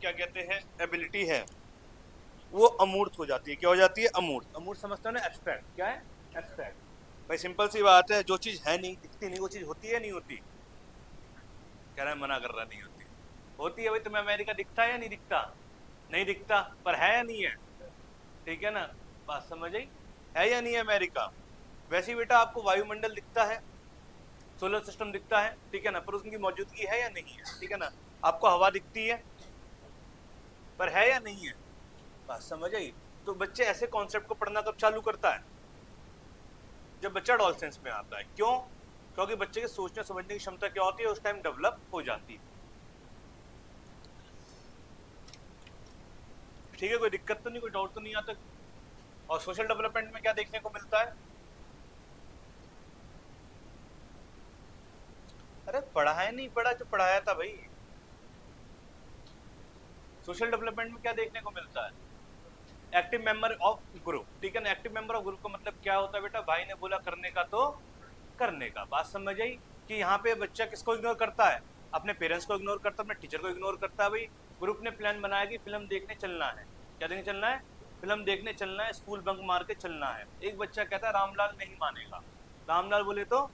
क्या कहते हैं एबिलिटी है वो अमूर्त हो जाती है। क्या हो जाती है? अमूर्त। अमूर्त समझते हो ना? एब्स्ट्रैक्ट। क्या है? एब्स्ट्रैक्ट। भाई सिंपल सी बात है, जो चीज है नहीं, दिखती नहीं, वो चीज होती है नहीं होती? कह रहा है, मना कर रहा, नहीं होती। होती है भाई। तुम्हें अमेरिका दिखता है या नहीं दिखता? नहीं दिखता, पर है या नहीं है? ठीक है ना? बात समझ आई? है या नहीं है अमेरिका? वैसे ही बेटा आपको वायुमंडल दिखता है, सोलर सिस्टम दिखता है, ठीक है ना, पर उनकी मौजूदगी है या नहीं है? ठीक है ना? आपको हवा दिखती है, पर है या नहीं है? बात समझ आई? तो बच्चे ऐसे कॉन्सेप्ट को पढ़ना कब चालू करता है? जब बच्चा एडोलसेंस में आता है। क्यों? क्योंकि बच्चे के सोचने समझने की क्षमता क्या होती है उस टाइम डेवलप हो जाती है। ठीक है, कोई दिक्कत तो नहीं, कोई डाउट तो नहीं आता? और सोशल डेवलपमेंट में क्या देखने को मिलता है? अरे पढ़ा है नहीं पढ़ा, जो पढ़ाया था भाई। सोशल डेवलपमेंट में क्या देखने को मिलता है? Active member of group. ठीक है ना? एक्टिव मेंबर ऑफ ग्रुप का मतलब क्या होता है बेटा? भाई ने बोला करने का तो करने का। बात समझ आई? कि यहाँ पे बच्चा किसको इग्नोर करता है? अपने पेरेंट्स को इग्नोर करता है, अपने टीचर को इग्नोर करता है। भाई ग्रुप ने प्लान बनाया कि फिल्म देखने चलना है। क्या देखने चलना है? फिल्म देखने चलना है, स्कूल बंक मार के चलना है। एक बच्चा कहता है रामलाल नहीं मानेगा। रामलाल बोले तो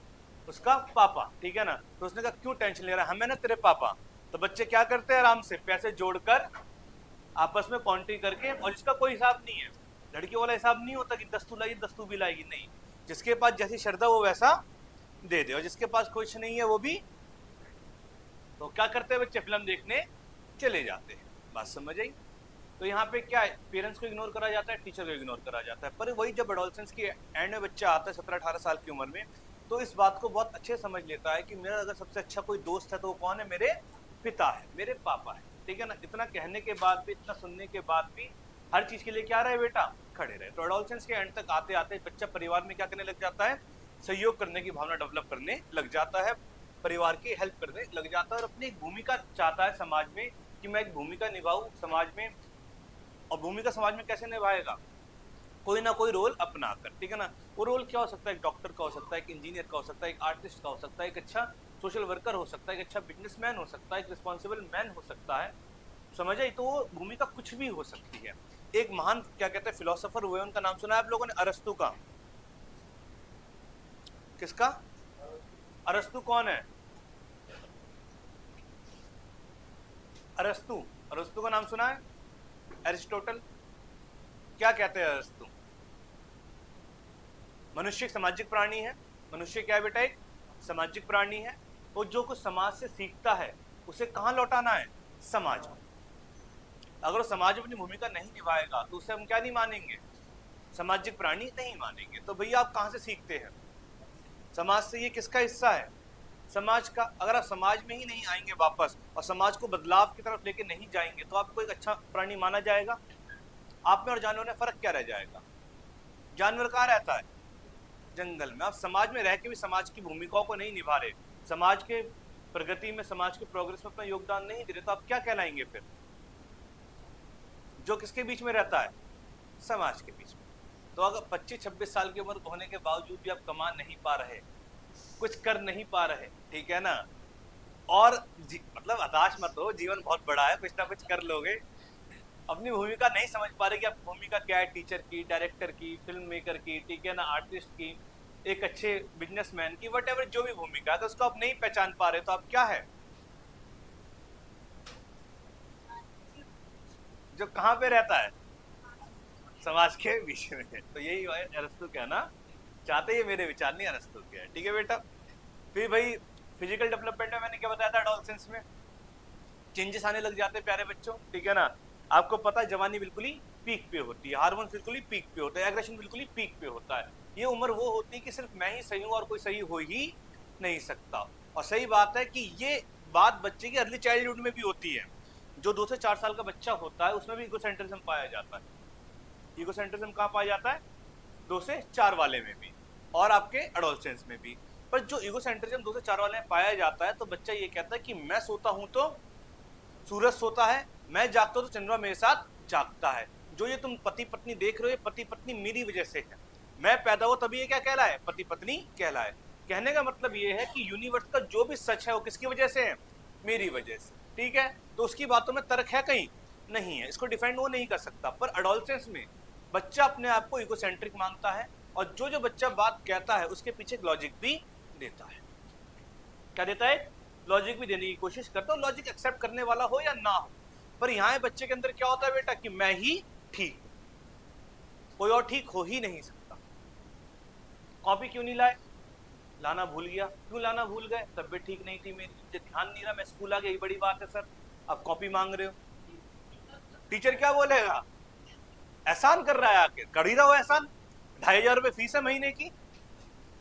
उसका पापा, ठीक है ना? तो उसने कहा क्यों टेंशन ले रहा है, हमें ना तेरे पापा। तो बच्चे क्या करते हैं? आराम से पैसे जोड़कर आपस में कॉन्ट्री करके, और जिसका कोई हिसाब नहीं है, लड़की वाला हिसाब नहीं होता कि 10 तू लाएगी 10 तू भी लाएगी, नहीं। जिसके पास जैसी श्रद्धा वो वैसा दे दे, और जिसके पास कुछ नहीं है वो भी। तो क्या करते हैं बच्चे? फिल्म देखने चले जाते हैं। बात समझ आई? तो यहाँ पे क्या है? पेरेंट्स को इग्नोर करा जाता है, टीचर को इग्नोर करा जाता है। पर वही जब एडोलसेंस की एंड में बच्चा आता है 17-18 साल की उम्र में, तो इस बात को बहुत अच्छे समझ लेता है कि मेरा अगर सबसे अच्छा कोई दोस्त है तो वो कौन है? मेरे पिता है, मेरे पापा है। ठीक है ना? इतना कहने के बाद भी, इतना सुनने के बाद भी हर चीज के लिए क्या रहे बेटा? खड़े रहे। तो एडोलसेंस के एंड तक आते आते बच्चा परिवार में क्या करने लग जाता है? सहयोग करने की भावना डेवलप करने लग जाता है, परिवार की हेल्प करने लग जाता है, और अपनी एक भूमिका चाहता है समाज में कि मैं एक भूमिका निभाऊं समाज में। और भूमिका समाज में कैसे निभाएगा? कोई ना कोई रोल अपना कर। ठीक है ना? वो रोल क्या हो सकता है? एक डॉक्टर का हो सकता है, एक इंजीनियर का हो सकता है, एक आर्टिस्ट का हो सकता है, एक अच्छा सोशल वर्कर हो सकता है, एक अच्छा बिजनेसमैन हो सकता है, एक रिस्पॉन्सिबल मैन हो सकता है। समझ आई? तो वो भूमिका कुछ भी हो सकती है। एक महान क्या कहते हैं फिलोसोफर हुए, उनका नाम सुना है आप लोगों ने? अरस्तु का। किसका? अरस्तु कौन है? अरस्तु। अरस्तु का नाम सुना है? एरिस्टोटल। क्या कहते हैं अरस्तु? मनुष्य एक सामाजिक प्राणी है। मनुष्य क्या है बेटा? एक सामाजिक प्राणी है। वो जो कुछ समाज से सीखता है उसे कहाँ लौटाना है? समाज में। अगर वो समाज में अपनी भूमिका नहीं निभाएगा तो उसे हम क्या नहीं मानेंगे? सामाजिक प्राणी नहीं मानेंगे। तो भैया आप कहाँ से सीखते हैं? समाज से। ये किसका हिस्सा है? समाज का। अगर आप समाज में ही नहीं आएंगे वापस और समाज को बदलाव की तरफ लेके नहीं जाएंगे तो आपको एक अच्छा प्राणी माना जाएगा? आप में और जानवर में फर्क क्या रह जाएगा? जानवर कहाँ रहता है? जंगल में। आप समाज में रह के भी समाज की भूमिकाओं को नहीं निभा रहे, समाज के प्रगति में, समाज के प्रोग्रेस में अपना योगदान नहीं दे रहे, तो आप क्या कहलाएंगे फिर? जो किसके बीच में रहता है? समाज के बीच में। तो अगर 25-26 साल की उम्र होने के बावजूद भी आप कमा नहीं पा रहे, कुछ कर नहीं पा रहे, ठीक है ना, और मतलब हताश मत हो, जीवन बहुत बड़ा है, कुछ ना कुछ कर लोगे। अपनी भूमिका नहीं समझ पा रहे कि आपकी भूमिका क्या है? टीचर की, डायरेक्टर की, फिल्म मेकर की, ठीक है ना, आर्टिस्ट की, एक अच्छे बिजनेसमैन की, वट जो भी भूमिका है, तो उसको आप नहीं पहचान पा रहे तो आप क्या है? जो कहाँ पे रहता है? समाज के बीच में। तो यही अरस्तु कहना चाहते हैं, मेरे विचार नहीं अरस्तु के। ठीक है बेटा? फिर भाई फिजिकल डेवलपमेंट में मैंने क्या बताया था? एडोलसेंस में चेंजेस आने लग जाते हैं प्यारे बच्चों। ठीक है ना? आपको पता है जवानी बिल्कुल ही पीक पे होती है, हार्मोन बिल्कुल ही पीक पे होता है, एग्रेशन बिल्कुल ही पीक पे होता है। ये उम्र वो होती है कि सिर्फ मैं ही सही हूँ और कोई सही हो ही नहीं सकता। और सही बात है कि ये बात बच्चे की अर्ली चाइल्डहुड में भी होती है। जो 2 से 4 साल का बच्चा होता है उसमें भी इगोसेंट्रिज्म पाया जाता है। इगोसेंट्रिज्म कहाँ पाया जाता है? 2 से 4 वाले में भी, और आपके एडोलसेंस में भी। पर जो इगोसेंट्रिज्म 2 से 4 वाले में पाया जाता है, तो बच्चा ये कहता है कि मैं सोता हूं तो सूरज सोता है, मैं जागता हूं तो चंद्रमा मेरे साथ जागता है। जो ये तुम पति पत्नी देख रहे हो, पति पत्नी मेरी वजह से है। मैं पैदा हुआ तभी ये क्या कहलाए? पति पत्नी कहलाए। कहने का मतलब ये है कि यूनिवर्स का जो भी सच है वो किसकी वजह से है? मेरी वजह से। ठीक है? तो उसकी बातों में तर्क है कहीं? नहीं है, इसको डिफाइन वो नहीं कर सकता। पर एडोलसेंस में बच्चा अपने आप को इगोसेंट्रिक मानता है, और जो जो बच्चा बात कहता है उसके पीछे लॉजिक भी देता है। क्या देता है? लॉजिक भी देने की कोशिश करता है, लॉजिक एक्सेप्ट करने वाला हो या ना हो। पर यहाँ बच्चे के अंदर क्या होता है बेटा, कि मैं ही ठीक हूं, कोई और ठीक हो ही नहीं सकता। कॉपी क्यों नहीं लाए? लाना भूल गया। क्यों लाना भूल गए? तबीयत ठीक नहीं थी मेरी, मुझे ध्यान नहीं रहा, मैं स्कूल आ गया, यही बड़ी बात है सर। अब कॉपी मांग रहे हो, टीचर क्या बोलेगा? एहसान कर रहा है, आके कर ही रहा हो एहसान। 2,500 फीस है महीने की,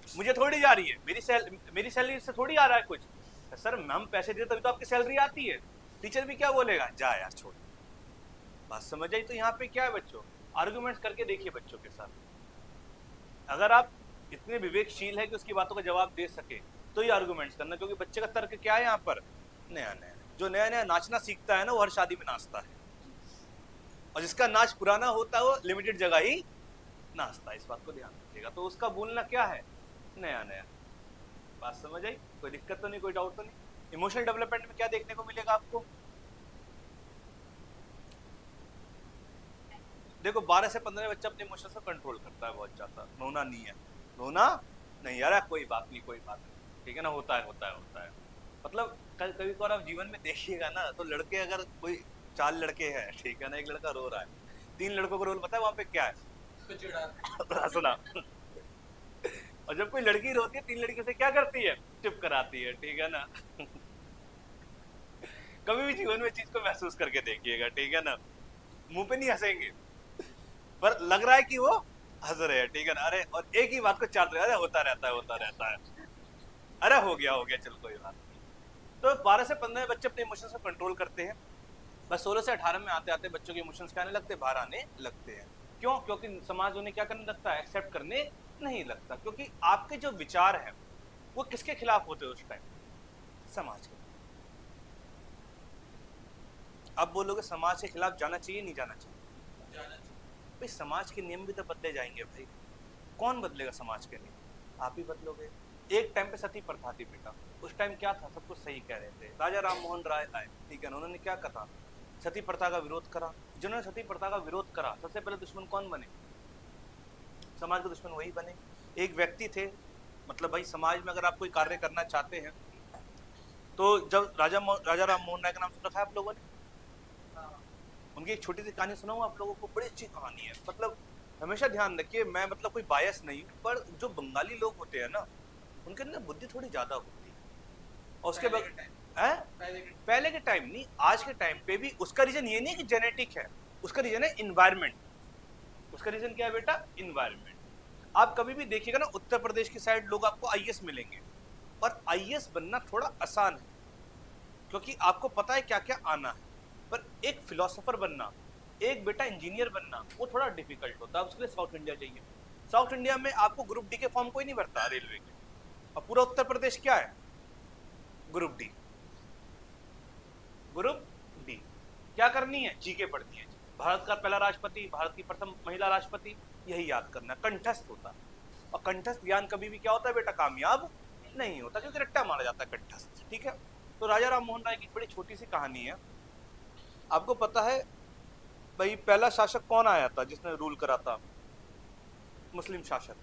मुझे थोड़ी जा रही है, मेरी सैलरी से थोड़ी आ रहा है कुछ। सर हम पैसे देते तभी तो आपकी सैलरी आती है। टीचर भी क्या बोलेगा? जा यार छोड़। बात समझ आई? तो यहाँ पे क्या है बच्चों, आर्गुमेंट्स करके देखिए बच्चों के साथ। अगर आप इतने विवेकशील है कि उसकी बातों का जवाब दे सके तो ही आर्गुमेंट्स करना, क्योंकि बच्चे का तर्क क्या है यहाँ पर? नया नया। जो नया नया नाचना सीखता है ना, वो हर शादी में नाचता है, और जिसका नाच पुराना होता है वो लिमिटेड जगह ही नाचता है। इस बात को ध्यान रखिएगा। तो उसका बोलना क्या है? नया नया। बात समझ आई? कोई दिक्कत तो नहीं, कोई डाउट तो नहीं? इमोशनल डेवलपमेंट में क्या देखने को मिलेगा आपको? देखो 12 से 15 बच्चा अपने इमोशंस को कंट्रोल करता है बहुत ज्यादा। रोना नहीं है, रोना नहीं यार, कोई बात नहीं, कोई बात नहीं, ठीक है ना, होता है होता है होता है। मतलब कभी कभार आप जीवन में देखिएगा ना, तो लड़के, अगर कोई 4 लड़के हैं, ठीक है ना, एक लड़का रो रहा है, 3 लड़कों का रोल पता है वहां पे क्या है? सुना। और जब कोई लड़की रोती है, 3 लड़कियों से क्या करती है? चुप कराती है, ठीक है ना। कभी भी जीवन में चीज को महसूस करके देखिएगा, ठीक है ना, मुंह पे नहीं हंसेंगे, पर लग रहा है कि वो हंस रहे हैं, ठीक है ना। अरे और एक ही बात को 4 अरे होता रहता है, होता रहता है, अरे हो गया चल कोई बात नहीं। तो 12 से 15 बच्चे अपने इमोशंस को कंट्रोल करते हैं। बस 16 से 18 में आते आते बच्चों के इमोशंस क्या आने लगते हैं? बाहर आने लगते हैं। क्यों? क्योंकि समाज उन्हें क्या करने लगता है? एक्सेप्ट करने नहीं लगता। क्योंकि आपके जो विचार हैं वो किसके खिलाफ होते हैं उस टाइम? समाज के। अब बोलोगे समाज के खिलाफ जाना चाहिए नहीं जाना चाहिए? भाई समाज के नियम भी तो बदले जाएंगे भाई। कौन बदलेगा समाज के नियम? आप ही बदलोगे। एक टाइम पे सती प्रथा थी बेटा, उस टाइम क्या था? सब कुछ सही कह रहे थे। राजा राम मोहन राय आए, ठीक है ना, उन्होंने क्या कहा? सती प्रथा का विरोध करा। जिन्होंने सती प्रथा का विरोध करा, सबसे पहले दुश्मन कौन बने? समाज के दुश्मन वही बने। एक व्यक्ति थे, मतलब भाई समाज में अगर आप कोई कार्य करना चाहते हैं, तो जब राजा राम मोहन राय का नाम सुन रखा है आप लोगों ने? उनकी एक छोटी सी कहानी सुनाऊं आप लोगों को, बड़ी अच्छी कहानी है। मतलब हमेशा ध्यान रखिए, मैं मतलब कोई बायस नहीं, पर जो बंगाली लोग होते हैं ना, उनके अंदर बुद्धि थोड़ी ज्यादा होती है। और उसके बाद पहले के टाइम नहीं, आज के टाइम पे भी उसका रीजन ये नहीं कि जेनेटिक है, उसका रीजन है इन्वायरमेंट। उसका रीजन क्या है बेटा? इन्वायरमेंट। आप कभी भी देखिएगा ना, उत्तर प्रदेश की साइड लोग आपको आईएएस मिलेंगे, और आईएएस बनना थोड़ा आसान है, क्योंकि आपको पता है क्या क्या आना है। पर एक फिलोसोफर बनना, एक बेटा इंजीनियर बनना, वो थोड़ा डिफिकल्ट होता है। उसके लिए साउथ इंडिया चाहिए। साउथ इंडिया में आपको ग्रुप डी के फॉर्म कोई नहीं भरता रेलवे के, और पूरा उत्तर प्रदेश क्या है? Group D. ग्रुप डी क्या करनी है? जीके पढ़नी है। भारत का पहला राष्ट्रपति, भारत की प्रथम महिला राष्ट्रपति, यही याद करना, कंठस्थ होता है। और कंठस्थ ज्ञान कभी भी क्या होता है बेटा? कामयाब नहीं होता, क्योंकि रट्टा मारा जाता है कंठस्थ, ठीक है। तो राजा राम मोहन राय की बड़ी छोटी सी कहानी है। आपको पता है भाई पहला शासक कौन आया था जिसने रूल करा था? मुस्लिम शासक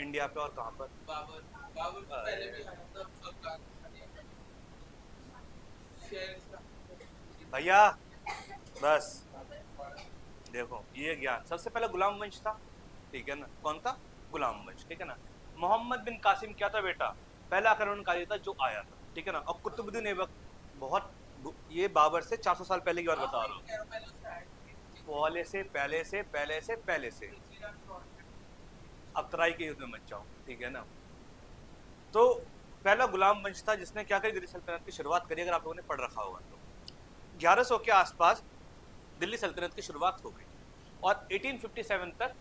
इंडिया पे। और कहां पर? बाबर। बाबर से पहले भी भैया बस देखो, ये ज्ञान सबसे पहले गुलाम वंश था, ठीक है ना। कौन था? गुलाम वंश, ठीक है ना। मोहम्मद बिन कासिम क्या था बेटा? पहला आक्रमणकारी था जो आया था, ठीक है ना। और कुतुबुद्दीन ऐबक, बहुत, ये बाबर से 400 साल पहले की बात बता रहा हूँ। पहले से अब तराई के युद्ध में मत जाओ, ठीक है ना। तो पहला गुलाम वंश था जिसने क्या करी? दिल्ली सल्तनत की शुरुआत करी। अगर आप लोगों ने पढ़ रखा होगा तो 1100 के आसपास दिल्ली सल्तनत की शुरुआत हो गई, और 1857 तक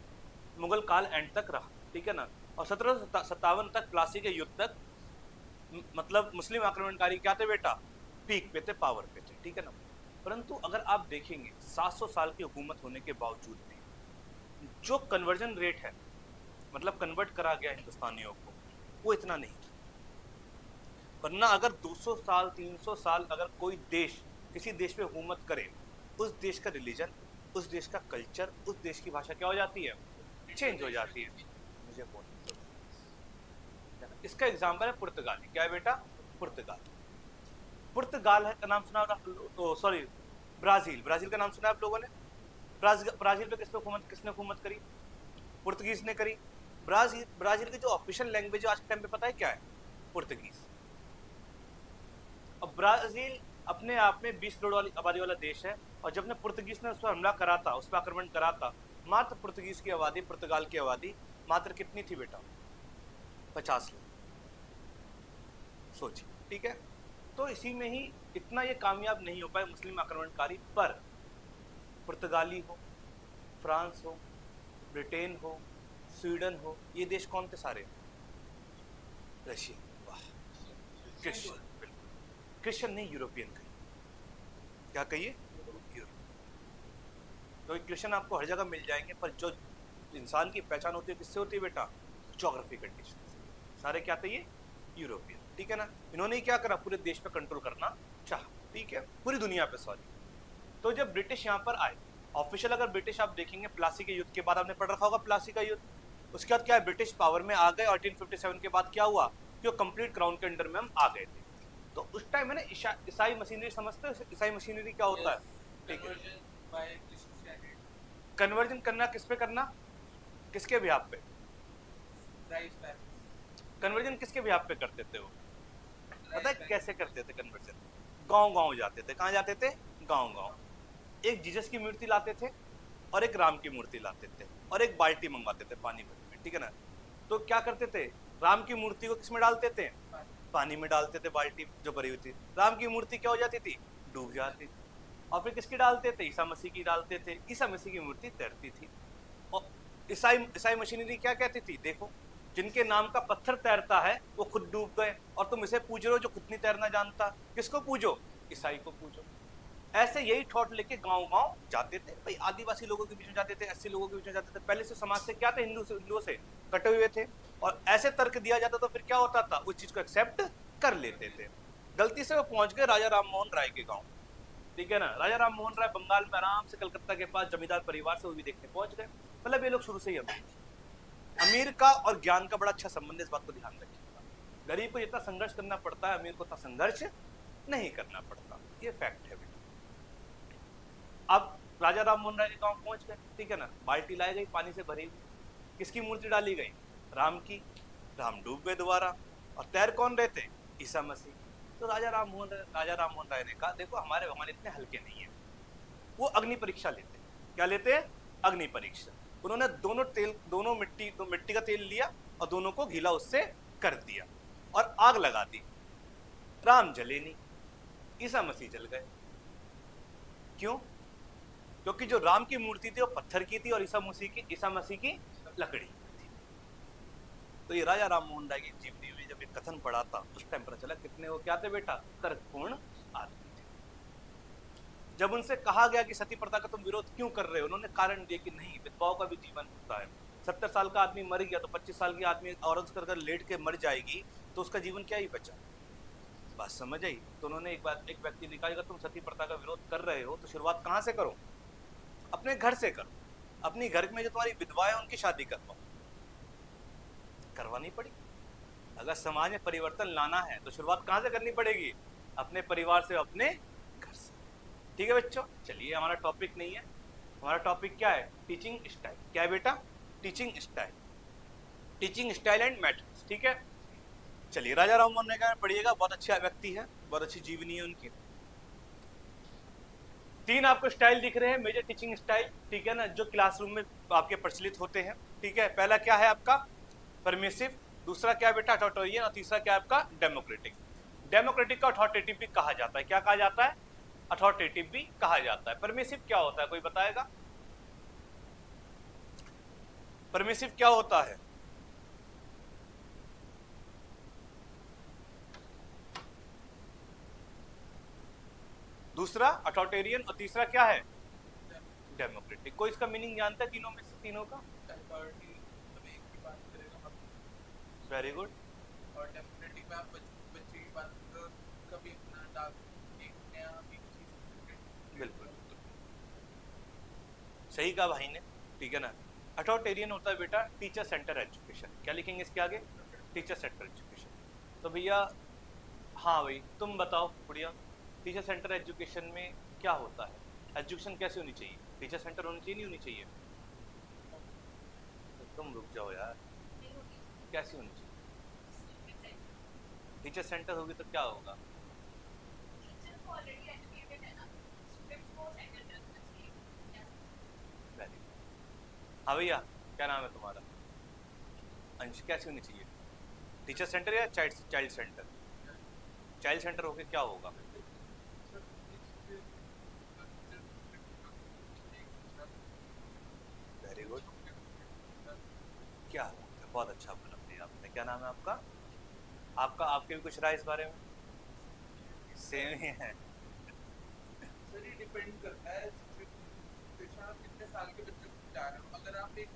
मुगल काल एंड तक रहा, ठीक है ना। और 1757 तक, प्लासी के युद्ध तक, मतलब मुस्लिम आक्रमणकारी क्या थे बेटा? पीक पे थे, पावर पे थे, ठीक है ना। परंतु अगर आप देखेंगे 700 साल की हुकूमत होने के बावजूद भी जो कन्वर्जन रेट है, मतलब कन्वर्ट करा गया हिंदुस्तानियों को, वो इतना नहीं था। वरना अगर 200 साल 300 साल अगर कोई देश किसी देश पे हुकूमत करे, उस देश का रिलीजन, उस देश का कल्चर, उस देश की भाषा क्या हो जाती है, चेंज हो जाती है। मुझे इसका एग्जाम्पल है पुर्तगाली। क्या है बेटा, पुर्तगाल। पुर्तगाल है का नाम सुना, सॉरी ब्राजील, ब्राजील का नाम सुना आप लोगों ने। ब्राजील पे किसने हुकूमत करी, पुर्तगीज ने करी। ब्राजील ब्राजील की जो ऑफिशियल लैंग्वेज आज के टाइम पे पता है क्या है, पुर्तगीज। अब ब्राजील अपने आप में 20 करोड़ वाली आबादी वाला देश है, और जब ने पुर्तगीज ने उस पर हमला करा था, उस पर आक्रमण करा था, मात्र पुर्तगीज की आबादी, पुर्तगाल की आबादी मात्र कितनी थी बेटा, 50 लाख। सोचिए, ठीक है। तो इसी में ही इतना ये कामयाब नहीं हो पाए मुस्लिम आक्रमणकारी, पर पुर्तगाली हो, फ्रांस हो, ब्रिटेन हो, स्वीडन हो, ये देश कौन थे सारे, रशियन। वाह, क्रिश्चियन, बिल्कुल क्रिश्चियन नहीं, यूरोपियन कहिए। क्या कहिए, तो क्रिश्चियन आपको हर जगह मिल जाएंगे, पर जो इंसान की पहचान होती है किससे होती है बेटा, ज्योग्राफी कंडीशन से। सारे क्या थे ये, यूरोपियन, ठीक है ना। इन्होंने क्या करा, पूरे देश पे कंट्रोल करना चाहा, ठीक है, पूरी दुनिया पे, सॉरी। तो जब ब्रिटिश यहाँ पर आए, ऑफिशियल अगर ब्रिटिश आप देखेंगे, प्लासी के युद्ध के बाद आपने पढ़ रखा होगा प्लासी का युद्ध, उसके बाद क्या है, ब्रिटिश पावर में आ गए, 1857 के बाद क्या हुआ कि वो कंप्लीट क्राउन के अंडर में हम आ गए थे। तो उस टाइम है ना ईसाई मशीनरी, समझते हो ईसाई मशीनरी क्या होता है, ठीक है। कन्वर्जन करना किस पे करना, किसके बिहाफ पे, कन्वर्जन किसके बिहाफ पे करते थे वो, पता है कैसे करते थे कन्वर्जन, गांव गांव जाते थे। कहाँ जाते थे, गांव गांव। एक जीसस की मूर्ति लाते थे, और एक राम की मूर्ति लाते थे, और एक बाल्टी मंगवाते थे पानी भरने में, ठीक है ना। तो क्या करते थे, राम की मूर्ति को किस में डालते थे, पानी में डालते थे, बाल्टी जो भरी हुई थी। राम की मूर्ति क्या हो जाती थी, डूब जाती थी। और फिर किसकी डालते थे, ईसा मसीह की डालते थे, ईसा मसीह की मूर्ति तैरती थी। और ईसाई ईसाई मशीनरी क्या कहती थी, देखो जिनके नाम का पत्थर तैरता है वो खुद डूब गए, और तुम इसे पूज रहे हो जो खुद नहीं तैरना जानता। किसको पूजो, ईसाई को पूजो। ऐसे यही थॉट लेके गांव गांव जाते थे भाई, आदिवासी लोगों के बीच में जाते थे, 80 लोगों के बीच में जाते थे। पहले से समाज से क्या थे, हिंदुओं से कटे हुए थे, और ऐसे तर्क दिया जाता तो फिर क्या होता था, उस चीज को एक्सेप्ट कर लेते थे। गलती से वो पहुंच गए राजा राम मोहन राय के गांव, ठीक है ना। राजा राम मोहन राय बंगाल में आराम से कलकत्ता के पास जमींदार परिवार से वो भी देखने पहुंच गए। मतलब ये लोग शुरू से ही अमीर का और ज्ञान का बड़ा अच्छा संबंध है, इस बात को ध्यान रखिएगा। गरीब को जितना संघर्ष करना पड़ता है, अमीर को उतना संघर्ष नहीं करना पड़ता, ये फैक्ट है बेटा। अब राजा राम मोहन राय के गांव पहुंच गए, ठीक है ना। बाल्टी लाई गई पानी से भरी हुई, किसकी मूर्ति डाली गई, राम की। राम डूब गए दोबारा, और तैर कौन रहे थे, ईसा मसीह। तो राजा राम मोहन राय ने कहा, देखो हमारे भगवान इतने हल्के नहीं है। वो अग्नि परीक्षा लेते हैं, क्या लेते हैं, अग्नि परीक्षा। उन्होंने दोनों मिट्टी का तेल लिया, और दोनों को गीला उससे कर दिया, और आग लगा दी। राम जले नहीं, ईसा मसीह जल गए। क्यों, क्योंकि जो राम की मूर्ति थी वो पत्थर की थी, और ईसा मसीह की लकड़ी की थी। तो ये राजा राम मोहन राय की जीवनी में जब ये कथन पड़ा था, उस टाइम पता चला कितने वो क्या थे बेटा, तर्कपूर्ण आदमी थे। जब उनसे कहा गया कि सती प्रथा का तुम विरोध क्यों कर रहे हो, उन्होंने कारण दिया कि नहीं, विधवाओं का भी जीवन होता है। 70 साल का आदमी मर गया तो 25 साल की आदमी औरत कर लेट के मर जाएगी, तो उसका जीवन क्या ही बचा। बात समझ आई। तो उन्होंने एक व्यक्ति ने कहा, अगर तुम सती प्रथा का विरोध कर रहे हो तो शुरुआत कहाँ से करो, अपने घर से करो। अपनी घर में जो तुम्हारी विधवाएं उनकी शादी करवाओ, करवानी पड़ी। अगर समाज में परिवर्तन लाना है तो शुरुआत कहाँ से करनी पड़ेगी, अपने परिवार से, अपने घर से। ठीक है बच्चों, चलिए हमारा टॉपिक नहीं है, हमारा टॉपिक क्या है, टीचिंग स्टाइल। क्या है बेटा, teaching style, teaching style and methods, ठीक है। चलिए राजा राम मोहन राय पढ़िएगा, बहुत अच्छा व्यक्ति है, बहुत अच्छी जीवनी है उनकी। 3 आपको स्टाइल दिख रहे हैं, मेजर टीचिंग स्टाइल, ठीक है ना, जो क्लासरूम में आपके प्रचलित होते हैं, ठीक है। पहला क्या है आपका, परमिसिव। दूसरा क्या है बेटा, अथॉरिटेरियन। और तीसरा क्या है आपका, डेमोक्रेटिक। डेमोक्रेटिक का अथॉरिटेटिव भी कहा जाता है, क्या कहा जाता है, अथॉरिटेटिव भी कहा जाता है। परमिसिव क्या होता है, कोई बताएगा, परमिसिव क्या होता है, दूसरा अथॉरिटेरियन, और तीसरा क्या है, डेमोक्रेटिक। कोई इसका मीनिंग जानता है तीनों में से, तीनों का, वेरी गुड। और डेमोक्रेटिक में आप बच्चे की बात कभी अपना डाक एक नया भी चीज सही कहा भाई ने, ठीक है ना। अथॉरिटेरियन होता है बेटा टीचर सेंटर एजुकेशन, क्या लिखेंगे इसके आगे, टीचर सेंटर एजुकेशन। तो भैया हाँ भाई तुम बताओ बढ़िया, टीचर सेंटर एजुकेशन में क्या होता है, एजुकेशन कैसे होनी चाहिए, टीचर सेंटर होनी चाहिए नहीं होनी चाहिए, तो तुम रुक जाओ यार, कैसी होनी चाहिए, टीचर सेंटर होगी तो क्या होगा, वेरी गुड। हाँ भैया क्या नाम है तुम्हारा, अंश, कैसी होनी चाहिए, टीचर सेंटर या चाइल्ड सेंटर, चाइल्ड सेंटर होके क्या होगा, वेरी गुड, क्या बात है, बहुत अच्छा बोला भैया आपने, क्या नाम है आपका, आपका आपके भी कुछ राय इस बारे में, सेम ही है, सर ये डिपेंड करता है शिक्षण आप कितने साल के बच्चे को सिखा रहे हो। अगर आप एक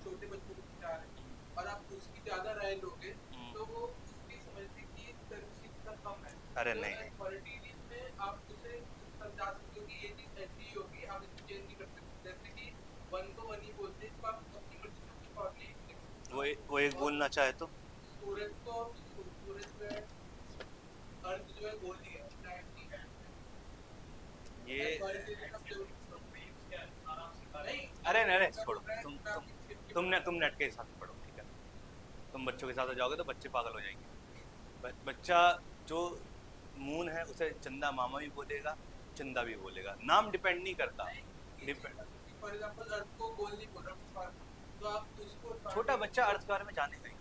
छोटे बच्चों को सिखा रहे हो और आप उसकी ज्यादा राय लोगे तो वो उसकी समझने की क्षमता कम है। अरे तो नहीं अथॉरिटेरियन में आप उसे समझा सकते हो कि ये चीज ऐसी ही होगी, आप इसको चेंज नहीं कर सकते। जैसे कि वन को वन ही बोलते हैं, इसको आप अपनी मर्जी से कुछ और नहीं लिख सकते। वो एक बोलना चाहे तो, सूरज जो है, अर्थ जो है गोल ही है, टाइम नहीं है। ये अथॉरिटेरियन अब जो नहीं, अरे नहीं मैं छोड़ो, बोल रहा है तुम नेट के हिसाब से पढ़ो, ठीक है, तुम बच्चों के साथ जाओगे तो बच्चे पागल हो जाएंगे, बच्चा जो मून है उसे चंदा मामा भी बोलेगा, चंदा भी बोलेगा, नाम डिपेंड नहीं करता, डिपेंड, फॉर एग्जांपल अर्थ को गोल नहीं बोल रहा, तो आप उसको छोटा बच्चा अर्थ के बारे में जानेगा ही,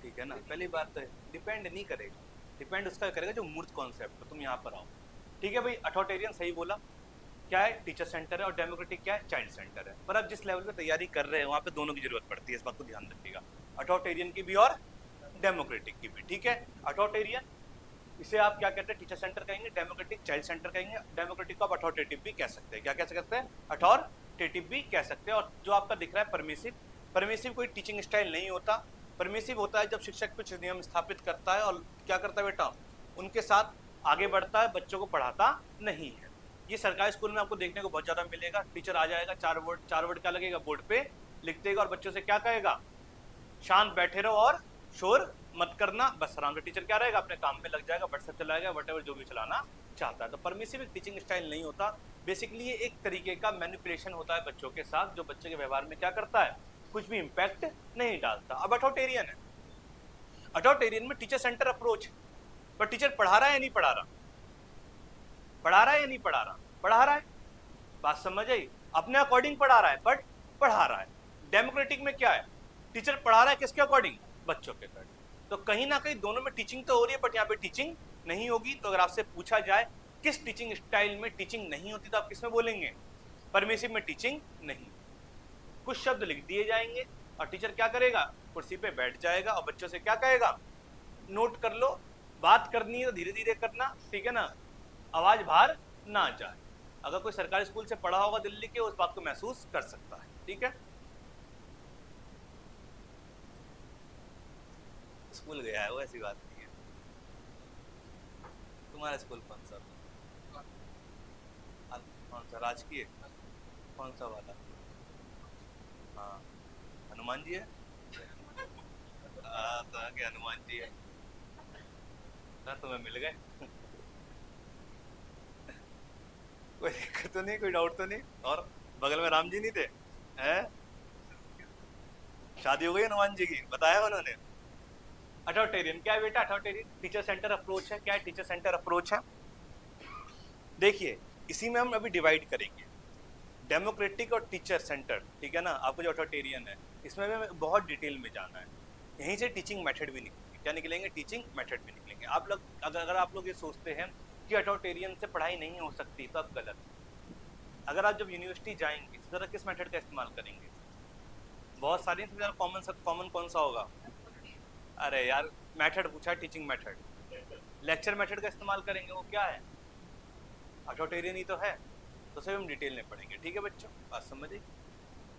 ठीक है ना, पहली बात तो डिपेंड नहीं करेगा, डिपेंड उसका करेगा जो मूर्त कॉन्सेप्ट, तुम यहाँ पर आओ, ठीक है भाई, अथॉरिटेरियन सही बोला, क्या है टीचर सेंटर है, और डेमोक्रेटिक क्या है, चाइल्ड सेंटर है, पर अब जिस लेवल पे तैयारी कर रहे हैं वहाँ पे दोनों की जरूरत पड़ती है, इस बात को ध्यान रखिएगा, अथॉरिटेरियन की भी और डेमोक्रेटिक की भी, ठीक है, अथॉरिटेरियन इसे आप क्या कहते हैं, टीचर सेंटर कहेंगे, डेमोक्रेटिक चाइल्ड सेंटर कहेंगे, डेमोक्रेटिक को आप अथॉरिटेटिव भी कह सकते हैं, क्या कह सकते हैं, अथॉरिटेटिव भी कह सकते हैं, और जो आपका दिख रहा है परमिसिव, परमिसिव कोई टीचिंग स्टाइल नहीं होता, परमिसिव होता है जब शिक्षक कुछ नियम स्थापित करता है और क्या करता है बेटा, उनके साथ आगे बढ़ता है, बच्चों को पढ़ाता नहीं है, ये सरकारी स्कूल में आपको देखने को बहुत ज्यादा मिलेगा, टीचर आ जाएगा, चार वर्ड क्या लगेगा बोर्ड पे लिख देगा और बच्चों से क्या कहेगा, शांत बैठे रहो और शोर मत करना, बस आराम से टीचर क्या रहेगा अपने काम में लग जाएगा, व्हाट्सएप चलाएगा, वटेवर जो भी चलाना चाहता है, तो परमिसिव एक टीचिंग स्टाइल नहीं होता, बेसिकली ये एक तरीके का मैनिपुलेशन होता है बच्चों के साथ, जो बच्चे के व्यवहार में क्या करता है, कुछ भी इंपैक्ट नहीं डालता। अब अथॉरिटेरियन है, अथॉरिटेरियन में टीचर सेंटर अप्रोच, पर टीचर पढ़ा रहा है या नहीं पढ़ा रहा, पढ़ा रहा है या नहीं पढ़ा रहा, पढ़ा रहा है, बात समझ आई, अपने अकॉर्डिंग पढ़ा रहा है बट पढ़ा रहा है। डेमोक्रेटिक में क्या है, टीचर पढ़ा रहा है किसके अकॉर्डिंग, बच्चों के अकॉर्डिंग, तो कहीं ना कहीं दोनों में टीचिंग तो हो रही है बट यहाँ पे टीचिंग नहीं होगी, तो अगर आपसे पूछा जाए किस टीचिंग स्टाइल में टीचिंग नहीं होती तो आप किसमें बोलेंगे, परमिसिव में टीचिंग नहीं, कुछ शब्द लिख दिए जाएंगे और टीचर क्या करेगा, कुर्सी पे बैठ जाएगा और बच्चों से क्या कहेगा, नोट कर लो, बात करनी है तो धीरे धीरे करना, ठीक है ना, आवाज बाहर ना जाए, अगर कोई सरकारी स्कूल से पढ़ा होगा दिल्ली के उस बात को महसूस कर सकता है, ठीक है, स्कूल गया है वो, ऐसी बात नहीं है। तुम्हारा स्कूल कौन सा, कौन सा राजकीय, कौन सा वाला, हाँ हनुमान जी है, तो आगे हनुमान जी है ना, तुम्हें मिल गए कोई दिक्कत तो नहीं, कोई डाउट तो नहीं, और बगल में राम जी नहीं थे, हैं, शादी हो गई हनुमान जी की, बताया उन्होंने। अथॉरिटेरियन क्या है बेटा, अथॉरिटेरियन टीचर सेंटर अप्रोच है, क्या है टीचर सेंटर अप्रोच है, देखिए इसी में हम अभी डिवाइड करेंगे डेमोक्रेटिक और टीचर सेंटर, ठीक है ना, आपको जो अथॉरिटेरियन है इसमें हमें बहुत डिटेल में जाना है, यहीं से टीचिंग मेथड भी निकलेंगे, क्या निकलेंगे, टीचिंग मेथड भी निकलेंगे, आप लोग अगर आप लोग ये सोचते हैं कि अथॉरिटेरियन से पढ़ाई नहीं हो सकती तो आप गलत, अगर आप जब यूनिवर्सिटी जाएंगे तो जरा किस मेथड का इस्तेमाल करेंगे, बहुत सारी, कॉमन कौन सा होगा, अरे यार मेथड पूछा, टीचिंग मेथड, लेक्चर मेथड का इस्तेमाल करेंगे, वो क्या है, अथॉरिटेरियन ही तो है, तो सभी हम डिटेल में पढ़ेंगे, ठीक है बच्चों, बात समझिए।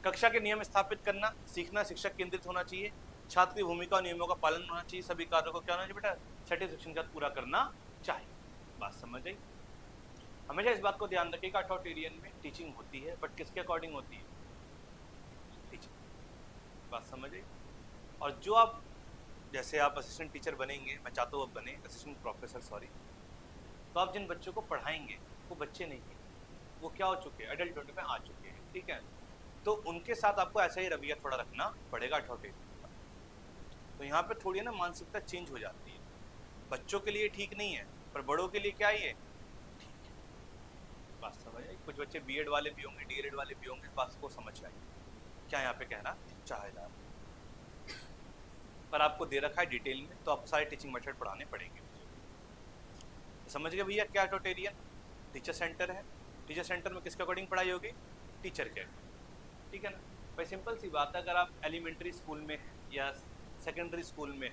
कक्षा के नियम स्थापित करना, सीखना शिक्षक केंद्रित होना चाहिए, छात्र की भूमिका और नियमों का पालन होना चाहिए, सभी कार्यों को क्या होना चाहिए बेटा, सेटिस्फेक्शन के साथ पूरा करना चाहिए, बात समझ आई। हमेशा इस बात को ध्यान रखिएगा, अथॉरिटेरियन में टीचिंग होती है बट किसके अकॉर्डिंग होती है? टीचिंग। बात समझ आई? और जो आप जैसे आप असिस्टेंट टीचर बनेंगे, मैं चाहता हूँ आप बने असिस्टेंट प्रोफेसर, सॉरी, तो आप जिन बच्चों को पढ़ाएंगे वो बच्चे नहीं हैं, वो क्या हो चुके हैं, एडल्टहुड में आ चुके हैं, ठीक है? तो उनके साथ आपको ऐसा ही रवैया थोड़ा रखना पड़ेगा अथॉरिटेरियन का। तो यहाँ पे थोड़ी ना मानसिकता चेंज हो जाती है, बच्चों के लिए ठीक नहीं है पर बड़ों के लिए क्या ही है, ठीक है। बात समझ आई? कुछ बच्चे बीएड वाले भी होंगे, डीएलएड वाले भी होंगे, बात को समझ आई क्या यहाँ पे कहना चाह रहा है। पर आपको दे रखा है डिटेल में, तो आपको सारे टीचिंग मेथड पढ़ाने पड़ेंगे मुझे। समझ गए भैया क्या अथॉरिटेरियन? टीचर सेंटर है, टीचर सेंटर में किसके अकॉर्डिंग पढ़ाई होगी? टीचर के, ठीक है ना भाई? सिंपल सी बात है, अगर आप एलिमेंट्री स्कूल में या सेकेंडरी स्कूल में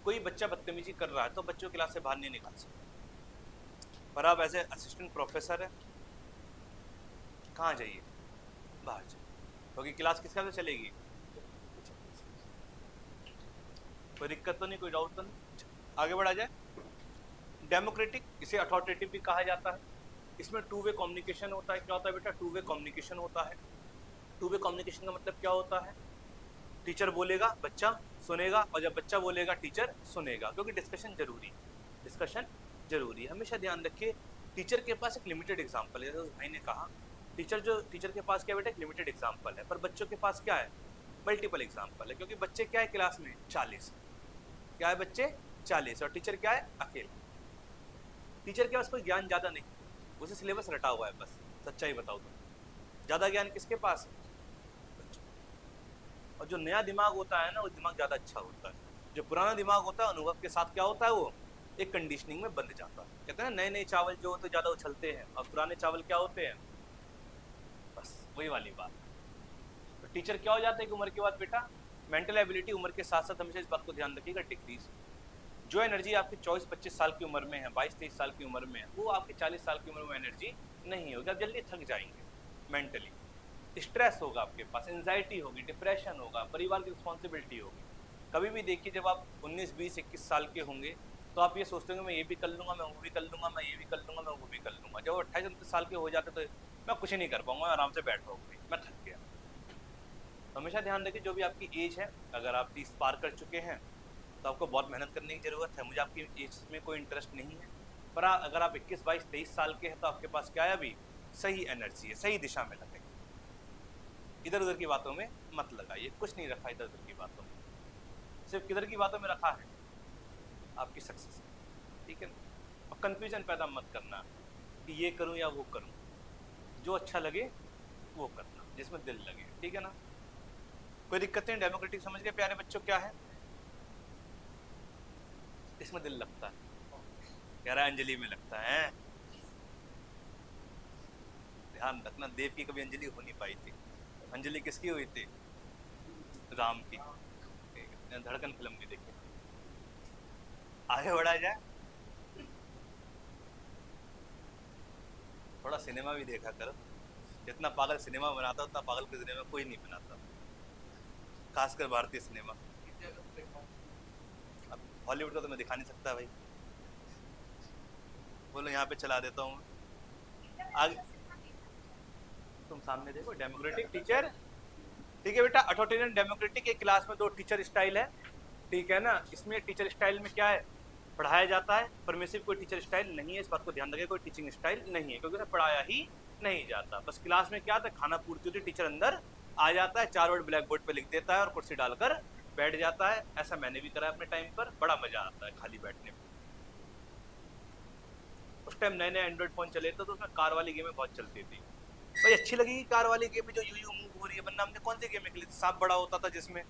कोई बच्चा बदतमीजी कर रहा है तो बच्चों क्लास से बाहर नहीं निकाल सकते, पर आप एज ए असिस्टेंट प्रोफेसर है, कहाँ जाइए? बाहर जाइए, क्योंकि क्लास किसका से चलेगी? कोई दिक्कत तो नहीं, कोई डाउट तो नहीं? आगे बढ़ा जाए। डेमोक्रेटिक, इसे अथॉरिटेटिव भी कहा जाता है। इसमें टू वे कम्युनिकेशन होता है। क्या होता है बेटा? टू वे कम्युनिकेशन होता है। टू वे कम्युनिकेशन का मतलब क्या होता है? टीचर बोलेगा बच्चा सुनेगा, और जब बच्चा बोलेगा टीचर सुनेगा, क्योंकि डिस्कशन जरूरी है। डिस्कशन जरूरी है, हमेशा ध्यान रखिए। टीचर के पास एक लिमिटेड एग्जाम्पल है, जैसे उस भाई ने कहा, टीचर के पास क्या बेटा? एक लिमिटेड एग्जाम्पल है, पर बच्चों के पास क्या है? मल्टीपल एग्जाम्पल है, क्योंकि बच्चे क्या है क्लास में? 40। क्या है बच्चे? 40, और टीचर क्या है? अकेला। टीचर के पास कोई ज्ञान ज़्यादा नहीं, उसे सिलेबस रटा हुआ है बस। सच्चाई बताओ तो ज़्यादा ज्ञान किसके पास है? बच्चों। और जो नया दिमाग होता है ना, वो दिमाग ज़्यादा अच्छा होता है। जो पुराना दिमाग होता है अनुभव के साथ क्या होता है? वो एक कंडीशनिंग में बंध जाता है। कहते हैं ना, नए नए चावल जो होते ज़्यादा उछलते हैं, और पुराने चावल क्या होते हैं? बस वही वाली बात। तो टीचर क्या हो जाता है कि उम्र के बाद बेटा? मेंटल एबिलिटी उम्र के साथ साथ हमेशा इस बात को ध्यान रखिएगा, डिक्रीज। जो एनर्जी आपकी 24-25 साल की उम्र में है, 22-23 साल की उम्र में है, वो आपकी 40 साल की उम्र में एनर्जी नहीं होगी। आप जल्दी थक जाएंगे मेंटली, स्ट्रेस होगा आपके पास, एंजाइटी होगी, डिप्रेशन होगा, परिवार की रिस्पॉन्सिबिलिटी होगी। कभी भी देखिए, जब आप 19, 20, 21 साल के होंगे तो आप ये सोचते होंगे मैं ये भी कर लूँगा, मैं वो भी कर लूँगा, मैं ये भी कर लूँगा, मैं वो भी कर लूँगा। जब 28, 29 साल के हो जाते तो मैं कुछ नहीं कर पाऊँगा, आराम से बैठ रहूँगी, मैं थक गया। हमेशा ध्यान रखिए, जो भी आपकी एज है, अगर आप 30 पार कर चुके हैं तो आपको बहुत मेहनत करने की ज़रूरत है। मुझे आपकी एज में कोई इंटरेस्ट नहीं है, पर अगर आप 21, 22, 23 साल के हैं तो आपके पास क्या है? अभी सही एनर्जी है, सही दिशा में लगे। इधर उधर की बातों में मत लगाइए, कुछ नहीं रखा इधर उधर की बातों में, सिर्फ किधर की बातों में रखा है? आपकी सक्सेस, ठीक है ना? और कन्फ्यूजन पैदा मत करना कि ये करूँ या वो करूँ। जो अच्छा लगे वो करना, जिसमें दिल लगे, ठीक है ना? कोई दिक्कत नहीं। डेमोक्रेटिक समझ गए प्यारे बच्चों क्या है? इसमें दिल लगता है, कह रहा है अंजलि में लगता है। ध्यान रखना, देव की कभी अंजलि हो नहीं पाई थी, अंजलि किसकी हुई थी? राम की। धड़कन फिल्म भी देखी। आगे बढ़ा जाए, थोड़ा सिनेमा भी देखा करो। जितना पागल सिनेमा बनाता उतना पागल के सिनेमा कोई नहीं बनाता, खासकर भारतीय सिनेमा। अब हॉलीवुड का तो मैं दिखा नहीं सकता भाई, बोलो यहाँ पे चला देता हूँ आगे। तुम सामने देखो, डेमोक्रेटिक टीचर, ठीक है बेटा? Authoritarian, democratic. एक क्लास में 2 टीचर स्टाइल है, ठीक है ना? इसमें टीचर स्टाइल में क्या है? पढ़ाया जाता है। परमिसिव कोई टीचर स्टाइल नहीं है, इस बात को ध्यान रखिए। कोई टीचिंग स्टाइल नहीं है, क्योंकि उन्हें पढ़ाया ही नहीं जाता। बस क्लास में क्या आता है? खाना पूर्ति होती है, टीचर अंदर आ जाता है, 4 वर्ड ब्लैक बोर्ड पे लिख देता है और कुर्सी डालकर बैठ जाता है। ऐसा मैंने भी करा अपने टाइम पर, बड़ा मजा आता है खाली बैठने में। उस टाइम नए नए एंड्रॉइड फोन चले थे, तो उसमें कार वाली गेमें बहुत चलती थी भाई। अच्छी लगेगी कार वाली गेम जो यू मूव हो रही है, वरना हमने कौन सी गेमें खेली थी? सांप बड़ा होता था जिसमें,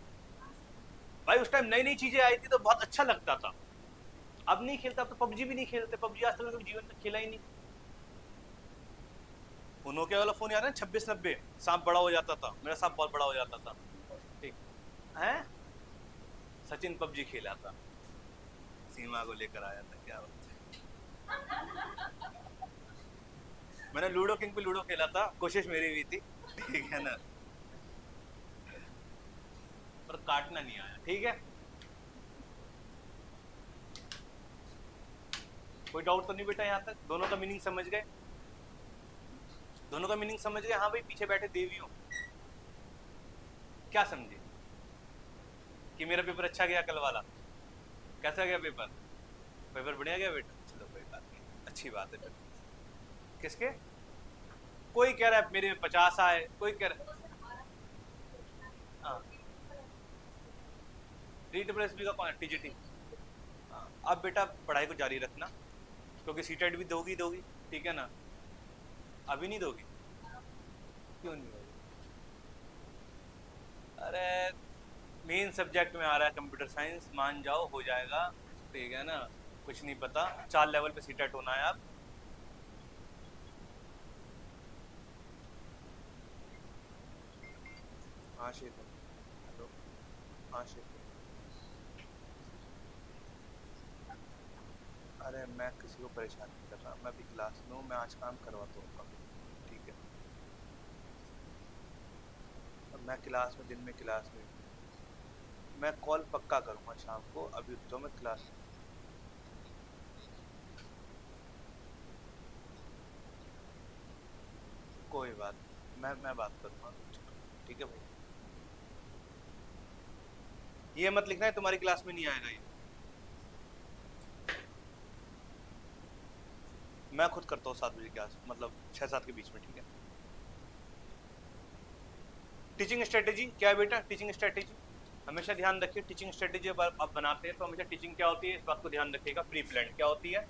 भाई उस टाइम नई नई चीजें आई थी तो बहुत अच्छा लगता था। अब नहीं खेलता, अब तो पबजी भी नहीं खेलते। पबजी आज तक जीवन में खेला ही नहीं। वो नोकिया वाला फोन याद है? 2690, सांप बड़ा हो जाता था, मेरा सांप बहुत बड़ा हो जाता था, ठीक है? सचिन पबजी खेला था, सीमा को लेकर आया था, क्या बात है। मैंने लूडो किंग पे लूडो खेला था, कोशिश मेरी भी थी, ठीक है ना? पर काटना नहीं आया, ठीक है? कोई डाउट तो नहीं बेटा यहाँ तक? दोनों का मीनिंग समझ गए? दोनों का मीनिंग समझ गए? हाँ भाई पीछे बैठे देवियों, क्या समझे कि मेरा पेपर अच्छा गया कल वाला? कैसा गया पेपर? पेपर बढ़िया गया बेटा, चलो कोई बात नहीं, अच्छी बात है। किसके? कोई कह रहा है मेरे 50 आए, कोई कह रहा हाँ DSSB का कौन है? TGT। हाँ, अब बेटा पढ़ाई को जारी रखना, क्योंकि सीटेट भी दोगी, ठीक है ना? अभी नहीं दोगी? क्यों नहीं दोगी? अरे मेन सब्जेक्ट में आ रहा है कंप्यूटर साइंस, मान जाओ हो जाएगा, ठीक है ना? कुछ नहीं पता, 4 लेवल पे सीटेट होना है आप। हाँ शेख, हेलो। हाँ शेख, अरे मैं किसी को परेशान नहीं कर रहा, मैं अभी क्लास में हूँ, मैं आज काम करवाता हूँ कभी, ठीक है? अब मैं क्लास में, दिन में क्लास में हूँ। मैं कॉल पक्का करूँगा शाम को, अभी तो मैं क्लास में। कोई बात नहीं, मैं बात करूँगा, ठीक है भाई? ये मत लिखना है तुम्हारी क्लास में नहीं आएगा ये, मैं खुद करता हूँ 7 बजे क्लास, मतलब 6-7 के बीच में, ठीक है? टीचिंग स्ट्रेटेजी क्या है बेटा? टीचिंग स्ट्रेटेजी हमेशा ध्यान रखिए, टीचिंग स्ट्रेटेजी आप बनाते हैं तो हमेशा टीचिंग क्या होती है इस बात को ध्यान रखिएगा। प्री प्लान क्या होती है?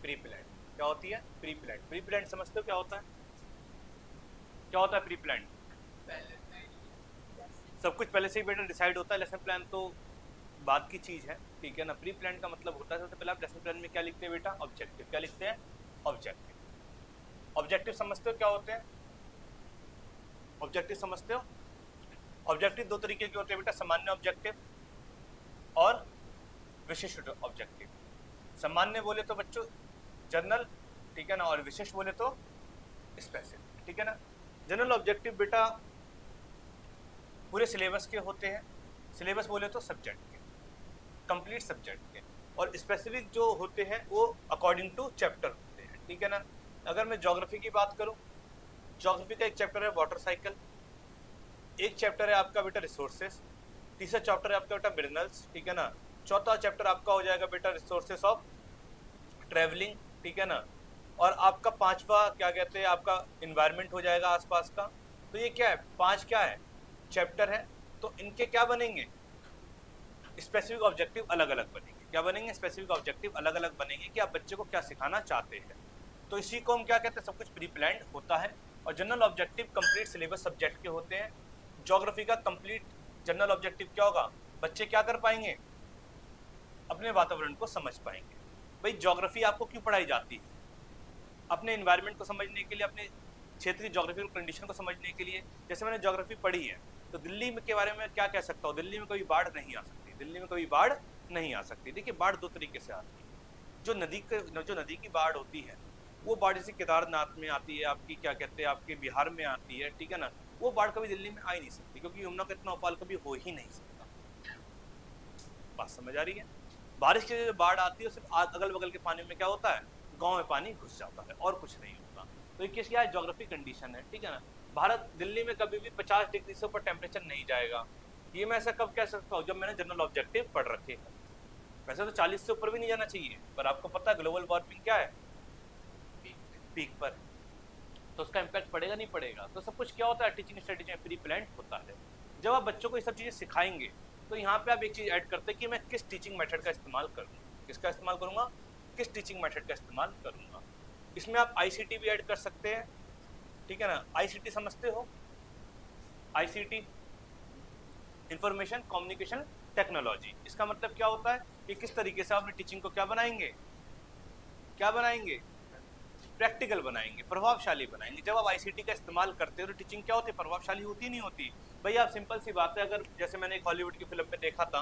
प्री प्लान क्या होती है? Pre plan. प्री प्लान समझते हो क्या होता है? क्या होता है प्री प्लान? पहले से सब कुछ पहले से ही बेटा डिसाइड होता है, लेसन प्लान तो बात की चीज है, ठीक है ना? प्री प्लान का मतलब होता है सबसे पहले आप लेसन प्लान में क्या लिखते हैं बेटा? ऑब्जेक्टिव। क्या लिखते हैं? ऑब्जेक्टिव। ऑब्जेक्टिव समझते हो क्या होते हैं? ऑब्जेक्टिव समझते हो? ऑब्जेक्टिव दो तरीके के होते हैं बेटा, सामान्य ऑब्जेक्टिव और विशिष्ट ऑब्जेक्टिव। सामान्य बोले तो बच्चों जनरल, ठीक है ना? और विशिष्ट बोले तो स्पेसिफिक, ठीक है ना? जनरल ऑब्जेक्टिव बेटा पूरे सिलेबस के होते हैं, सिलेबस बोले तो सब्जेक्ट के, कंप्लीट सब्जेक्ट के। और स्पेसिफिक जो होते हैं वो अकॉर्डिंग टू चैप्टर होते हैं, ठीक है ना? अगर मैं ज्योग्राफी की बात करूं, ज्योग्राफी का एक चैप्टर है वाटर साइकिल, एक चैप्टर है आपका बेटा रिसोर्सेस, तीसरा चैप्टर है आपका बेटा मिनरल्स, ठीक है ना? चौथा चैप्टर आपका हो जाएगा बेटा रिसोर्सेस ऑफ ट्रेवलिंग, ठीक है ना? और आपका पांचवा क्या कहते हैं, आपका इन्वायरमेंट हो जाएगा आसपास का। तो ये क्या है? 5 क्या है? चैप्टर है। तो इनके क्या बनेंगे? स्पेसिफिक ऑब्जेक्टिव अलग अलग बनेंगे। क्या बनेंगे? स्पेसिफिक ऑब्जेक्टिव अलग अलग बनेंगे कि आप बच्चे को क्या सिखाना चाहते हैं। तो इसी को हम क्या कहते हैं? सब कुछ प्री प्लान्ड होता है। और general objective complete syllabus subject के होते हैं। ज्योग्राफी का कंप्लीट जनरल ऑब्जेक्टिव क्या होगा? बच्चे क्या कर पाएंगे? अपने वातावरण को समझ पाएंगे। भाई ज्योग्राफी आपको क्यों पढ़ाई जाती है? अपने इन्वायरमेंट को समझने के लिए, अपने क्षेत्रीय ज्योग्राफिकल कंडीशन को समझने के लिए। जैसे मैंने ज्योग्राफी पढ़ी है तो दिल्ली में के बारे में क्या कह सकता हूँ? दिल्ली में कभी बाढ़ नहीं आ सकती, दिल्ली में कभी बाढ़ नहीं आ सकती। देखिए बाढ़ दो तरीके से आती है। जो नदी की बाढ़ होती है वो बाढ़ जैसे केदारनाथ में आती है, आपकी क्या कहते हैं आपके बिहार में आती है, ठीक है ना? वो बाढ़ कभी दिल्ली में आ ही नहीं सकती, क्योंकि यमुना का इतना उफान कभी हो ही नहीं सकता। बात समझ आ रही है? बारिश की जो बाढ़ आती है सिर्फ अगल बगल के पानी में क्या होता है? गांव में पानी घुस जाता है और कुछ नहीं होता। तो ये क्या है? ज्योग्राफी कंडीशन है, ठीक है ना? भारत दिल्ली में कभी भी 50 डिग्री से ऊपर टेम्परेचर नहीं जाएगा। ये मैं ऐसा कब कह सकता हूँ? जब मैंने जनरल ऑब्जेक्टिव पढ़ रखे हैं। वैसे तो 40 से ऊपर भी नहीं जाना चाहिए, पर आपको पता है ग्लोबल वार्मिंग क्या है? पीक पर, तो उसका इम्पैक्ट पड़ेगा नहीं पड़ेगा? तो सब कुछ क्या होता है? टीचिंग स्ट्रेटेजी में प्री प्लान्ड होता है। जब आप बच्चों को ये सब चीज़ें सिखाएंगे तो यहाँ पे आप एक चीज़ ऐड करते हैं कि मैं किस टीचिंग मेथड का इस्तेमाल करूँगा। किसका इस्तेमाल करूँगा? किस टीचिंग मेथड का इस्तेमाल करूँगा। इसमें आप ICT भी ऐड कर सकते हैं, ठीक है ना? ICT समझते हो? ICT information communication technology. इसका मतलब क्या होता है कि किस तरीके से आप अपनी टीचिंग को क्या बनाएंगे? क्या बनाएंगे? प्रैक्टिकल बनाएंगे, प्रभावशाली बनाएंगे। जब आप ICT का इस्तेमाल करते हो तो टीचिंग क्या होती है? प्रभावशाली होती नहीं होती? भाई आप सिंपल सी बात है, अगर जैसे मैंने एक हॉलीवुड की फिल्म में देखा था,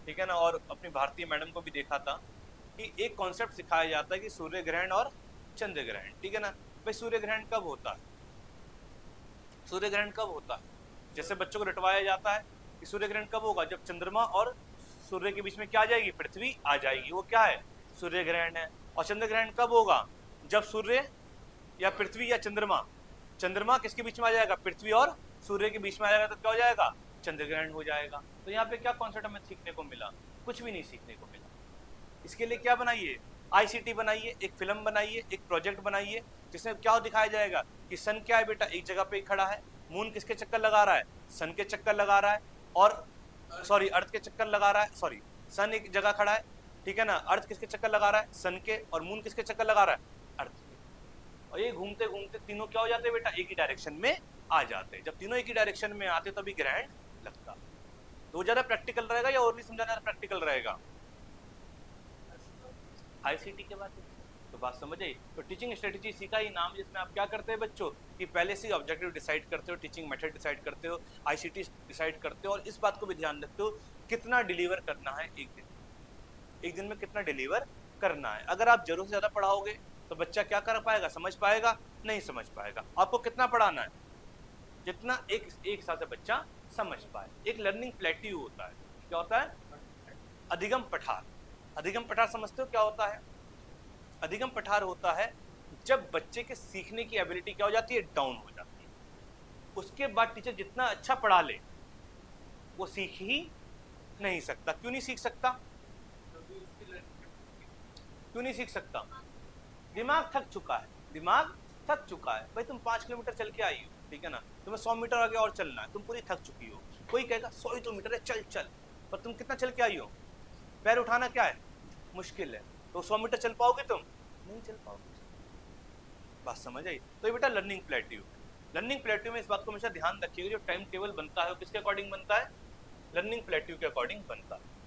ठीक है ना, और अपनी भारतीय मैडम को भी देखा था कि एक कॉन्सेप्ट सिखाया जाता है कि सूर्य ग्रहण और चंद्र ग्रहण, ठीक है ना? भाई सूर्य ग्रहण कब होता है? सूर्य ग्रहण कब होता है? जैसे बच्चों को रटवाया जाता है कि सूर्य ग्रहण कब होगा? जब चंद्रमा और सूर्य के बीच में क्या आ जाएगी? पृथ्वी आ जाएगी, वो क्या है? सूर्य ग्रहण है। और चंद्र ग्रहण कब होगा? जब सूर्य या पृथ्वी या चंद्रमा? चंद्रमा किसके बीच में आ जाएगा? पृथ्वी और सूर्य के बीच में आ जाएगा तो क्या हो जाएगा? चंद्र ग्रहण हो जाएगा। तो यहाँ पे क्या कॉन्सेप्ट हमें सीखने को मिला? कुछ भी नहीं सीखने को मिला। इसके लिए क्या बनाइए? आईसीटी बनाइए, एक फिल्म बनाइए, एक प्रोजेक्ट बनाइए जिसमें क्या दिखाया जाएगा कि सन क्या है बेटा, एक जगह पे ही खड़ा है। मून किसके चक्कर लगा रहा है? सन के चक्कर लगा रहा है। और सॉरी, अर्थ के चक्कर लगा रहा है। सॉरी, सन एक जगह खड़ा है, ठीक है ना। अर्थ किसके चक्कर लगा रहा है? सन के। और मून किसके चक्कर लगा रहा है? अर्थ के। और ये घूमते घूमते तीनों क्या हो जाते हैं बेटा? एक ही डायरेक्शन में आ जाते हैं। जब तीनों एक ही डायरेक्शन में आते तभी ग्रहण लगता। तो ज्यादा प्रैक्टिकल रहेगा या और भी समझाना प्रैक्टिकल रहेगा? आईसीटी के बाद तो बात समझ आई। तो टीचिंग स्ट्रेटेजी सीखा ही नाम, जिसमें आप क्या करते हैं बच्चों कि पहले से ऑब्जेक्टिव डिसाइड करते हो, टीचिंग मेथड डिसाइड करते हो, आईसीटी डिसाइड करते हो, और इस बात को भी ध्यान रखते हो कितना डिलीवर करना है एक दिन में कितना डिलीवर करना है। अगर आप जरूरत से ज्यादा पढ़ाओगे तो बच्चा क्या कर पाएगा? समझ पाएगा? नहीं समझ पाएगा। आपको कितना पढ़ाना है? जितना एक हिसाब से बच्चा समझ पाए। एक लर्निंग प्लेट्यू होता है। क्या होता है? अधिगम पठार। अधिगम पठार समझते हो क्या होता है? अधिगम पठार होता है जब बच्चे के सीखने की एबिलिटी क्या हो जाती है? डाउन हो जाती है। उसके बाद टीचर जितना अच्छा पढ़ा ले वो सीख ही नहीं सकता। क्यों नहीं सीख सकता? क्यों नहीं सीख सकता? दिमाग थक चुका है। दिमाग थक चुका है। भाई तुम 5 किलोमीटर चल के आई हो, ठीक है ना, तुम्हें 100 मीटर आगे और चलना है, तुम पूरी थक चुकी हो। कोई कहेगा 100 ही तो मीटर है, चल चल, पर तुम कितना चल के आई हो? पैर उठाना क्या है? मुश्किल है। तो 100 मीटर चल पाओगे तुम? नहीं चल पाओगे। बात समझ आई? तो ये बेटा लर्निंग प्लेट्यू। लर्निंग प्लेट्यू में इस बात को हमेशा ध्यान रखिएगा, जो टाइम टेबल बनता है वो किसके अकॉर्डिंग बनता है? लर्निंग प्लेट्यू के अकॉर्डिंग बनता है।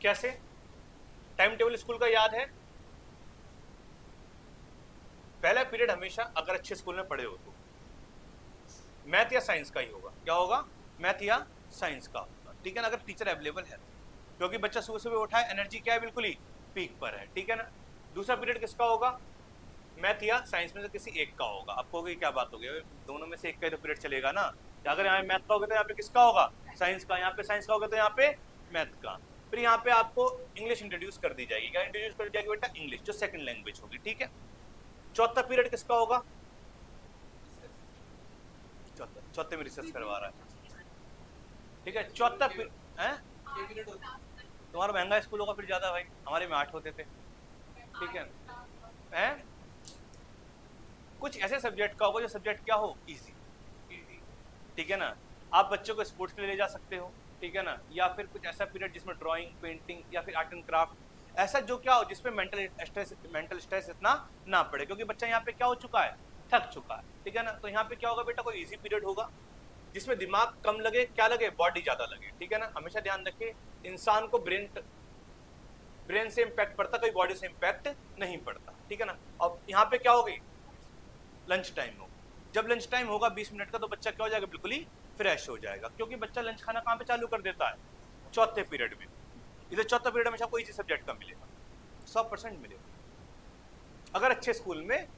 कैसे? टाइम टेबल स्कूल का याद है? पहला पीरियड हमेशा अगर अच्छे स्कूल में पढ़े हो तो मैथ या साइंस का ही होगा। क्या होगा? मैथ या साइंस का होगा, ठीक है ना, अगर टीचर अवेलेबल है। क्योंकि बच्चा सुबह सुबह उठा है, एनर्जी क्या है? बिल्कुल ही पीक पर है, ठीक है ना। दूसरा पीरियड किसका होगा? मैथ या साइंस में से किसी एक का होगा। आप कहोगे क्या बात हो गई, दोनों में से एक का ही तो पीरियड चलेगा ना। अगर यहाँ मैथ का होगा तो यहाँ पे किसका होगा? साइंस का। यहाँ पे साइंस का होगा तो यहाँ पे मैथ का। फिर यहाँ पे आपको इंग्लिश इंट्रोड्यूस कर दी जाएगी। क्या इंट्रोड्यूस कर दी जाएगी बेटा? इंग्लिश, जो सेकंड लैंग्वेज होगी, ठीक है। चौथा पीरियड किसका होगा? चौथे में रिसर्च करवा रहा है, ठीक है। चौथा पीरियड तुम्हारा महंगा स्कूल होगा फिर ज्यादा भाई। हमारे में 8 होते थे, ठीक है। हैं? कुछ ऐसे सब्जेक्ट का होगा जो सब्जेक्ट क्या हो? इजी, ठीक है ना। आप बच्चों को स्पोर्ट्स के लिए ले जा सकते हो, ठीक है ना। या फिर कुछ ऐसा पीरियड जिसमें ड्राइंग, पेंटिंग या फिर आर्ट एंड क्राफ्ट, ऐसा जो क्या हो जिसमें मेंटल स्ट्रेस इतना ना पड़े, क्योंकि बच्चा यहाँ पे क्या हो चुका है? थक चुका है, ठीक है ना। तो यहाँ पे क्या होगा बेटा? कोई इजी पीरियड होगा जिसमें दिमाग कम लगे, क्या लगे? बॉडी ज्यादा लगे, ठीक है ना। हमेशा ध्यान रखिए, इंसान को ब्रेन से इम्पैक्ट पड़ता, कोई बॉडी से इम्पैक्ट नहीं पड़ता, ठीक है ना। अब यहाँ पे क्या होगी? लंच टाइम हो। जब लंच टाइम होगा 20 मिनट का, तो बच्चा क्या हो जाएगा? बिल्कुल ही फ्रेश हो जाएगा, क्योंकि बच्चा लंच खाना कहाँ पे चालू कर देता है? चौथे पीरियड में। इधर चौथा पीरियड हमेशा कोई इसी सब्जेक्ट का मिलेगा, 100% मिलेगा। अगर अच्छे स्कूल में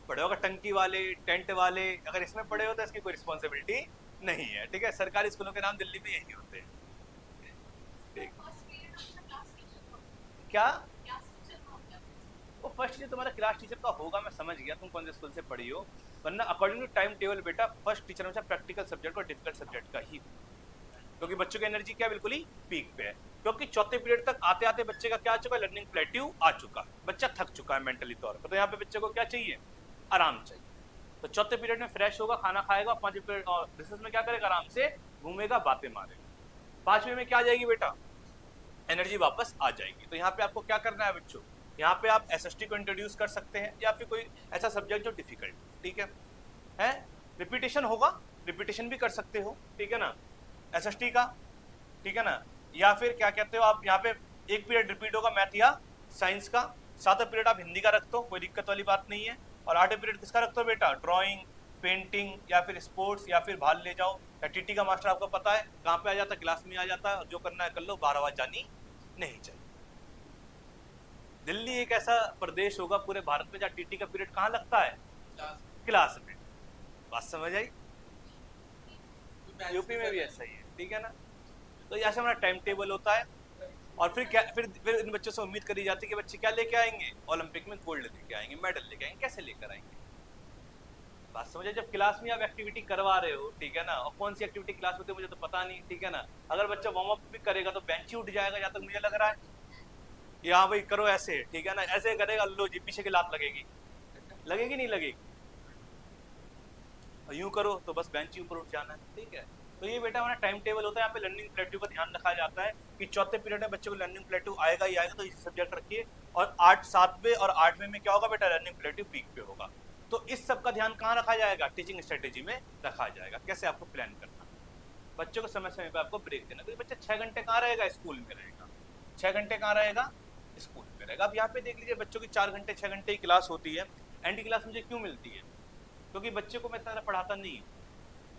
पढ़े हो, अगर टंकी वाले, टेंट वाले अगर इसमें पढ़े हो तो इसकी कोई रिस्पॉन्सिबिलिटी नहीं है, ठीक है। सरकारी स्कूलों के नाम दिल्ली में यही होते हैं, ठीक। क्या? वो फर्स्ट टीचर तुम्हारा क्लास टीचर का होगा, मैं समझ गया तुम कौन से स्कूल से पढ़ी हो। वरना अकॉर्डिंग टू टाइम टेबल बेटा फर्स्ट टीचर हमेशा प्रैक्टिकल सब्जेक्ट और डिफिकल्ट सब्जेक्ट का ही, क्योंकि बच्चों की एनर्जी क्या बिल्कुल ही पीक पे है। क्योंकि चौथे पीरियड तक आते आते बच्चे का क्या आ चुका है? लर्निंग प्लेट्यू आ चुका है, बच्चा थक चुका है मेंटली तौर पर। तो यहाँ पे बच्चे को क्या चाहिए? आराम चाहिए। तो चौथे पीरियड में फ्रेश होगा, खाना खाएगा, 5वें पीरियड और रिसेस में क्या करेगा? आराम से घूमेगा, बातें मारेगा। 5वें में क्या आ जाएगी बेटा? एनर्जी वापस आ जाएगी। तो यहाँ पे आपको क्या करना है बच्चों? यहाँ पे आप एसएसटी को इंट्रोड्यूस कर सकते हैं, या फिर कोई ऐसा सब्जेक्ट जो डिफिकल्ट, ठीक है। रिपीटेशन होगा, रिपीटेशन भी कर सकते हो, ठीक है ना, एसएसटी का, ठीक है ना। या फिर क्या कहते हो आप, यहाँ पे एक पीरियड रिपीट होगा मैथ या साइंस का, 7वां पीरियड आप हिंदी का रख दो, कोई दिक्कत वाली बात नहीं है। और 8वें पीरियड किसका रख दो बेटा? ड्राइंग, पेंटिंग या फिर स्पोर्ट्स, या फिर भाग ले जाओ। या टीटी का मास्टर आपको पता है कहाँ पे आ जाता है? क्लास में आ जाता है, जो करना है कर लो, 12 बार जानी नहीं चाहिए। दिल्ली एक ऐसा प्रदेश होगा पूरे भारत में जहाँ टीटी का पीरियड कहाँ लगता है? क्लास में। बात समझ आई? यूपी में भी ऐसा ही है, ठीक है ना। तो ऐसे हमारा टाइम टेबल होता है। और फिर इन बच्चों से उम्मीद करी जाती है कि बच्चे क्या लेके आएंगे, ओलंपिक में गोल्ड लेके आएंगे, मेडल लेके आएंगे। कैसे लेकर आएंगे? बात समझे? जब क्लास में आप एक्टिविटी करवा रहे हो, ठीक है ना, और कौन सी एक्टिविटी क्लास होती है मुझे तो पता नहीं, ठीक है ना, अगर बच्चा वार्म अप भी करेगा तो बेंच ही उठ जाएगा, जहां तक मुझे लग रहा है। कि हाँ भाई करो ऐसे, ठीक है ना, ऐसे करेगा, लो जी पीछे की लात लगेगी, लगेगी नहीं लगेगी? और यूं करो तो बस बेंच ही ऊपर उठ जाना है, ठीक है। तो ये बेटा हमारा टाइम टेबल होता है, यहाँ पे लर्निंग प्लेट्यू का ध्यान रखा जाता है कि चौथे पीरियड में बच्चे को लर्निंग प्लेट्यू आएगा ही आएगा, तो इसी सब्जेक्ट रखिए। और 7वें और 8वें में क्या होगा बेटा, लर्निंग प्लेट्यू पीक पे होगा। तो इस सब का ध्यान कहाँ रखा जाएगा, टीचिंग स्ट्रेटेजी में रखा जाएगा। कैसे आपको प्लान करना, बच्चों को समय समय पर आपको ब्रेक देना, क्योंकि बच्चा 6 घंटे कहाँ रहेगा, स्कूल में रहेगा। 6 घंटे कहाँ रहेगा, स्कूल में रहेगा। अब यहाँ पे देख लीजिए, बच्चों की 4 घंटे 6 घंटे की क्लास होती है। एनडी क्लास मुझे क्यों मिलती है? क्योंकि बच्चे को मैं इतना पढ़ाता नहीं हूँ,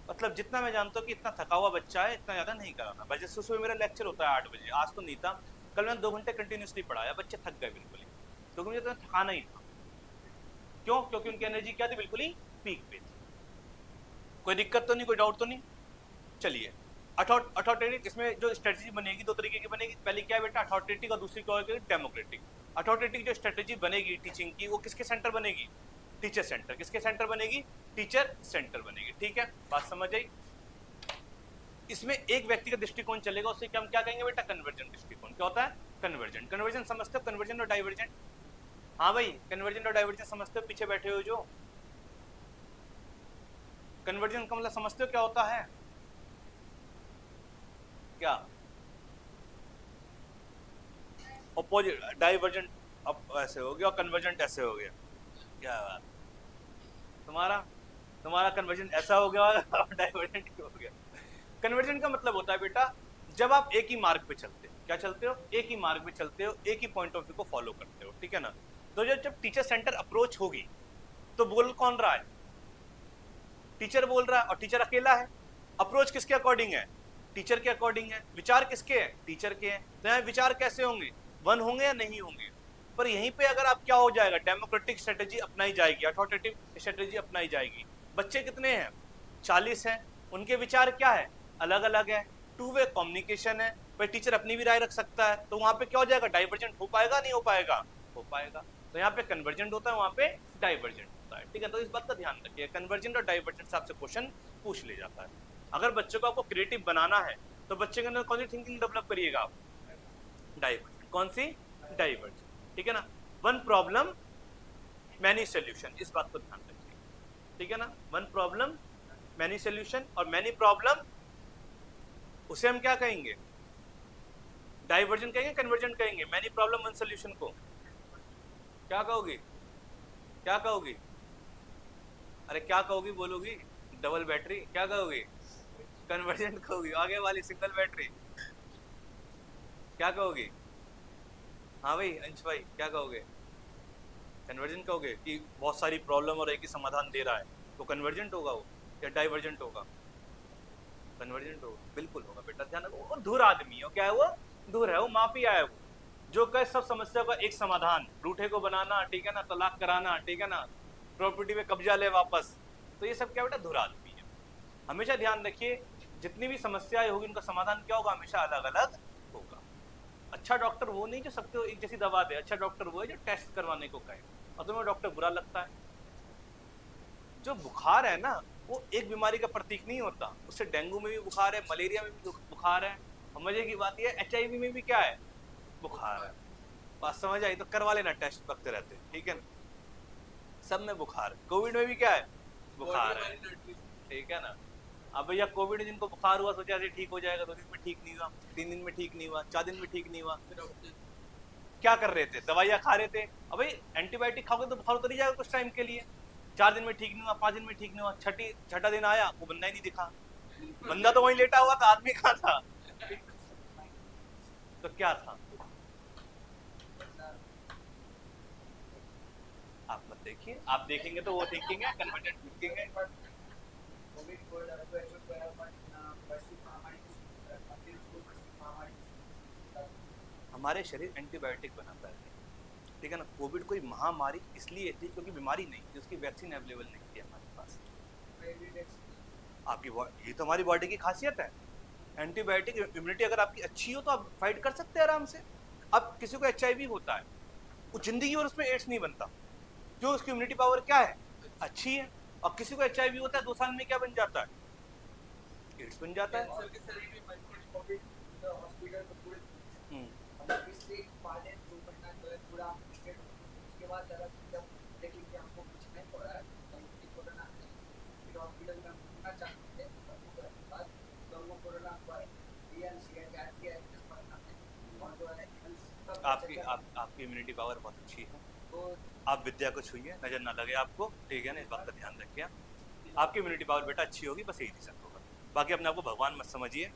मतलब जितना मैं जानता हूँ कि इतना थका हुआ बच्चा है, इतना ज्यादा नहीं कराना। बजे सुबह मेरा लेक्चर होता है 8 बजे, आज तो नहीं था, कल मैंने 2 घंटे कंटिन्यूसली पढ़ाया, बच्चे थक गए बिल्कुल ही, क्योंकि मुझे तो थकाना ही था। क्यों? क्योंकि उनकी एनर्जी क्या थी, बिल्कुल ही पीक पे थी। कोई दिक्कत तो नहीं, कोई डाउट तो नहीं? चलिए, अथॉरिटेटिव, इसमें जो स्ट्रेटेजी बनेगी 2 तरीके की बनेगी। पहली क्या है बेटा, अथॉरिटेटिव, और दूसरी क्या होगी, डेमोक्रेटिक। अथॉरिटेटिव जो स्ट्रेटेजी बनेगी टीचिंग की, वो किसके सेंटर बनेगी, टीचर सेंटर। किसके सेंटर बनेगी, टीचर सेंटर बनेगी, ठीक है, बात समझ आई। इसमें एक व्यक्ति का दृष्टिकोण चलेगा, उससे हम क्या कहेंगे बेटा, कन्वर्जेंट दृष्टिकोण। क्या होता है, कन्वर्जेंट। कन्वर्जेंट समझते हो, कन्वर्जेंट और डाइवर्जेंट? हाँ भाई, कन्वर्जेंट और डाइवर्जेंट समझते हो, पीछे बैठे हो जो? कन्वर्जेंट का मतलब समझते हो क्या होता है, क्या? अपोजिट, डाइवर्जेंट अब ऐसे हो गया और कन्वर्जेंट ऐसे हो गया। क्या बात, तुम्हारा तुम्हारा कन्वर्जेंट ऐसा हो गया और डाइवर्जेंट हो गया। कन्वर्जेंट का मतलब होता है बेटा, जब आप एक ही मार्ग पे चलते हो, क्या चलते हो, एक ही मार्ग पे चलते हो, एक ही पॉइंट ऑफ व्यू को फॉलो करते हो, ठीक है ना। तो जब टीचर सेंटर अप्रोच होगी, तो बोल कौन रहा है, टीचर बोल रहा है, और टीचर अकेला है। अप्रोच किसके अकॉर्डिंग है, टीचर के अकॉर्डिंग है। विचार किसके हैं, टीचर के हैं। तो यहाँ विचार कैसे होंगे, वन होंगे या नहीं होंगे। पर यहीं पे अगर आप क्या हो जाएगा, डेमोक्रेटिक स्ट्रेटेजी अपनाई जाएगी, अथॉरिटेटिव स्ट्रेटेजी अपनाई जाएगी। बच्चे कितने हैं, 40 हैं, उनके विचार क्या है, अलग अलग है। 2 वे कम्युनिकेशन है, पर टीचर अपनी भी राय रख सकता है, तो वहां पे क्या हो जाएगा, डाइवर्जेंट हो पाएगा नहीं हो पाएगा, हो पाएगा। तो यहाँ पे कन्वर्जेंट होता है, वहां पे डाइवर्जेंट होता है, ठीक है। तो इस बात का ध्यान रखिए, कन्वर्जेंट और डाइवर्जेंट से आपसे क्वेश्चन पूछ ले जाता है। अगर बच्चों को आपको क्रिएटिव बनाना है, तो बच्चे के अंदर कौन सी थिंकिंग डेवलप करिएगा आप, डाइवर्जेंट। कौन सी, डाइवर्जेंट, ठीक है ना। वन प्रॉब्लम मैनी सोल्यूशन, इस बात को ध्यान रखिए, ठीक है ना। वन प्रॉब्लम मैनी सोल्यूशन, और मैनी प्रॉब्लम उसे हम क्या कहेंगे, डाइवर्जेंट कहेंगे, कन्वर्जेंट कहेंगे। मैनी प्रॉब्लम वन सोल्यूशन को क्या कहोगे, क्या कहोगी, अरे क्या कहोगी, बोलोगी, डबल बैटरी, क्या कहोगी, कन्वर्जेंट कहोगी। आगे वाली सिंगल बैटरी क्या कहोगी, हाँ भाई अंश भाई क्या कहोगे, कन्वर्जेंट कहोगे कि बहुत सारी प्रॉब्लम और एक ही समाधान दे रहा है, तो कन्वर्जेंट होगा वो, या डाइवर्जेंट होगा, कन्वर्जेंट होगा, बिल्कुल होगा बेटा, ध्यान रखो। वो धुर आदमी है, क्या है वो, धुर है वो, माफिया है वो, जो कहे सब समस्या का एक समाधान, रूठे को बनाना, ठीक है ना, तलाक कराना, ठीक है ना, प्रॉपर्टी पे कब्जा ले वापस। तो ये सब क्या बेटा, धुर आदमी है। हमेशा ध्यान रखिए, जितनी भी समस्याएं होगी उनका समाधान क्या होगा, हमेशा अलग अलग होगा। अच्छा डॉक्टर वो नहीं जो सबको एक जैसी दवा दे, अच्छा डॉक्टर वो है जो टेस्ट करवाने को कहे। और तुम्हें डॉक्टर बुरा लगता है, जो बुखार है ना, वो एक बीमारी का प्रतीक नहीं होता, उससे डेंगू में भी बुखार है, मलेरिया में भी बुखार है, और मजे की बात यह HIV में भी क्या है, बुखार है। बात समझ आई? तो करवा लेना टेस्ट, वक्त रहते, ठीक है ना, सब में बुखार है। कोविड में भी क्या है, बुखार है, ठीक है ना। अब भैया कोविड जिनको बुखार हुआ, सोचा ठीक हो जाएगा, 2 दिन में ठीक नहीं हुआ, 3 दिन में ठीक नहीं हुआ, 4 दिन में ठीक नहीं हुआ, क्या कर रहे थे, दवाइयाँ खा रहे थे। अब भाई एंटीबायोटिक खाओगे तो बुखार उतर ही जाएगा कुछ टाइम के लिए। 4 दिन में ठीक नहीं हुआ, 5 दिन में ठीक नहीं हुआ, छठा दिन आया, वो बंदा ही नहीं दिखा, बंदा तो वहीं लेटा हुआ था, आदमी कहाँ था, तो क्या था। आप मत देखिए, आप देखेंगे तो वो थिंकिंग है, कन्वर्जेंट थिंकिंग है। हमारे शरीर एंटीबायोटिक बनाता है, ठीक है ना। कोविड कोई महामारी इसलिए थी क्योंकि बीमारी नहीं थी, उसकी वैक्सीन अवेलेबल नहीं थी हमारे पास। आपकी ये तो हमारी बॉडी की खासियत है, एंटीबायोटिक इम्यूनिटी अगर आपकी अच्छी हो तो आप फाइट कर सकते हैं आराम से। अब किसी को HIV होता है, वो जिंदगी और उसमें एड्स नहीं बनता, जो उसकी इम्यूनिटी पावर क्या है, अच्छी है। और किसी को HIV होता है 2 साल में क्या बन जाता है, एड्स बन जाता है। कैंसर के शरीर में कोविड हॉस्पिटल में पूरे मतलब पिछले 2 महीना जो है पूरा स्टेट उसके बाद जरा जब देखिए कि हमको कुछ नहीं हो रहा है तो कोरोना फिर हॉस्पिटल में घूमना चाहते थे बाद लोगों को कोरोना हुआ DNC है और जो है आपकी इम्यूनिटी पावर बहुत अच्छी है, तो आप विद्या को छूइए, नजर ना लगे आपको, ठीक है ना, इस बात का ध्यान रखिए। आपकी इम्यूनिटी पावर बेटा अच्छी होगी, बस यही रीजन होगा। बाकी अपने आप को भगवान मत समझिए,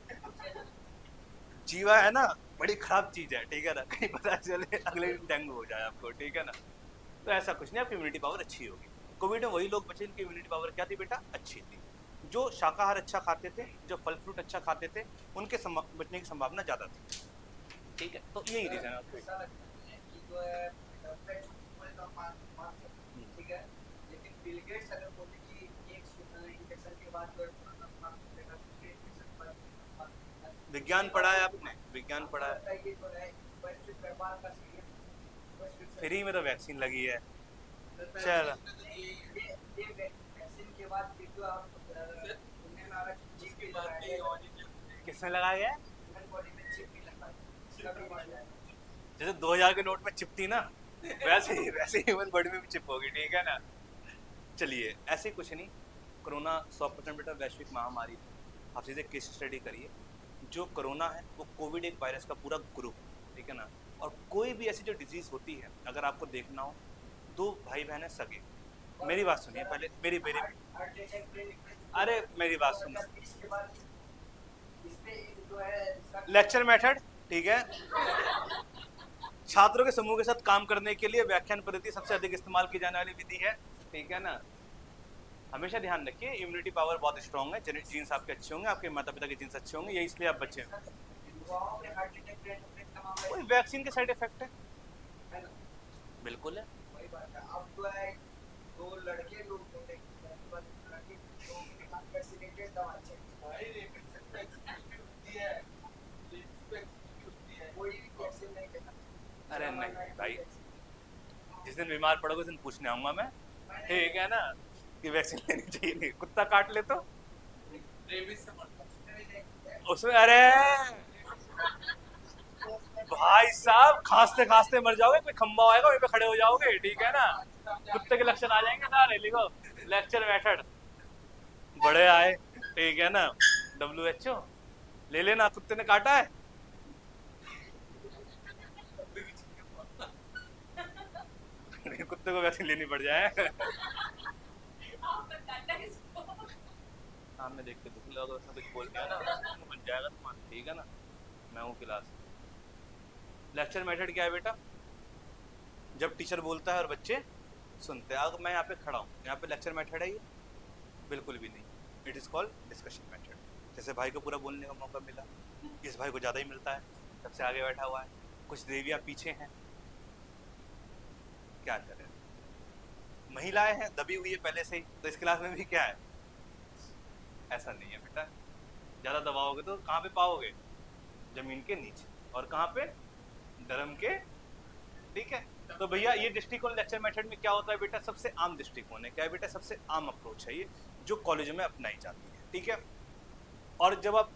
जीवा है ना बड़ी खराब चीज है, ठीक है ना, कहीं पता चले अगले दिन डेंगू हो जाए आपको, ठीक है ना। तो ऐसा कुछ नहीं, आपकी इम्यूनिटी पावर अच्छी होगी। कोविड में वही लोग बचे जिनकी इम्यूनिटी पावर क्या थी बेटा, अच्छी थी, जो शाकाहार अच्छा खाते थे, जो फल फ्रूट अच्छा खाते थे, उनके बचने की संभावना ज्यादा थी, ठीक है। तो यही रीजन है आपको। ऐसा लगता है कि जो है ठीक है, लेकिन बिल गेट्स अगर बोले कि एक इंजेक्शन के बाद जो है कोरोना समाप्त हो जाएगा, दूसरे इंजेक्शन के बाद विज्ञान पढ़ा है आपने, विज्ञान पढ़ा है, ये जो है वैश्विक व्यापार का सीरियस फ्री में तो वैक्सीन लगी है, चल चल ये वैक्सीन के बाद फिर जो आप सुनने में आ रहा है कि चिप भी लगाया है, किसने लगाया है, ह्यूमन बॉडी में चिप भी लगाया है, इसका भी बढ़ जाएगा। जैसे 2000 के नोट में चिप थी ना, वैसे ही ह्यूमन बॉडी में भी चिप होगी, ठीक है ना। चलिए ऐसे कुछ नहीं, कोरोना 100% बेटा वैश्विक महामारी है। आप सीधे केस स्टडी करिए, जो कोरोना है वो कोविड एक वायरस का पूरा ग्रुप, ठीक है ना। और कोई भी ऐसी जो डिजीज होती है, अगर आपको देखना हो, 2 भाई बहन है सगे, मेरी बात सुनिए पहले, मेरी हार्ट अटैक ब्रेन अरे मेरी बात सुनो, 2020 के बाद इस पे जो है लेक्चर मेथड, ठीक है, छात्रों के समूह के साथ काम करने के लिए व्याख्यान पद्धति सबसे अधिक इस्तेमाल की जाने वाली विधि है, ठीक है ना। हमेशा ध्यान रखिए, इम्यूनिटी पावर बहुत स्ट्रांग है, जीन्स आपके अच्छे होंगे, आपके माता पिता के जीन्स अच्छे होंगे, ये इसलिए आप बच्चे हैं। युवाओं में हार्ट अटैक ब्रेन का मामला कोई वैक्सीन के साइड इफेक्ट है, है ना, बिल्कुल है। वही बात है। अब जो है 2 लड़के लोग होते हैं, लड़के लोगों के साथ वैक्सीनेटेड दवा चाहिए, भाई होती है, होती है, कोई वैक्सीन नहीं देता। अरे नहीं भाई, जिस दिन बीमार पड़ोगे उस दिन पूछने आऊंगा मैं, ठीक है ना, कि वैक्सीन लेनी चाहिए नहीं, कुत्ता काट ले तो रेबीज से मरता उसमें, अरे भाई साहब खांसते खांसते मर जाओगे, कोई खंबा आएगा वहीं पे खड़े हो जाओगे, ठीक है ना, कुत्ते के लक्षण आ जाएंगे सारे, लिखो लेक्चर मेथड, बड़े आए, ठीक है ना, WHO ले लेना, कुत्ते ने काटा है, कुत्ते को वैक्सीन लेनी पड़ जाए। सामने देख के दुख लगा, उसने कुछ बोल दिया ना बन जाएगा तुम्हारा, ठीक है ना। मैं हूँ क्लास। लेक्चर मेथड क्या है बेटा, जब टीचर बोलता है और बच्चे सुनते हैं। अगर मैं यहाँ पे खड़ा हूँ, यहाँ पे लेक्चर मेथड है ये, बिल्कुल भी नहीं, it is called discussion method. जैसे भाई को पूरा बोलने का मौका मिला, इस भाई को ज़्यादा ही मिलता है, सबसे आगे बैठा हुआ है, कुछ देवियाँ पीछे हैं, क्या करें, महिलाएं हैं दबी हुई है पहले से ही, तो इस क्लास में भी क्या है, ऐसा नहीं है बेटा, ज़्यादा दबाओगे तो कहाँ पे पाओगे, जमीन के नीचे, और कहाँ पे, धर्म के, ठीक है। तो भैया ये दृष्टिकोण लेक्चर मेथड में क्या होता है बेटा, सबसे आम दृष्टिकोण है, क्या है बेटा, सबसे आम अप्रोच है ये, जो कॉलेज में अपनाई जाती है, ठीक है। और जब आप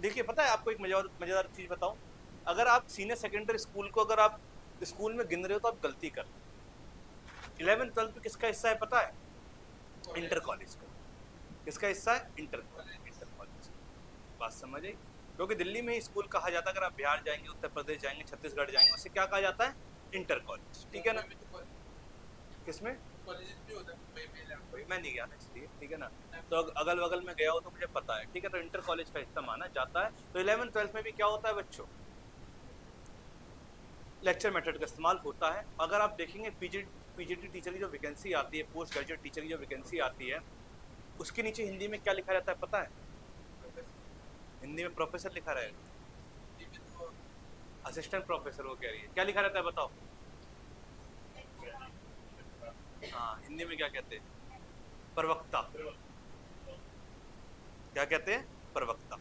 देखिए, पता है आपको एक मजेदार चीज बताऊं, अगर आप सीनियर सेकेंडरी स्कूल को अगर आप स्कूल में गिन रहे हो तो आप गलती कर, 11th 12th में किसका हिस्सा है पता है, इंटर कॉलेज का, किसका हिस्सा है, इंटर कॉलेज। बात समझ आई, क्योंकि दिल्ली में ही स्कूल कहा जाता है, अगर आप बिहार जाएंगे, उत्तर प्रदेश जाएंगे, छत्तीसगढ़ जाएंगे, उससे क्या कहा जाता है, इंटर कॉलेज, ठीक है ना। किसमें, कॉलेजेस भी होता है, मैं नहीं गया ना इसलिए, ठीक है ना, तो अगल बगल में गया हो तो मुझे पता है, ठीक है। तो इंटर कॉलेज का हिस्सा माना जाता है। तो 11th 12th में भी क्या होता है बच्चों, लेक्चर मेथड का इस्तेमाल होता है। अगर आप देखेंगे पीजीटी टीचर की जो वैकेंसी आती है, पोस्ट ग्रेजुएट टीचर की जो वैकेंसी आती है, उसके नीचे हिंदी में क्या लिखा रहता है पता है, हिंदी में प्रोफेसर लिखा रहेगा, असिस्टेंट प्रोफेसर वो कह रही है, क्या लिखा रहता है बताओ, हाँ हिंदी में क्या कहते हैं, प्रवक्ता, क्या कहते हैं, प्रवक्ता।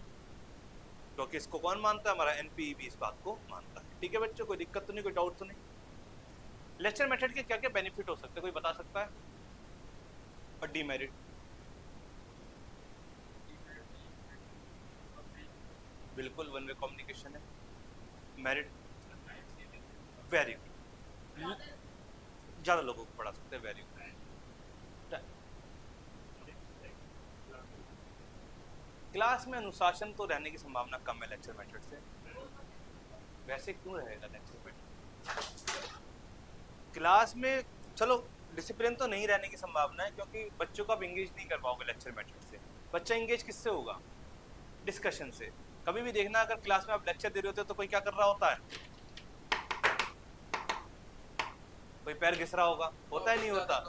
क्योंकि इसको कौन मानता है, हमारा एनपीई भी इस बात को मानता है। ठीक है बच्चों, कोई दिक्कत तो नहीं, कोई डाउट तो नहीं। लेक्चर मेथड के क्या क्या बेनिफिट हो सकते हैं, कोई बता सकता है? और डीमेरिट? बिल्कुल वन वे कम्युनिकेशन है। मेरिट? वेरी गुड, ज्यादा लोगों को पढ़ा सकते हैं, वेरी गुड। क्लास में अनुशासन तो रहने की संभावना कम है लेक्चर मेथड से। वैसे क्यों रहेगा लेक्चर मेथड क्लास में? चलो डिसिप्लिन तो नहीं रहने की संभावना है, क्योंकि बच्चों को आप इंगेज नहीं कर पाओगे लेक्चर मेथड से। बच्चा इंगेज किससे होगा? डिस्कशन से। कभी भी देखना, अगर क्लास में आप लेक्चर दे रहे होते हो तो कोई क्या कर रहा होता है? कोई पैर घिस रहा होगा, होता है नहीं होता?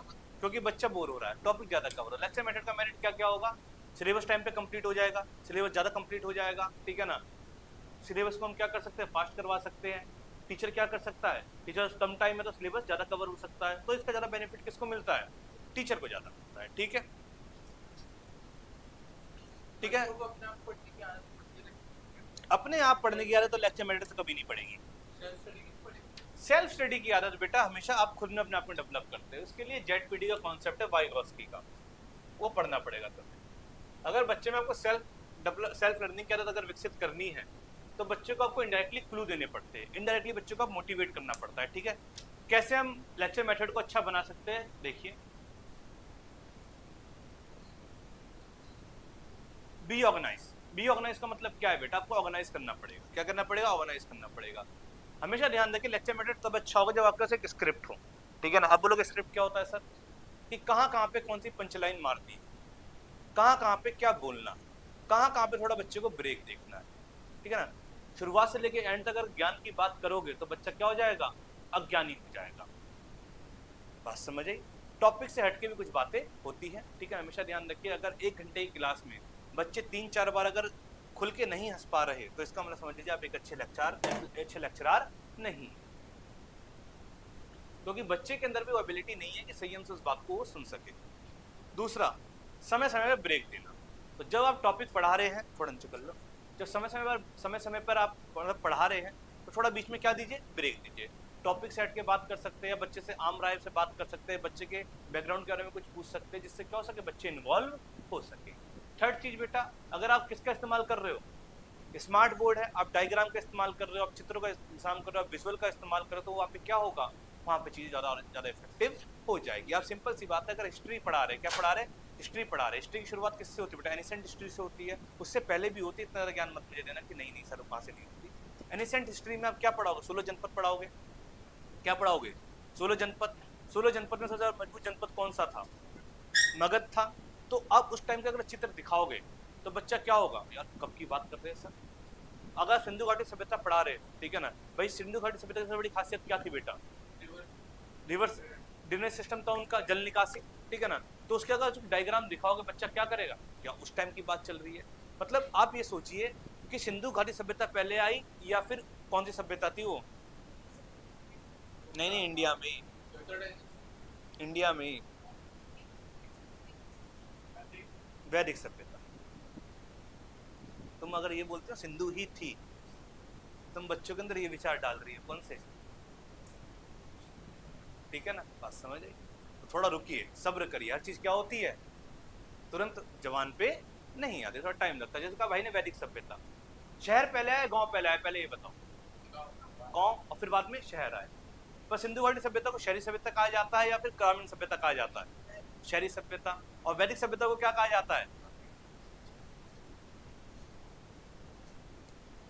क्योंकि बच्चा बोर हो रहा है, टॉपिक ज्यादा कवर हो। लेक्चर मेथड का मेरिट क्या क्या होगा? सिलेबस टाइम पे कंप्लीट हो जाएगा, सिलेबस ज्यादा कंप्लीट हो जाएगा, ठीक है ना। सिलेबस को हम क्या कर सकते हैं, फास्ट करवा सकते हैं। टीचर क्या कर सकता है, टीचर कम टाइम में तो सिलेबस ज्यादा कवर हो सकता है, तो इसका ज्यादा बेनिफिट किसको मिलता है? टीचर को ज्यादा मिलता है। ठीक है, ठीक है। अपने आप पढ़ने की आदत तो लेक्चर मेथड से कभी नहीं पड़ेगी। सेल्फ स्टडी की आदत बेटा हमेशा आप खुद में अपने आप में डेवलप करते हैं। उसके लिए जेडपीडी का कॉन्सेप्ट है, वाइगोस्की का, वो पढ़ना पड़ेगा तुम्हें। अगर बच्चे में आपको सेल्फ लर्निंग की आदत अगर विकसित करनी है तो बच्चे को आपको इनडायरेक्टली क्लू देने पड़ते हैं, इनडायरेक्टली बच्चों को मोटिवेट करना पड़ता है। ठीक है, कैसे हम लेक्चर मेथड को अच्छा बना सकते हैं, देखिए। B organise. बी ऑर्गेनाइज का मतलब क्या है बेटा? आपको ऑर्गेनाइज करना पड़ेगा। क्या करना पड़ेगा? ऑर्गेनाइज करना पड़ेगा। हमेशा ध्यान रखिए, लेक्चर मेथड तब अच्छा होगा जब आपके पास एक स्क्रिप्ट हो। ठीक है ना। अब बोलोगे स्क्रिप्ट क्या होता है सर? कि कहाँ पे कौन सी पंचलाइन मारनी, कहाँ पे क्या बोलना, कहाँ पे थोड़ा बच्चे को ब्रेक देखना है। ठीक है ना। शुरुआत से लेके एंड तक अगर ज्ञान की बात करोगे तो बच्चा क्या हो जाएगा? अज्ञानी हो जाएगा। बात समझ आई? टॉपिक से हटके भी कुछ बातें होती हैं। ठीक है, हमेशा ध्यान रखिए, अगर 1 घंटे की क्लास में बच्चे 3-4 बार अगर खुल के नहीं हंस पा रहे तो इसका मतलब समझ लीजिए आप एक अच्छे लेक्चरार नहीं, क्योंकि बच्चे के अंदर भी वो एबिलिटी नहीं है कि संयम से उस बात को वो सुन सके। दूसरा, समय समय पर ब्रेक देना। तो जब आप टॉपिक पढ़ा रहे हैं, थोड़ा नीचे कर लो, जब समय समय पर आप पढ़ा रहे हैं तो थोड़ा बीच में क्या दीजिए, ब्रेक दीजिए। टॉपिक से हट के बात कर सकते हैं, बच्चे से आम राय से बात कर सकते हैं, बच्चे के बैकग्राउंड के बारे में कुछ पूछ सकते हैं, जिससे क्या हो सके, बच्चे इन्वॉल्व हो सके। थर्ड चीज बेटा, अगर आप किसका इस्तेमाल कर रहे हो, स्मार्ट बोर्ड है, आप डायग्राम का इस्तेमाल कर रहे हो, आप चित्रों का इस्तेमाल कर रहे हो, आप विजुअल का इस्तेमाल कर रहे हो, तो वहाँ पे क्या होगा, वहाँ पे चीज़ ज़्यादा इफेक्टिव हो जाएगी। आप सिंपल सी बात है, अगर हिस्ट्री पढ़ा रहे, क्या पढ़ा रहे, हिस्ट्री पढ़ा रहे, हिस्ट्री की शुरुआत किससे होती है बेटा? एनिसेंट हिस्ट्री से होती है। उससे पहले भी होती है, इतना ज़्यादा ज्ञान मत मुझे देना कि नहीं सर वहाँ से नहीं होती। एनिसेंट हिस्ट्री में आप क्या पढ़ाओगे? 16 जनपद पढ़ाओगे। क्या पढ़ाओगे? 16 जनपद। 16 जनपद में सबसे ज़्यादा मजबूत जनपद कौन सा था? मगध था। तो आप उस टाइम का अगर चित्र दिखाओगे तो बच्चा क्या होगा, यार कब की बात कर रहे हैं सर। अगर सिंधु घाटी सभ्यता पढ़ा रहे, ठीक है ना भाई, सिंधु घाटी सभ्यता की सबसे बड़ी खासियत क्या थी बेटा? रिवर्स ड्रेनेज सिस्टम था उनका, जल निकासी। ठीक है ना। तो उसके अगर डायग्राम दिखाओगे बच्चा क्या करेगा, क्या उस टाइम की बात चल रही है। मतलब आप ये सोचिए कि सिंधु घाटी सभ्यता पहले आई या फिर कौन सी सभ्यता थी वो? नहीं, इंडिया में ही, इंडिया में ही वैदिक सभ्यता। तुम अगर ये बोलते हो सिंधु ही थी, तुम बच्चों के अंदर ये विचार डाल रही है, कौन से? ठीक है ना, बात समझ आई? तो थोड़ा रुकिए, सब्र करिए। हर चीज क्या होती है, तुरंत जवान पे नहीं आती, थोड़ा टाइम लगता है। जैसे कहा भाई ने वैदिक सभ्यता, शहर पहले आया गांव पहले आया? पहले ये बताओ, गांव और फिर बाद में शहर आए। पर सिंधु घाटी सभ्यता को शहरी सभ्यता कहा जाता है या फिर ग्रामीण सभ्यता कहा जाता है? शहरी सभ्यता। और वैदिक सभ्यता को क्या कहा जाता है?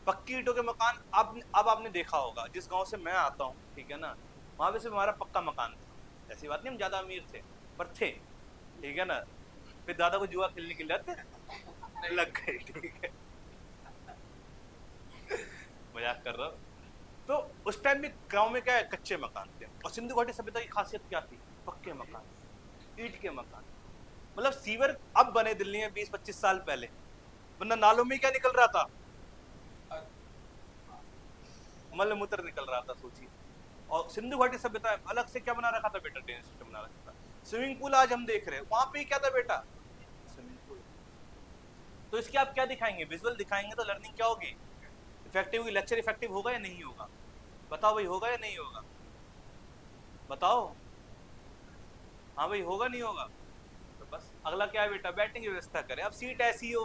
पक्की ईंटों के मकान। अब आपने देखा होगा, जिस गांव से मैं आता हूँ, ठीक है ना, वहां पे सिर्फ हमारा पक्का मकान था। ऐसी बात नहीं हम ज्यादा अमीर थे, पर थे, ठीक है ना। फिर दादा को जुआ खेलने की लत लग गई, ठीक है, मजाक कर रहा हूँ। तो उस टाइम भी गांव में क्या है, कच्चे मकान थे। और सिंधु घाटी सभ्यता की खासियत क्या थी? पक्के मकान, ईंट के मकान। मतलब सीवर अब बने दिल्ली में 20-25 साल पहले, वरना नालों में क्या निकल रहा था, मल मूत्र निकल रहा था, सोचिए। और सिंधु घाटी सभ्यता अलग से क्या बना रखा था बेटा? ड्रेनेज सिस्टम बना रखा था। स्विमिंग पूल आज हम देख रहे हैं, वहां पे क्या था बेटा? Swimming pool. तो इसके आप क्या दिखाएंगे, विजुअल दिखाएंगे तो लर्निंग क्या होगी, इफेक्टिव लेक्चर इफेक्टिव होगा या नहीं होगा? बताओ भाई, होगा या नहीं होगा? बताओ। हाँ भाई, होगा नहीं होगा? तो बस अगला क्या है बेटा, बैठने की व्यवस्था करें। अब सीट ऐसी हो,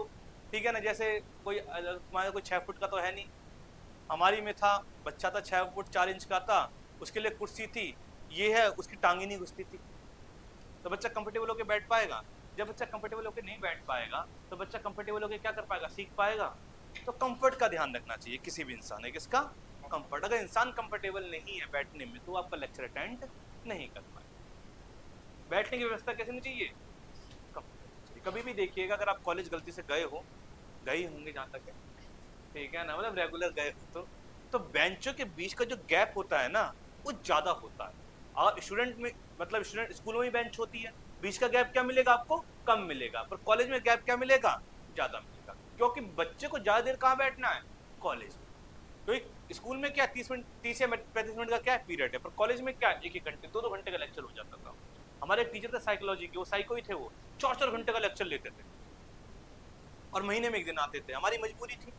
ठीक है ना, जैसे कोई तुम्हारे कोई 6 फुट का तो है नहीं, हमारी में था, बच्चा था 6 फुट 4 इंच का था, उसके लिए कुर्सी थी, ये है, उसकी टांगी नहीं घुसती थी, तो बच्चा कंफर्टेबल होकर बैठ पाएगा? जब बच्चा कंफर्टेबल होकर नहीं बैठ पाएगा तो बच्चा कंफर्टेबल होकर क्या कर पाएगा, सीख पाएगा? तो कंफर्ट का ध्यान रखना चाहिए किसी भी इंसान है, किसका? कंफर्ट। अगर इंसान कंफर्टेबल नहीं है बैठने में तो आपका लेक्चर अटेंड नहीं कर पाएगा। बैठने की व्यवस्था कैसे होनी चाहिए? कभी भी देखिएगा, अगर आप कॉलेज गलती से गए हो, गए होंगे जहाँ तक है, ठीक है ना, मतलब रेगुलर गए हो, तो बेंचों के बीच का जो गैप होता है ना, वो ज्यादा होता है। और स्टूडेंट में, मतलब स्टूडेंट स्कूलों में बेंच होती है, बीच का गैप क्या मिलेगा आपको? कम मिलेगा। पर कॉलेज में गैप क्या मिलेगा? ज्यादा मिलेगा, क्योंकि बच्चे को ज्यादा देर कहाँ बैठना है? कॉलेज में। तो स्कूल में क्या 30 मिनट, 30 या 35 मिनट का क्या पीरियड है, पर कॉलेज में क्या 1-1 घंटे 2-2 घंटे का लेक्चर हो जाता था। हमारे एक टीचर थे साइकोलॉजी के, वो साइको ही थे, वो 4-4 घंटे का लेक्चर लेते थे और महीने में 1 दिन आते थे। हमारी मजबूरी थी।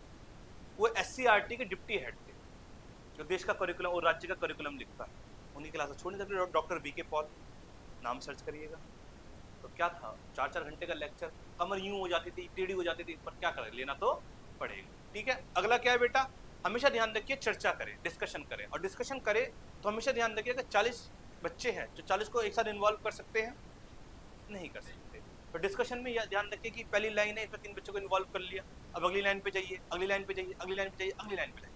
वो SCRT के डिप्टी हेड थे, जो देश का करिकुलम और राज्य का करिकुलम लिखता है, उन्हीं क्लास छोड़ने थे। डॉक्टर BK पॉल, नाम सर्च करिएगा। तो क्या था, 4-4 घंटे का लेक्चर, कमर यूं हो जाती थी, टेढ़ी हो जाती थी, पर क्या करें, लेना तो पड़ेगा। ठीक है, अगला क्या है बेटा, हमेशा ध्यान रखिए चर्चा करें, डिस्कशन करें, और डिस्कशन करें तो हमेशा ध्यान रखिए कि 40 बच्चे हैं, जो 40 को एक साथ इन्वॉल्व कर सकते हैं? नहीं कर सकते। तो डिस्कशन में यह ध्यान रखिए कि पहली लाइन है, इसमें 3 बच्चों को इन्वॉल्व कर लिया, अब अगली लाइन पे जाइए, अगली लाइन पे जाइए, अगली लाइन पे जाइए, अगली लाइन पे जाइए।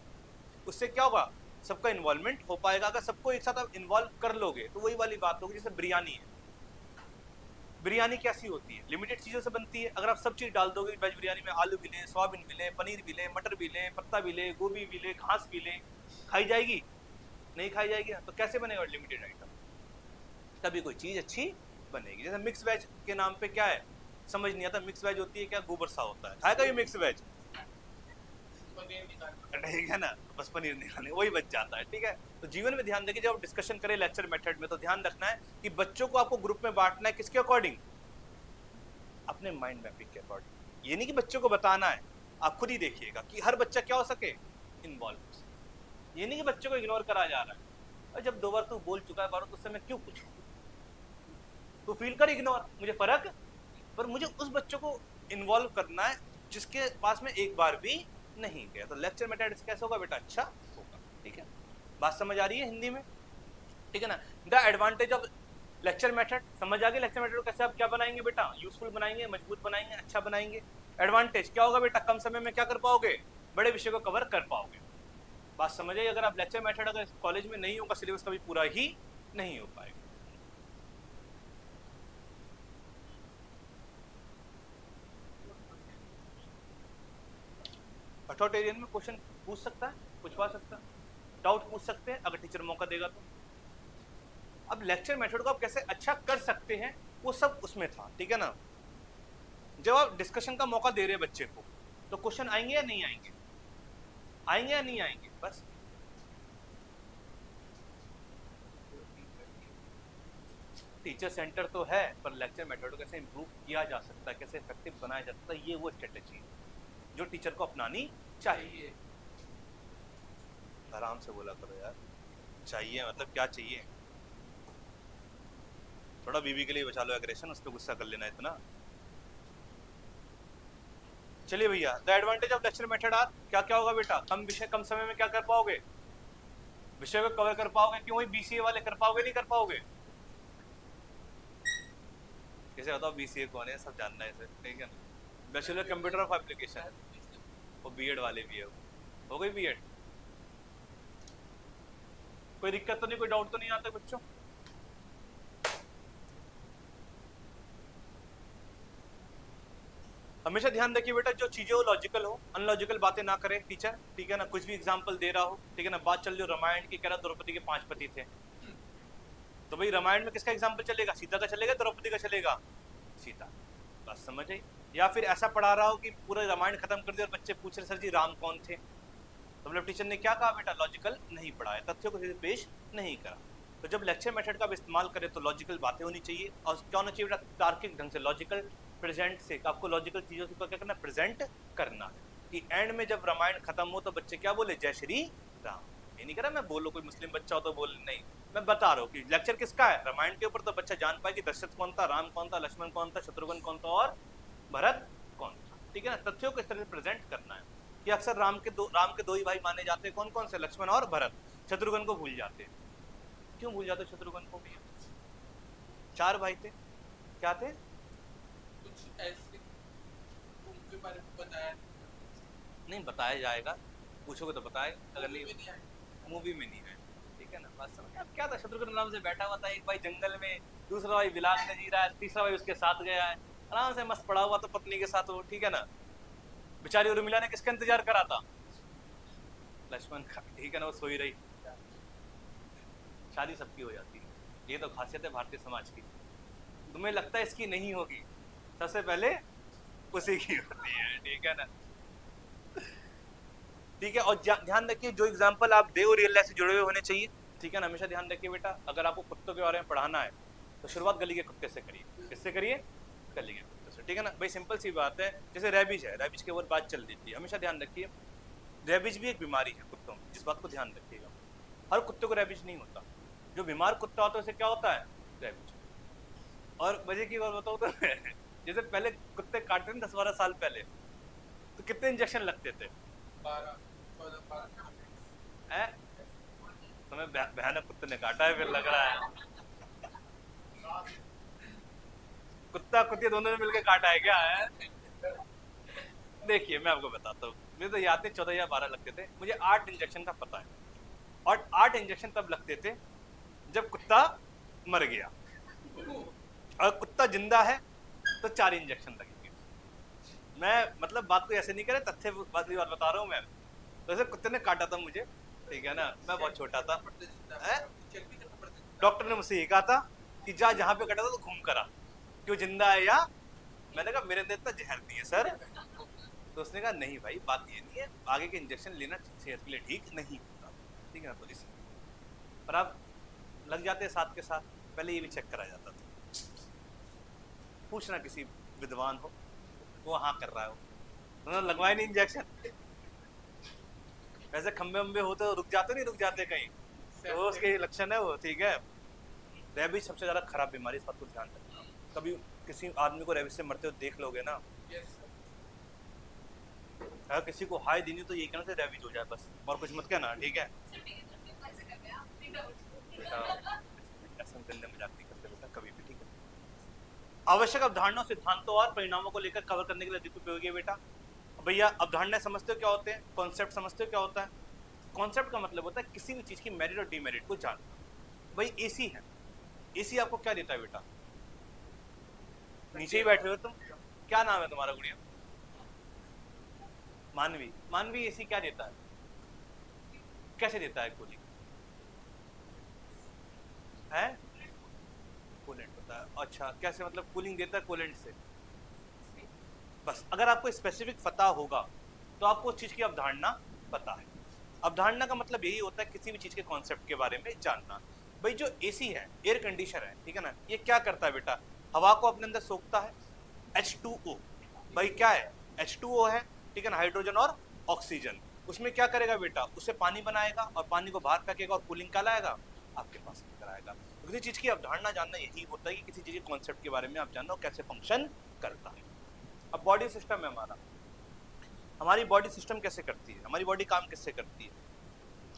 उससे क्या होगा, सबका इन्वॉल्वमेंट हो पाएगा। अगर सबको एक साथ आप इन्वॉल्व कर लोगे तो वही वाली बात होगी, जैसे बिरयानी है। बिरयानी कैसी होती है, लिमिटेड चीज़ों से बनती है। अगर आप सब चीज़ डाल दोगे वेज बिरयानी में, आलू भी लें, सोयाबीन भी लें, पनीर भी लें, मटर भी लें, पत्ता भी लें, गोभी भी लें, घास भी लें, खाई जाएगी? नहीं खाई जाएगी। तो कैसे बनेगा लिमिटेड आइटम? तभी कोई चीज़ अच्छी बनेगी। जैसे मिक्स वेज के नाम पे क्या है, समझ नहीं आता। मिक्स वेज होती है क्या, गोबर सा होता है, खाएगा ये मिक्स वेज? ठीक है ना, बस पनीर नहीं खाने, वही बच जाता है। ठीक है, तो जीवन में ध्यान देखिए, जब आप डिस्कशन करें लेक्चर मेथड में, तो ध्यान रखना है कि बच्चों को आपको ग्रुप में बांटना है किसके अकॉर्डिंग? अपने माइंड मैपिंग के अकॉर्डिंग। ये नहीं कि बच्चों को बताना है, आप खुद ही देखिएगा कि हर बच्चा क्या हो सके, इन्वॉल्व। ये नहीं कि बच्चों को इग्नोर करा जा रहा है, और जब 2 बार तू बोल चुका है बार, तो उससे मैं क्यों पूछूं? तो फील कर इग्नोर, मुझे फर्क, पर मुझे उस बच्चों को इन्वॉल्व करना है जिसके पास में एक बार भी नहीं गया। तो लेक्चर मेथड कैसे होगा बेटा? अच्छा होगा। ठीक है, बात समझ आ रही है हिंदी में? ठीक है ना। The advantage of lecture method, समझ आ गई? लेक्चर मेथड कैसे आप क्या बनाएंगे बेटा? यूजफुल बनाएंगे, मजबूत बनाएंगे, अच्छा बनाएंगे। एडवांटेज क्या होगा बेटा? कम समय में क्या कर पाओगे? बड़े विषय को कवर कर पाओगे। बात समझ आई? अगर आप लेक्चर मेथड अगर कॉलेज में नहीं होगा, सिलेबस कभी पूरा ही नहीं हो पाएगा। अथॉरिटेरियन में क्वेश्चन पूछ सकता है, पूछवा सकता है, डाउट पूछ सकते हैं अगर टीचर मौका देगा तो। अब लेक्चर मेथड को आप कैसे अच्छा कर सकते हैं, वो सब उसमें था। ठीक है ना। जब आप डिस्कशन का मौका दे रहे हैं बच्चे को, तो क्वेश्चन आएंगे या नहीं आएंगे? आएंगे या नहीं आएंगे? बस टीचर सेंटर तो है, पर लेक्चर मेथड को कैसे इंप्रूव किया जा सकता है, कैसे इफेक्टिव बनाया जा सकता है, ये वो स्ट्रेटेजी है जो टीचर को अपनानी चाहिए। आराम से बोला करो यार, चाहिए मतलब क्या चाहिए? थोड़ा बीबी के लिए बचा लो एग्रेशन, उस पर गुस्सा कर लेना इतना। चलिए भैया, the advantage of lecture method are, क्या क्या होगा बेटा? कम विषय कम समय में क्या कर पाओगे? विषय को कवर कर पाओगे। क्यों? वही BCA वाले कर पाओगे, नहीं कर पाओगे? कैसे बताओ BCA कौन है, सब जानना है इसे। ठीक है ना। बैचलर कंप्यूटर ऑफ एप्लीकेशन, वो B.Ed वाले भी है। हो गई B.Ed? कोई दिक्कत तो नहीं, कोई डाउट तो नहीं आता बच्चों? हमेशा ध्यान रखिए बेटा, जो चीजें हो लॉजिकल हो, अनलॉजिकल बातें ना करे टीचर। ठीक है ना, कुछ भी एग्जांपल दे रहा हो, ठीक है ना, बात चल रही हो रामायण की, कह रहा द्रौपदी के 5 पति थे, तो भाई रामायण में किसका एग्जाम्पल चलेगा? सीता का चलेगा, द्रौपदी का चलेगा? सीता। बात समझ आई? या फिर ऐसा पढ़ा रहा हो कि पूरा रामायण खत्म कर दिया और बच्चे पूछ रहे सर जी राम कौन थे, तो मतलब टीचर ने क्या कहा बेटा? लॉजिकल नहीं पढ़ाया, तथ्यों को पेश नहीं करा। तो जब लेक्चर मेथड का इस्तेमाल करें तो लॉजिकल बातें होनी चाहिए, और क्या होना चाहिए बेटा? तार्किक ढंग से, लॉजिकल प्रेजेंट से। आपको लॉजिकल चीजों को क्या करना है? प्रेजेंट करना है। कि एंड में जब रामायण खत्म हो तो बच्चे क्या बोले, जय श्री राम। ये नहीं कह रहा मैं बोलो कोई मुस्लिम बच्चा हो तो बोल, नहीं, मैं बता रहा हूँ कि लेक्चर किसका है, रामायण के ऊपर, तो बच्चा जान पाए कि दशरथ कौन था, राम कौन था, लक्ष्मण कौन था, शत्रुघ्न कौन था और भरत कौन था। ठीक है ना, तथ्यों को इस तरह से प्रेजेंट करना है कि अक्सर राम के दो ही भाई माने जाते हैं, कौन कौन से, लक्ष्मण और भरत। शत्रुघ्न को भूल जाते हैं, क्यों भूल जाते शत्रुघ्न को, भैया 4 भाई थे, क्या थे, कुछ ऐसे उनके बारे में बताया नहीं बताया जाएगा, पूछोगे तो बताए, अगर नहीं नहीं है। मूवी में नहीं है। ठीक है ना, बात समझ। अब क्या था, शत्रुघ्न आराम से बैठा हुआ था, एक भाई जंगल में, दूसरा भाई विलास में जी रहा है, तीसरा भाई उसके साथ गया है, आराम से मस्त पड़ा हुआ था पत्नी के साथ वो। ठीक है ना, बेचारी उर्मिला ने किसका इंतजार करा था, लक्ष्मण का। ठीक है ना, वो सोई रही, शादी सबकी हो जाती है, ये तो खासियत है भारतीय समाज की। तुम्हें लगता है इसकी नहीं होगी, सबसे पहले उसी की होती है। ठीक है ना, ठीक है। और ध्यान रखिए जो एग्जाम्पल आप दे वो रियल लाइफ से जुड़े हुए होने चाहिए। ठीक है ना, हमेशा ध्यान रखिए बेटा, अगर आपको कुत्तों के बारे में पढ़ाना है तो शुरुआत गली के कुत्ते से करिए। किससे करिए, गली के कुत्ते से। ठीक है ना भाई, सिंपल सी बात है। जैसे रैबिज है, रैबिज के ऊपर बात चल रही थी, हमेशा ध्यान रखिए रैबिज भी एक बीमारी है कुत्तों में, इस बात को ध्यान रखिएगा। हर कुत्ते को रैबिज नहीं होता, जो बीमार कुत्ता होता है उसे क्या होता है, रैबिज। और मजे की बात बताओ तो जैसे पहले कुत्ते काटते थे 10-12 साल पहले, तो कितने इंजेक्शन लगते थे, 12 है? तुम्हें भयानक कुत्ते ने काटा है फिर लग रहा है, कुत्ता कुत्ते दोनों ने मिलकर काटा है क्या है? देखिए मैं आपको बताता हूँ, मुझे तो याद नहीं 14 या 12 लगते थे, मुझे 8 इंजेक्शन का पता है। और 8 इंजेक्शन तब लगते थे जब कुत्ता मर गया, और कुत्ता जिंदा है तो 4 इंजेक्शन लगेंगे। मैं मतलब बात को ऐसे नहीं करे, तथ्य वाली बात बता रहा हूँ मैं। तो ऐसे कुत्ते ने काटा था मुझे, ठीक है ना, मैं बहुत छोटा था। डॉक्टर ने मुझसे ये कहा था कि जा जहाँ पे कटा था तो घूम करा, क्यों जिंदा है या, मैंने कहा मेरे अंदर इतना जहर नहीं है सर। तो उसने कहा नहीं भाई बात ये नहीं है, आगे के इंजेक्शन लेना सेहत के लिए ठीक नहीं होता। ठीक है ना, तो इसलिए पर आप लग जाते हैं साथ के साथ, पहले ये भी चेक करा जाता था, पूछना किसी विद्वान हो वो हाँ कर रहा हो, उन्होंने लगवाए नहीं इंजेक्शन। वैसे खंबे वंबे होते तो रुक जाते, नहीं रुक जाते कहीं, तो उसके लक्षण है वो। ठीक है, रैबिज सबसे ज्यादा खराब बीमारी, इस बात को ध्यान रखना। कभी किसी आदमी को रैबिज से मरते हुए देख लोगे ना, अगर किसी को हाई देनी तो ये कहना से रैबिज हो जाए बस, और कुछ मत कहना। ठीक है, मजाक नहीं करते बेटा कभी भी। ठीक है, आवश्यक अवधारणाओं, सिद्धांतों और परिणामों को लेकर कवर करने के लिए अधिक उपयोगी है बेटा। भैया अवधारणाएं समझते हो क्या होते हैं, कॉन्सेप्ट समझते हो क्या होता है? कॉन्सेप्ट का मतलब होता है किसी भी चीज की मेरिट और डिमेरिट को जानना। भाई एसी है, एसी आपको क्या देता है बेटा, नीचे ही बैठे हो तुम, क्या नाम है तुम्हारा गुड़िया? मानवी। मानवी एसी क्या देता है, कैसे देता है कूलिंग है? कूलेंट होता है। अच्छा कैसे, मतलब कूलिंग देता है कूलेंट से? बस अगर आपको स्पेसिफिक पता होगा तो आपको उस चीज की अवधारणा पता है। अवधारणा का मतलब यही होता है किसी भी चीज के कॉन्सेप्ट के बारे में जानना। भाई जो एसी है, एयर कंडीशनर है, ठीक है ना, ये क्या करता है बेटा, हवा को अपने अंदर सोखता है, H2O। भाई क्या है, H2O है, ठीक है ना, हाइड्रोजन और ऑक्सीजन। उसमें क्या करेगा बेटा, उससे पानी बनाएगा और पानी को बाहर फेंकेगा और कूलिंग क्या लाएगा, आपके पास लेकर आएगा। किसी चीज की अवधारणा जानना यही होता है कि किसी चीज के कॉन्सेप्ट के बारे में आप जानना कैसे फंक्शन करता है। अब बॉडी सिस्टम है हमारा, हमारी बॉडी सिस्टम कैसे करती है, हमारी बॉडी काम किससे करती है,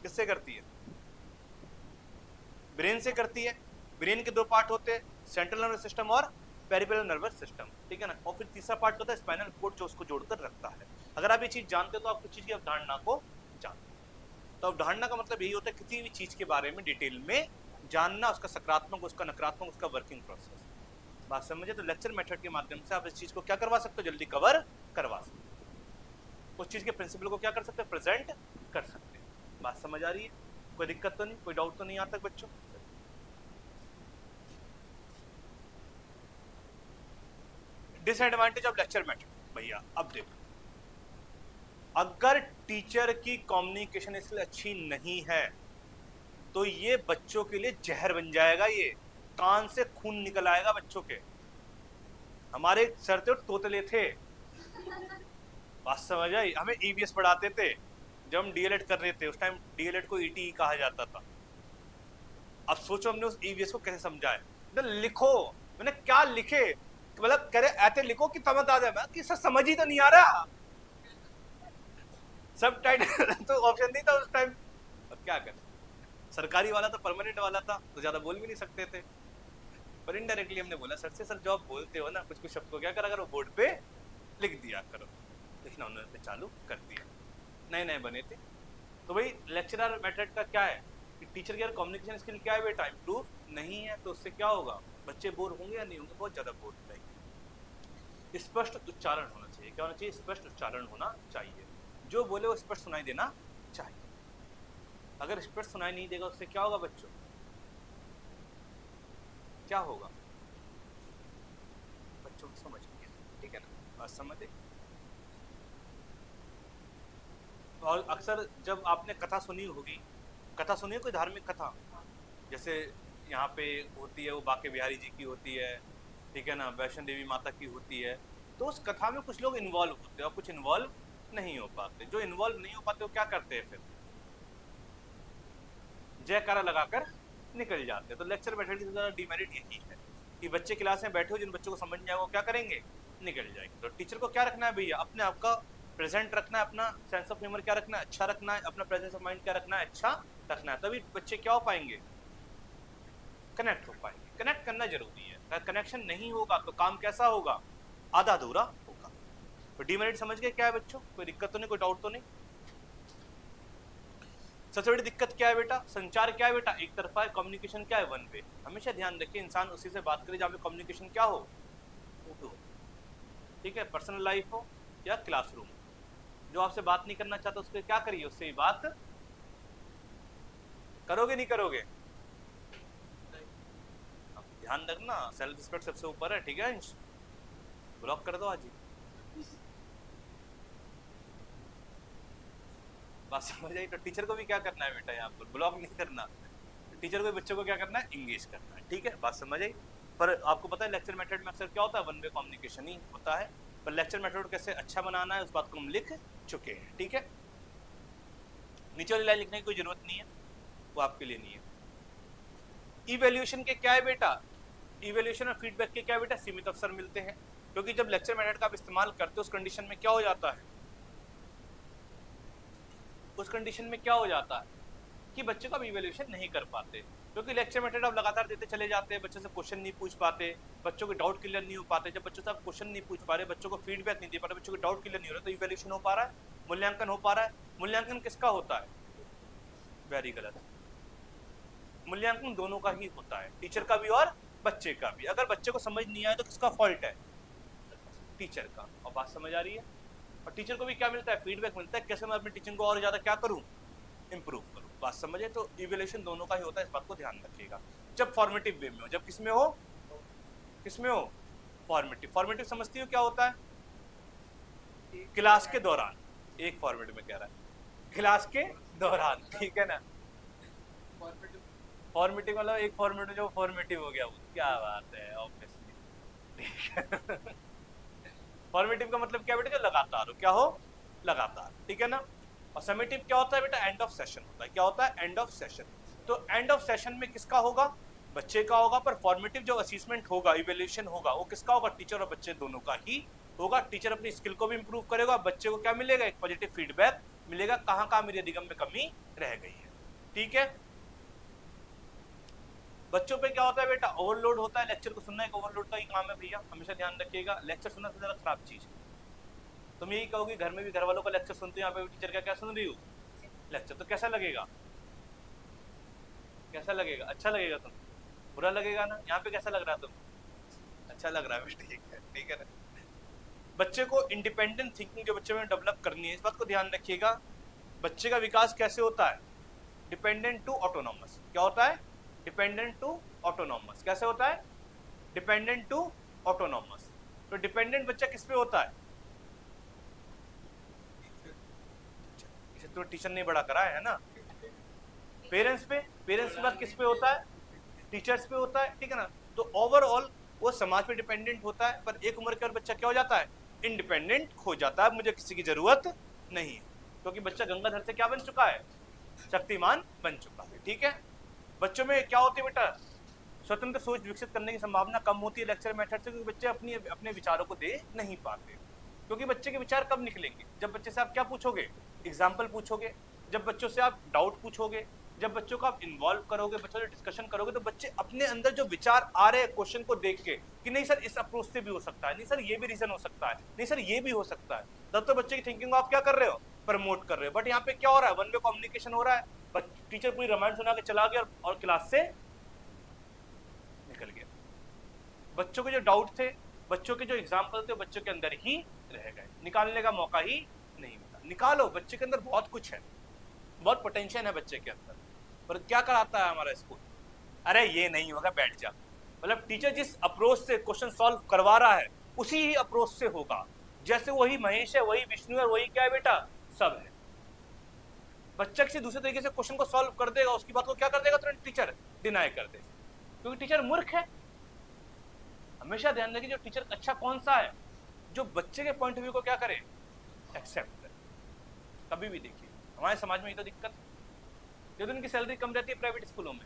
किससे करती है? ब्रेन से करती है। ब्रेन के 2 पार्ट होते हैं, सेंट्रल नर्वस सिस्टम और पेरिफेरल नर्वस सिस्टम, ठीक है ना। और फिर तीसरा पार्ट होता है स्पाइनल कोड, जो उसको जोड़कर रखता है। अगर आप ये चीज जानते हो तो आप कुछ चीज की अवधारणा को जानते हो। तो अवधारणा का मतलब यही होता है किसी भी चीज के बारे में डिटेल में जानना, उसका सकारात्मक, उसका नकारात्मक, उसका वर्किंग प्रोसेस। बात समझे? तो लेक्चर मेथड के माध्यम से आप इस चीज को क्या करवा सकते हो, जल्दी कवर करवा सकते हो, उस चीज के प्रिंसिपल को क्या कर सकते हो, प्रेजेंट कर सकते हैं। बात समझ आ रही है? कोई दिक्कत तो नहीं, कोई डाउट तो नहीं आता बच्चों? डिसएडवांटेज ऑफ लेक्चर मेथड भैया, अब देखो, अगर टीचर की कम्युनिकेशन स्किल अच्छी नहीं है तो ये बच्चों के लिए जहर बन जाएगा, ये कान से खून निकल आएगा बच्चों के। हमारे सर थे तोतले थे, बात समझ आई? हमें ईवीएस पढ़ाते थे जब हम डीएलएड कर रहे थे, उस टाइम डीएलएड को ईटीई कहा जाता था। अब सोचो हमने उस ईवीएस को कैसे समझाया, तो लिखो, मैंने क्या लिखे, मतलब करे ऐसे लिखो कि समझ आ जाए, कि सर समझ ही तो नहीं आ रहा, सब टाइटल तो ऑप्शन नहीं था उस टाइम। अब क्या करें, सरकारी वाला तो परमानेंट वाला था तो ज्यादा बोल भी नहीं सकते थे, पर इनडायरेक्टली हमने बोला सर से, सर जो आप बोलते हो ना कुछ कुछ शब्द को क्या करा करो बोर्ड पे लिख दिया करो, लिखना उन्होंने चालू कर दिया, नए नए बने थे। तो भाई लेक्चरर मेथड का क्या है कि टीचर की अगर कम्युनिकेशन स्किल क्या है बेटा, इम्प्रूव नहीं है तो उससे क्या होगा, बच्चे बोर होंगे या नहीं होंगे, बहुत ज्यादा बोर हो जाएंगे। स्पष्ट उच्चारण होना चाहिए, क्या होना चाहिए, स्पष्ट उच्चारण होना चाहिए, जो बोले वो स्पष्ट सुनाई देना चाहिए। अगर स्पष्ट सुनाई नहीं देगा उससे क्या होगा बच्चों, क्या होगा, बच्चों को समझ नहीं है, ठीक है ना, बात समझे। और अक्सर जब आपने कथा सुनी होगी, कथा सुनी है कोई धार्मिक कथा, जैसे यहाँ पे होती है वो बाके बिहारी जी की होती है, ठीक है ना, वैष्णो देवी माता की होती है, तो उस कथा में कुछ लोग इन्वॉल्व होते हैं और कुछ इन्वॉल्व नहीं हो पाते। जो इन्वॉल्व नहीं हो पाते वो क्या करते हैं, फिर जयकारा लगाकर निकल जाते हैं। तो लेक्चर मेथड की ज़्यादा डिमेरिट यही है कि बच्चे क्लास में बैठे हो, जिन बच्चों को समझ नहीं आएगा वो क्या करेंगे, निकल जाएंगे। तो टीचर को क्या रखना है भैया, अपने आप का प्रेजेंट रखना है, अपना सेंस ऑफ ह्यूमर क्या रखना है, अच्छा रखना है, अपना प्रेजेंस ऑफ माइंड क्या रखना है, अच्छा रखना है, तभी बच्चे क्या हो पाएंगे, कनेक्ट हो पाएंगे। कनेक्ट करना जरूरी है, अगर कनेक्शन नहीं होगा तो काम कैसा होगा, आधा अधूरा होगा। तो डिमेरिट समझ गए क्या है बच्चों, कोई दिक्कत तो नहीं, कोई डाउट तो नहीं। सबसे बड़ी दिक्कत क्या है बेटा, संचार क्या है बेटा, एक तरफा है, कम्युनिकेशन क्या है, वन वे। हमेशा ध्यान रखिए इंसान उसी से बात करे जहाँ पे कम्युनिकेशन क्या हो, ठीक है, पर्सनल लाइफ हो या क्लासरूम। जो आपसे बात नहीं करना चाहता उसको क्या करिए, उससे ही बात करोगे, नहीं करोगे, ध्यान रखना, सेल्फ रिस्पेक्ट सबसे ऊपर है, ठीक है। ब्लॉक कर दो आज ही, बात समझ आई। तो टीचर को भी क्या करना है बेटा, यहाँ पर ब्लॉक नहीं करना, टीचर को बच्चों को क्या करना है, इंगेज करना है, ठीक है, बात समझ आई। पर आपको पता है लेक्चर मेथड में अक्सर क्या होता है, वन वे कम्युनिकेशन ही होता है, पर लेक्चर मेथड कैसे अच्छा बनाना है उस बात को हम लिख चुके हैं, ठीक है। नीचे वाली लाइन लिखने की कोई जरूरत नहीं है, वो आपके लिए नहीं है। इवैल्यूएशन के क्या है बेटा, इवैल्यूएशन और फीडबैक के क्या है बेटा, सीमित अवसर मिलते हैं, क्योंकि जब लेक्चर मेथड का आप इस्तेमाल करते हो उस कंडीशन में क्या हो जाता है, उस कंडीशन में क्या हो जाता है कि बच्चे को आप इवैल्यूएशन नहीं कर पाते, क्योंकि लेक्चर मेथड आप लगातार देते चले जाते हैं, बच्चे से क्वेश्चन नहीं पूछ पाते, बच्चों के डाउट क्लियर नहीं हो पाते। जब बच्चों से आप क्वेश्चन नहीं पूछ पा रहे, बच्चों को फीडबैक नहीं दे पा रहे, बच्चों के डाउट क्लियर नहीं हो रहा, तो इवैल्यूएशन हो पा रहा है, मूल्यांकन हो पा रहा है। मूल्यांकन किसका होता है, वेरी गलत, मूल्यांकन दोनों का ही होता है, टीचर का भी और बच्चे का भी। अगर बच्चे को समझ नहीं आए तो किसका फॉल्ट है, टीचर का। और बात समझ आ रही है, और टीचर को भी क्या मिलता है, फीडबैक मिलता है, कैसे मैं अपने टीचिंग को और ज्यादा क्या करूं, इंप्रूव करूं, बात समझे। तो इवैल्यूएशन दोनों का ही होता है, इस बात को ध्यान रखिएगा। जब फॉर्मेटिव वे में हो, जब किसमें हो, किसमें हो, फॉर्मेटिव। फॉर्मेटिव समझती हो क्या होता है, क्लास के दौरान, एक फॉर्मेटिव में कह रहा है क्लास के दौरान, ठीक है ना, फॉर्मेटिव मतलब एक फॉर्मेटिव जो फॉर्मेटिव हो गया, वो क्या बात है, ऑब्वियसली। फॉर्मेटिव का मतलब क्या बेटा, जो लगातार हो, क्या हो, लगातार, ठीक है ना। और समेटिव क्या होता है बेटा, एंड ऑफ सेशन होता है, क्या होता है, एंड ऑफ सेशन। तो एंड ऑफ सेशन में किसका होगा, बच्चे का होगा, पर फॉर्मेटिव जो असेसमेंट होगा, इवैल्यूएशन होगा, वो किसका होगा, टीचर और बच्चे दोनों का ही होगा। टीचर अपनी स्किल को भी इंप्रूव करेगा, बच्चे को क्या मिलेगा, एक पॉजिटिव फीडबैक मिलेगा, कहाँ कहाँ मेरी अधिगम में कमी रह गई है, ठीक है। बच्चों पे क्या होता है बेटा, ओवरलोड होता है, लेक्चर को सुनना एक ओवरलोड का ही काम है भैया, हमेशा ध्यान रखिएगा। लेक्चर सुनना सबसे ज्यादा खराब चीज है। तुम यही कहोगे घर में भी घर वालों का लेक्चर सुनते हो, यहाँ पे टीचर का क्या सुन रही हो लेक्चर, तो कैसा लगेगा, कैसा लगेगा, अच्छा लगेगा, तुम बुरा लगेगा ना। यहाँ पे कैसा लग रहा है, तुम अच्छा लग रहा है, ठीक है ना। बच्चे को इंडिपेंडेंट थिंकिंग जो बच्चे में डेवलप करनी है, इस बात को ध्यान रखिएगा। बच्चे का विकास कैसे होता है, डिपेंडेंट टू ऑटोनॉमस। क्या होता है, डिपेंडेंट टू ऑटोनॉमस। कैसे होता है, डिपेंडेंट टू ऑटोनॉमस। तो डिपेंडेंट बच्चा किस पे होता है, इसे तो टीचर ने बड़ा करा है ना, पेरेंट्स पे। पेरेंट्स के बाद किस पे होता है, टीचर्स पे होता है, ठीक है ना। तो ओवरऑल वो समाज पे डिपेंडेंट होता है, पर एक उम्र के और बच्चा क्या हो जाता है, इंडिपेंडेंट हो जाता है, मुझे किसी की जरूरत नहीं है, क्योंकि बच्चा गंगाधर से क्या बन चुका है, शक्तिमान बन चुका है। ठीक है, बच्चों में क्या होती है बेटा, स्वतंत्र सोच विकसित करने की संभावना कम होती है लेक्चर मेथड से, क्योंकि बच्चे अपने विचारों को दे नहीं पाते। क्योंकि बच्चे के विचार कब निकलेंगे, जब बच्चे से आप क्या पूछोगे, एग्जाम्पल पूछोगे, जब बच्चों से आप डाउट पूछोगे, जब बच्चों को आप इन्वॉल्व करोगे, बच्चों से डिस्कशन करोगे, तो बच्चे अपने अंदर जो विचार आ रहे हैं क्वेश्चन को देख के कि नहीं सर इस अप्रोच से भी हो सकता है, नहीं सर ये भी रीजन हो सकता है, नहीं सर ये भी हो सकता है, तब तो बच्चे की थिंकिंग को आप क्या कर रहे हो, प्रमोट कर रहे हो। बट यहाँ पे क्या हो रहा है, वन वे कम्युनिकेशन हो रहा है, टीचर पूरी रामायण सुना के चला गया और क्लास से निकल गया। बच्चों के जो डाउट थे, बच्चों के जो एग्जाम्पल थे, बच्चों के अंदर ही रह गए, निकालने का मौका ही नहीं मिला। निकालो, बच्चे के अंदर बहुत कुछ है, बहुत पोटेंशियल है बच्चे के अंदर, पर क्या कराता है हमारा स्कूल, अरे ये नहीं होगा बैठ जा। मतलब टीचर जिस अप्रोच से क्वेश्चन सॉल्व करवा रहा है उसी ही अप्रोच से होगा, जैसे वही महेश है, वही विष्णु है, वही क्या है बेटा, सब है। बच्चा किसी दूसरे तरीके से क्वेश्चन को सॉल्व कर देगा, उसकी बात को क्या कर देगा, तुरंत टीचर डिनाई कर देगा, क्योंकि टीचर मूर्ख है। हमेशा ध्यान रखिए जो टीचर अच्छा कौन सा है, जो बच्चे के पॉइंट ऑफ व्यू को क्या करे, एक्सेप्ट करे। कभी भी देखिए हमारे समाज में ये तो दिक्कत है, जो उनकी सैलरी कम रहती है प्राइवेट स्कूलों में,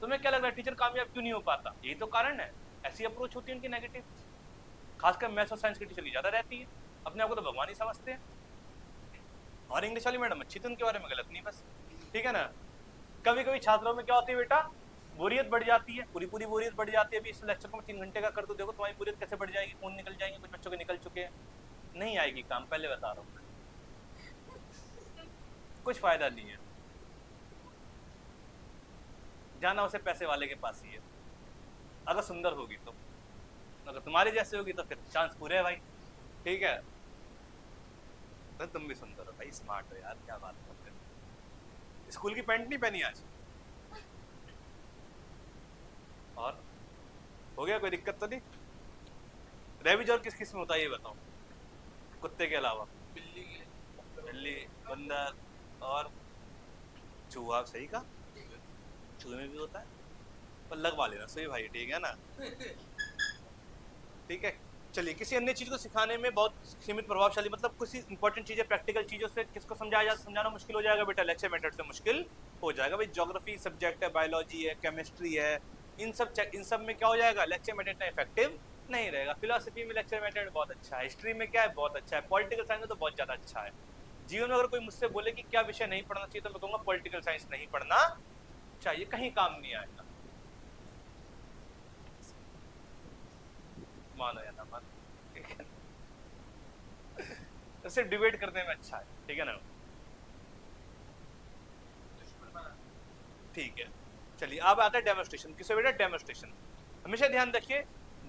तुम्हें क्या लग रहा है टीचर कामयाब क्यों नहीं हो पाता, यही तो कारण है, ऐसी अप्रोच होती है उनकी नेगेटिव। खासकर मैथ्स और साइंस की टीचर की ज्यादा रहती है, अपने आप को तो भगवान ही समझते हैं। और इंग्लिश वाली मैडम अच्छी तो उनके बारे में गलत नहीं बस, ठीक है ना। कभी कभी छात्रों में क्या होती है बेटा, बोरियत बढ़ जाती है, पूरी पूरी बोरियत बढ़ जाती है। अभी इस लेक्चर को मैं 3 घंटे का कर दूं, देखो तुम्हारी बोरियत कैसे बढ़ जाएगी, कौन निकल जाएंगे, कुछ बच्चों के निकल चुके हैं, नहीं आएगी काम, पहले बता रहा हूँ, कुछ फायदा नहीं है, जाना उसे पैसे वाले के पास ही है, अगर सुंदर होगी तो, अगर तुम्हारे जैसे होगी तो फिर चांस पूरे है भाई, ठीक है। तो तुम भी सुंदर हो भाई, स्मार्ट हो यार, क्या बात करते हो। स्कूल की पैंट नहीं पहनी आज, और हो गया, कोई दिक्कत तो नहीं। रेबीज और किस किस में होता है ये बताओ, कुत्ते के अलावा, बिल्ली, बंदर और चूहा, सही का, चूहे में भी होता है, पर लगवा लेना सही भाई, ठीक है ना, ठीक है। चलिए, किसी अन्य चीज को सिखाने में बहुत सीमित प्रभावशाली, मतलब किसी इंपॉर्टेंट चीजें, प्रैक्टिकल चीजों से किसको समझाया जाए, समझाना मुश्किल हो जाएगा बेटा, लेक्चर मेथड से मुश्किल हो जाएगा भाई। ज्योग्राफी सब्जेक्ट है, बायोलॉजी है, केमिस्ट्री है, इन सब में क्या हो जाएगा, लेक्चर मेथड इतना इफेक्टिव नहीं रहेगा। फिलोसफी में लेक्चर मेथड बहुत अच्छा है, हिस्ट्री में क्या है, बहुत अच्छा है, पॉलिटिकल साइंस में तो बहुत ज्यादा अच्छा है। जीवन में अगर कोई मुझसे बोले कि क्या विषय नहीं पढ़ना चाहिए, तो मैं कहूँगा पॉलिटिकल साइंस नहीं पढ़ना चाहिए, कहीं काम नहीं आएगा, मानो या ना मानो, ठीक है। तो सिर्फ डिबेट करने में अच्छा है, ठीक है ना, ठीक है। चलिए अब आता है डेमोस्ट्रेशन। किससे बेटा, डेमोस्ट्रेशन। हमेशा ध्यान रखिए,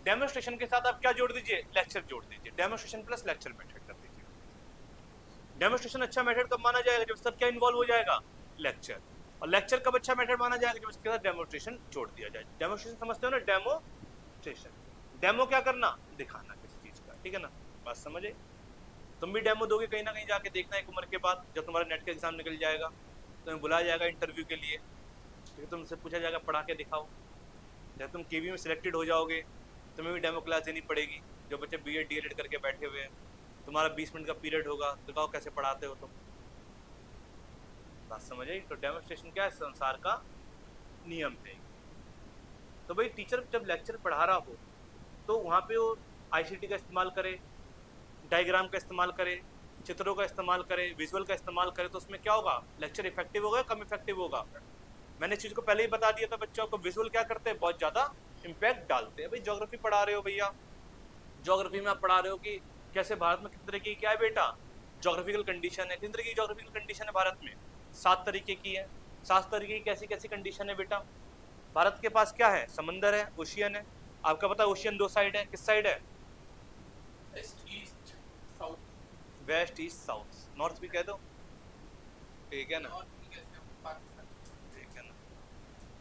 डेमोस्ट्रेशन के साथ आप क्या जोड़ दीजिए, लेक्चर जोड़ दीजिए, डेमोस्ट्रेशन प्लस लेक्चर मेथड कर दीजिए। डेमोस्ट्रेशन अच्छा मेथड कब माना जाएगा, जब सब क्या इन्वॉल्व हो जाएगा, लेक्चर। और लेक्चर कब अच्छा मेथड माना जाएगा, जब इसके साथ डेमोस्ट्रेशन जोड़ दिया जाए। डेमोस्ट्रेशन समझते हो ना, डेमोस्ट्रेशन, डेमो क्या करना, दिखाना किसी चीज का, ठीक है ना, बात समझे। तुम भी डेमो दोगे कहीं ना कहीं जाके, देखना एक उम्र के बाद, जब तुम्हारा नेट का एग्जाम निकल जाएगा, तुम्हें बुलाया जाएगा इंटरव्यू के लिए, फिर तुमसे पूछा जाएगा पढ़ा के दिखाओ। जब तुम केवी में सिलेक्टेड हो जाओगे, तुम्हें भी डेमो क्लास देनी पड़ेगी। जो बच्चे बीएड डीएलएड करके बैठे हुए हैं, तुम्हारा 20 मिनट का पीरियड होगा, दिखाओ कैसे पढ़ाते हो तुम, बात समझ आई। तो डेमोस्ट्रेशन क्या है, संसार का नियम है। तो भाई टीचर जब लेक्चर पढ़ा रहा हो तो वहाँ पे वो आईसीटी का इस्तेमाल करे, डायग्राम का इस्तेमाल करे, चित्रों का इस्तेमाल करे, विजुअल का इस्तेमाल करे, तो उसमें क्या होगा, लेक्चर इफेक्टिव होगा, कम इफेक्टिव होगा। मैंने इस चीज को पहले ही बता दिया था, बच्चों को विजुअल क्या करते हैं, बहुत ज्यादा इम्पैक्ट डालते हैं। भाई ज्योग्राफी पढ़ा रहे हो भैया, ज्योग्राफी में आप पढ़ा रहे हो कि कैसे भारत में कितने तरह की क्या है बेटा, ज्योग्राफिकल कंडीशन है। कितने तरह की ज्योग्राफिकल कंडीशन है भारत में, 7 तरीके की है। 7 तरीके की कैसी कैसी कंडीशन है बेटा, भारत के पास क्या है, समंदर है, ओशियन है। आपका पता है ओशियन 2 साइड है, किस साइड है, east south, west east south, north भी कह दो, ठीक है ना, ठीक है ना।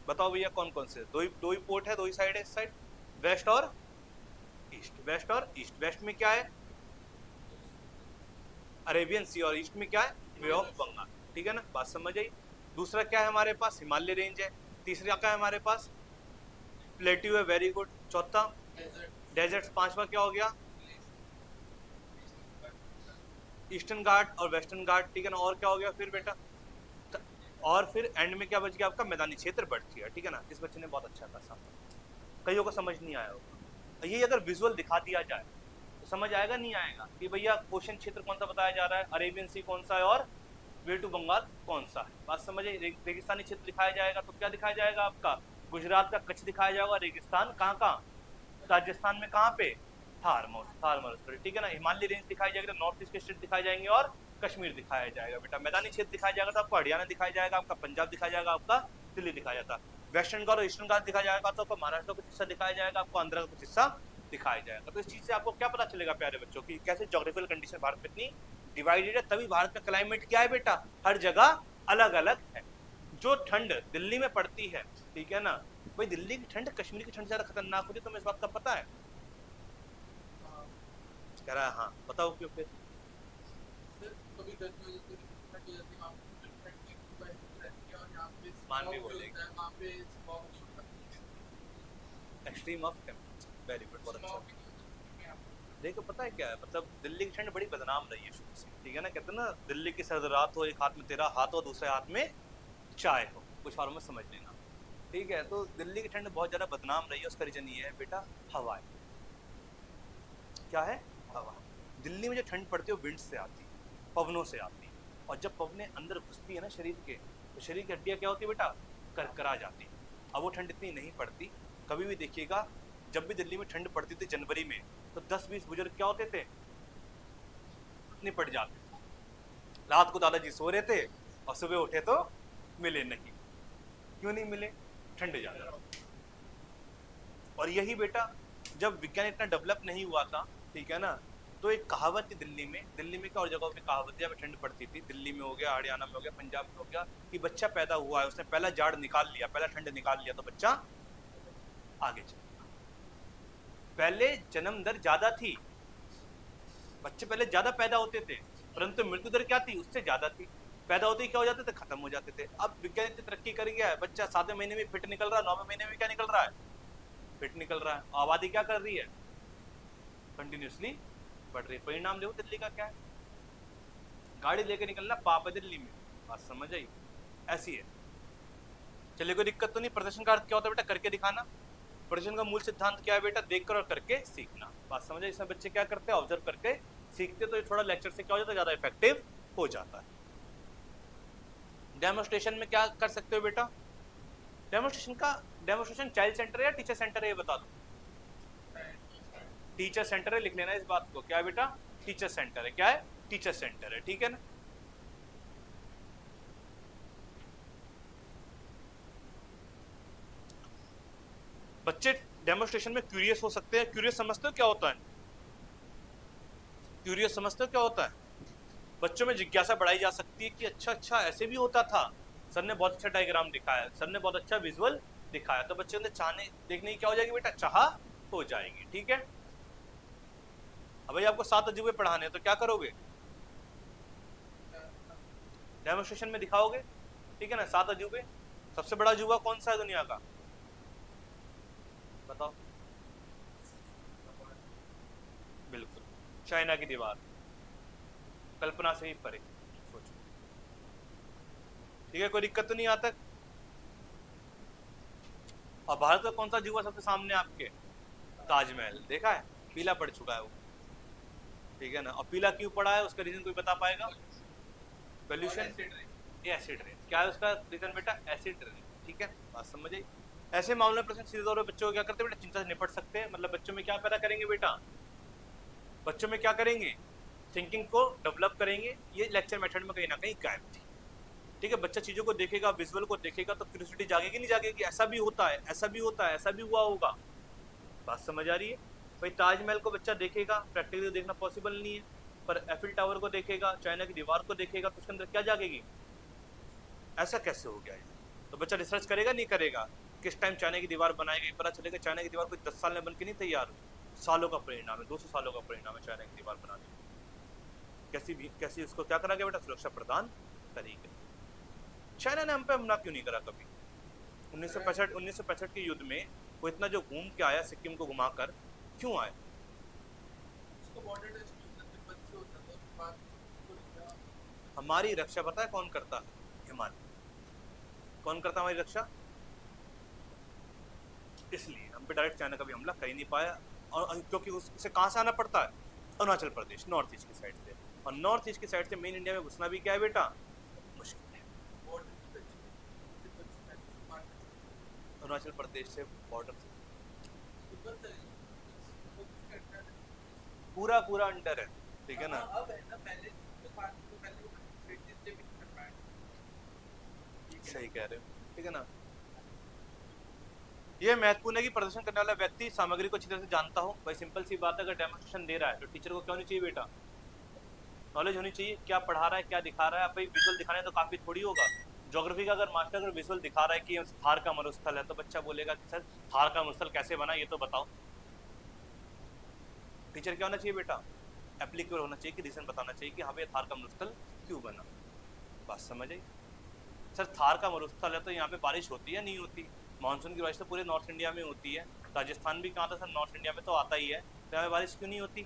बताओ भैया कौन कौन से, दो ही पोर्ट है, 2 ही साइड है, इस साइड वेस्ट और ईस्ट, वेस्ट और ईस्ट। वेस्ट में क्या है, अरेबियन सी, और ईस्ट में क्या है, बे ऑफ बंगाल, ठीक है ना, बात समझ आई। दूसरा क्या है हमारे पास, हिमालय रेंज है। तीसरा क्या है हमारे पास, प्लेट्यू है, वेरी गुड। चौथा डेजर्ट्स। 5वां क्या हो गया, ईस्टर्न घाट और वेस्टर्न घाट, ठीक है ना। और क्या हो गया फिर बेटा, और फिर एंड में क्या बच गया आपका, मैदानी क्षेत्र बच गया, ठीक है ना। इस बच्चे ने बहुत अच्छा था, कईयों को समझ नहीं आया होगा। ये अगर विजुअल दिखा दिया जाए तो समझ आएगा नहीं आएगा कि भैया क्वेश्चन क्षेत्र कौन सा बताया जा रहा है, अरेबियन सी कौन सा है और वे टू बंगाल कौन सा है। बात समझे। रेगिस्तानी क्षेत्र दिखाया जाएगा तो क्या दिखाया जाएगा आपका, गुजरात का कच्छ दिखाया जाएगा। रेगिस्तान कहाँ कहाँ, राजस्थान में कहाँ पे, थार मारूस्थल, ठीक है ना। हिमालय रेंज दिखाई जाएगी तो नॉर्थ ईस्ट के स्टेट दिखाए जाएंगे और कश्मीर दिखाया जाएगा बेटा। मैदानी क्षेत्र दिखाया जाएगा तो आपको हरियाणा दिखाया जाएगा, आपका पंजाब दिखाया जाएगा, आपका दिल्ली दिखाया जाता है। वेस्टर्न घाट और ईस्टर्न घाट दिखाया जाएगा तो आपको महाराष्ट्र का कुछ हिस्सा दिखाया जाएगा, आपको आंध्र का कुछ हिस्सा दिखाया जाएगा। तो इस चीज से आपको क्या पता चलेगा प्यारे बच्चों की कैसे ज्योग्राफिकल कंडीशन भारत में इतनी डिवाइडेड है। तभी भारत में क्लाइमेट क्या है बेटा, हर जगह अलग अलग है। जो ठंड दिल्ली में पड़ती है, ठीक है ना, भाई दिल्ली की ठंड कश्मीर की ठंड से ज्यादा खतरनाक होती है, तुम्हें इस बात का पता है। कह रहा है हाँ, बताओ क्यों फिर। सर कभी गर्मी हो जाती है, ठंड हो जाती है, वहाँ पे ठंड की वजह रहती है और यहाँ पे मान भी smog जो बोलेगी। होता है, वहाँ पे smog नहीं होता। Extreme of temperature, very good, बहुत अच्छा। Smog भी नहीं होता यहाँ पे। देखो पता है क्या है, मतलब दिल्ली की ठंड बड़ी बदनाम रही है शुरू से, ठीक है ना। कहते हैं ना, दिल्ली की सर्द रात हो, एक हाथ में तेरा हाथ हो, दूसरे हाथ में चाय हो, कुछ और में समझ लेना, ठीक है। तो दिल्ली की ठंड बहुत ज्यादा बदनाम रही है, उसका रीजन ये है बेटा, हवाएं। क्या है, हवा। दिल्ली में जो ठंड पड़ती है वो विंड से आती है, पवनों से आती है। और जब पवनें अंदर घुसती है ना शरीर के, तो शरीर की हड्डियां क्या होती है बेटा, करकरा जाती है। अब वो ठंड इतनी नहीं पड़ती। कभी भी देखिएगा, जब भी दिल्ली में ठंड पड़ती थी जनवरी में, तो 10-20 बुजुर्ग क्या होते थे, निपट जाते थे। रात को दादाजी सो रहे थे और सुबह उठे तो मिले नहीं। क्यों नहीं मिले, ठंड ज्यादा। और यही बेटा, जब विज्ञान इतना डेवलप नहीं हुआ था, ठीक है ना, तो एक कहावत थी दिल्ली में क्या और जगहों पे कहावत थी, जब ठंड पड़ती थी, दिल्ली में हो गया, हरियाणा में हो गया, पंजाब में हो गया, कि बच्चा पैदा हुआ है, उसने पहला जाड़ निकाल लिया, पहला ठंड निकाल लिया, तो बच्चा आगे चलेगा। पहले जन्म दर ज्यादा थी, बच्चे पहले ज्यादा पैदा होते थे, परंतु मृत्यु दर क्या थी, उससे ज्यादा थी। पैदा होते ही क्या हो जाते थे, खत्म हो जाते थे। अब विज्ञान इतनी तरक्की कर गया है, बच्चा 7वें महीने में फिट निकल रहा है, 9वें महीने में क्या निकल रहा है, फिट निकल रहा है। आबादी क्या कर रही है, कंटिन्यूसली बढ़ रही है। परिणाम देखो दिल्ली का क्या है, गाड़ी लेके निकलना पाप है दिल्ली में, बात समझ आई, ऐसी है। चलिए कोई दिक्कत तो नहीं। प्रदर्शन का अर्थ क्या होता है बेटा, करके दिखाना। प्रदर्शन का मूल सिद्धांत क्या है बेटा, देखकर और करके सीखना, बात समझ आई। इसमें बच्चे क्या करते हैं, ऑब्जर्व करके सीखते, तो ये थोड़ा लेक्चर से क्या हो जाता है, ज्यादा इफेक्टिव हो जाता है। डेमोस्ट्रेशन में क्या कर सकते हो बेटा, डेमोस्ट्रेशन चाइल्ड सेंटर है या टीचर सेंटर है, ये बता दो। टीचर सेंटर है, लिख लेना इस बात को, क्या है बेटा, टीचर सेंटर है। क्या है, टीचर सेंटर है, ठीक है ना। बच्चे डेमोस्ट्रेशन में क्यूरियस हो सकते हैं। क्यूरियस समझते हो क्या होता है, क्यूरियस समझते हो क्या होता है। बच्चों में जिज्ञासा बढ़ाई जा सकती है कि अच्छा अच्छा ऐसे भी होता था, सर ने बहुत अच्छा डायग्राम दिखाया, सर ने बहुत अच्छा विजुअल दिखाया, तो बच्चे ने चाहने देखने की क्या हो जाएगी बेटा, चाह हो जाएगी, ठीक है। अब भाई आपको 7 अजूबे पढ़ाने हैं तो क्या करोगे, डेमोस्ट्रेशन में दिखाओगे, ठीक है ना। 7 अजूबे, सबसे बड़ा अजूबा कौन सा है दुनिया का, बताओ। बिल्कुल, चाइना की दीवार, कल्पना से ही परे, सोचो, ठीक है, कोई दिक्कत तो नहीं आता। और भारत का कौन सा अजूबा सबसे सामने आपके, ताजमहल, देखा है, पीला पड़ चुका है वो, ठीक है ना। और पीला क्यों पड़ा है, उसका रीजन कोई बता पाएगा, पोल्यूशन, एसिड रेन। क्या है उसका रीजन बेटा, एसिड रेन, ठीक है, बात समझ आई। ऐसे मामले में प्रश्न सीधे तौर पर बच्चों को क्या करते हैं बेटा, चिंता से निपट सकते हैं। मतलब बच्चों में क्या पैदा करेंगे बेटा, बच्चों में क्या करेंगे, थिंकिंग को डेवलप करेंगे। ये लेक्चर मेथड में कहीं ना कहीं गायब थी, ठीक है। बच्चा चीजों को देखेगा, विजुअल को देखेगा, तो क्यूरियोसिटी जागेगी नहीं जागेगी, ऐसा भी होता है, ऐसा भी होता है, ऐसा भी हुआ होगा, बात समझ आ रही है। भाई ताजमहल को बच्चा देखेगा, प्रैक्टिकली देखना पॉसिबल नहीं है, पर एफिल टावर को देखेगा, चाइना की दीवार को देखेगा, तो उसके अंदर क्या जागेगी, ऐसा कैसे हो गया ये। तो बच्चा रिसर्च करेगा नहीं करेगा, किस टाइम चाइना की दीवार बनाई गई, पता चलेगा चाइना की दीवार कोई 10 साल में बन के नहीं तैयार हुई, सालों का परिणाम है, 200 सालों का परिणाम है चाइना की दीवार बनाने। कैसी उसको क्या करा गया बेटा, सुरक्षा प्रदान करी गई। चाइना ने हम पे हमला क्यों नहीं करा कभी, 1965 के युद्ध में वो इतना जो घूम के आया, सिक्किम को घुमाकर, क्यों आया, उसको बॉर्डर टेस्ट होता था, तिब्बत से होता था, उसके बाद हमारी रक्षा पता है कौन करता है? हिमालय। कौन करता है हमारी रक्षा? इसलिए हम पे डायरेक्ट चाइना का भी हमला कर ही नहीं पाया। और क्योंकि उसे कहाँ से आना पड़ता है? अरुणाचल प्रदेश, नॉर्थ ईस्ट की साइड से। और नॉर्थ ईस्ट की साइड से मेन इंडिया में घुसना भी क्या है बेटा? मुश्किल है। बॉर्डर पे तिब्बत से पहले से पार कर सकते अरुणाचल प्रदेश से बॉर्डर से हैं। तिब्बत उसके अंडर है। पूरा पूरा अंडर है, ठीक है ना? हाँ, अब है ना, पहले तो था, तो पहले वो ब्रिटिश से भी नहीं कर पाए। ठीक है। सही कह रहे हो, ठीक है ना? ये महत्वपूर्ण है कि प्रदर्शन करने वाला व्यक्ति सामग्री को अच्छी तरह से जानता हो। भाई सिंपल सी बात है, अगर डेमोन्स्ट्रेशन दे रहा है तो टीचर को क्या होनी चाहिए बेटा? नॉलेज होनी चाहिए, क्या पढ़ा रहा है, क्या दिखा रहा है। अब भाई विजुअल दिखाने तो काफी थोड़ी होगा। ज्योग्राफी का अगर मास्टर अगर विजुअल दिखा रहा है कि थार का मरुस्थल है, तो बच्चा बोलेगा कि सर थार का मरुस्थल कैसे बना, ये तो बताओ। टीचर क्या होना चाहिए बेटा? एप्लीकेबल होना चाहिए, कि रीजन बताना चाहिए कि हाँ भाई थार का मरुस्थल क्यों बना। बात समझ आई? सर थार का मरुस्थल है तो यहाँ पे बारिश होती है नहीं होती? मानसून की बारिश तो पूरे नॉर्थ इंडिया में होती है। राजस्थान भी कहाँ था सर? नॉर्थ इंडिया में तो आता ही है। तो यहाँ पे बारिश क्यों नहीं होती?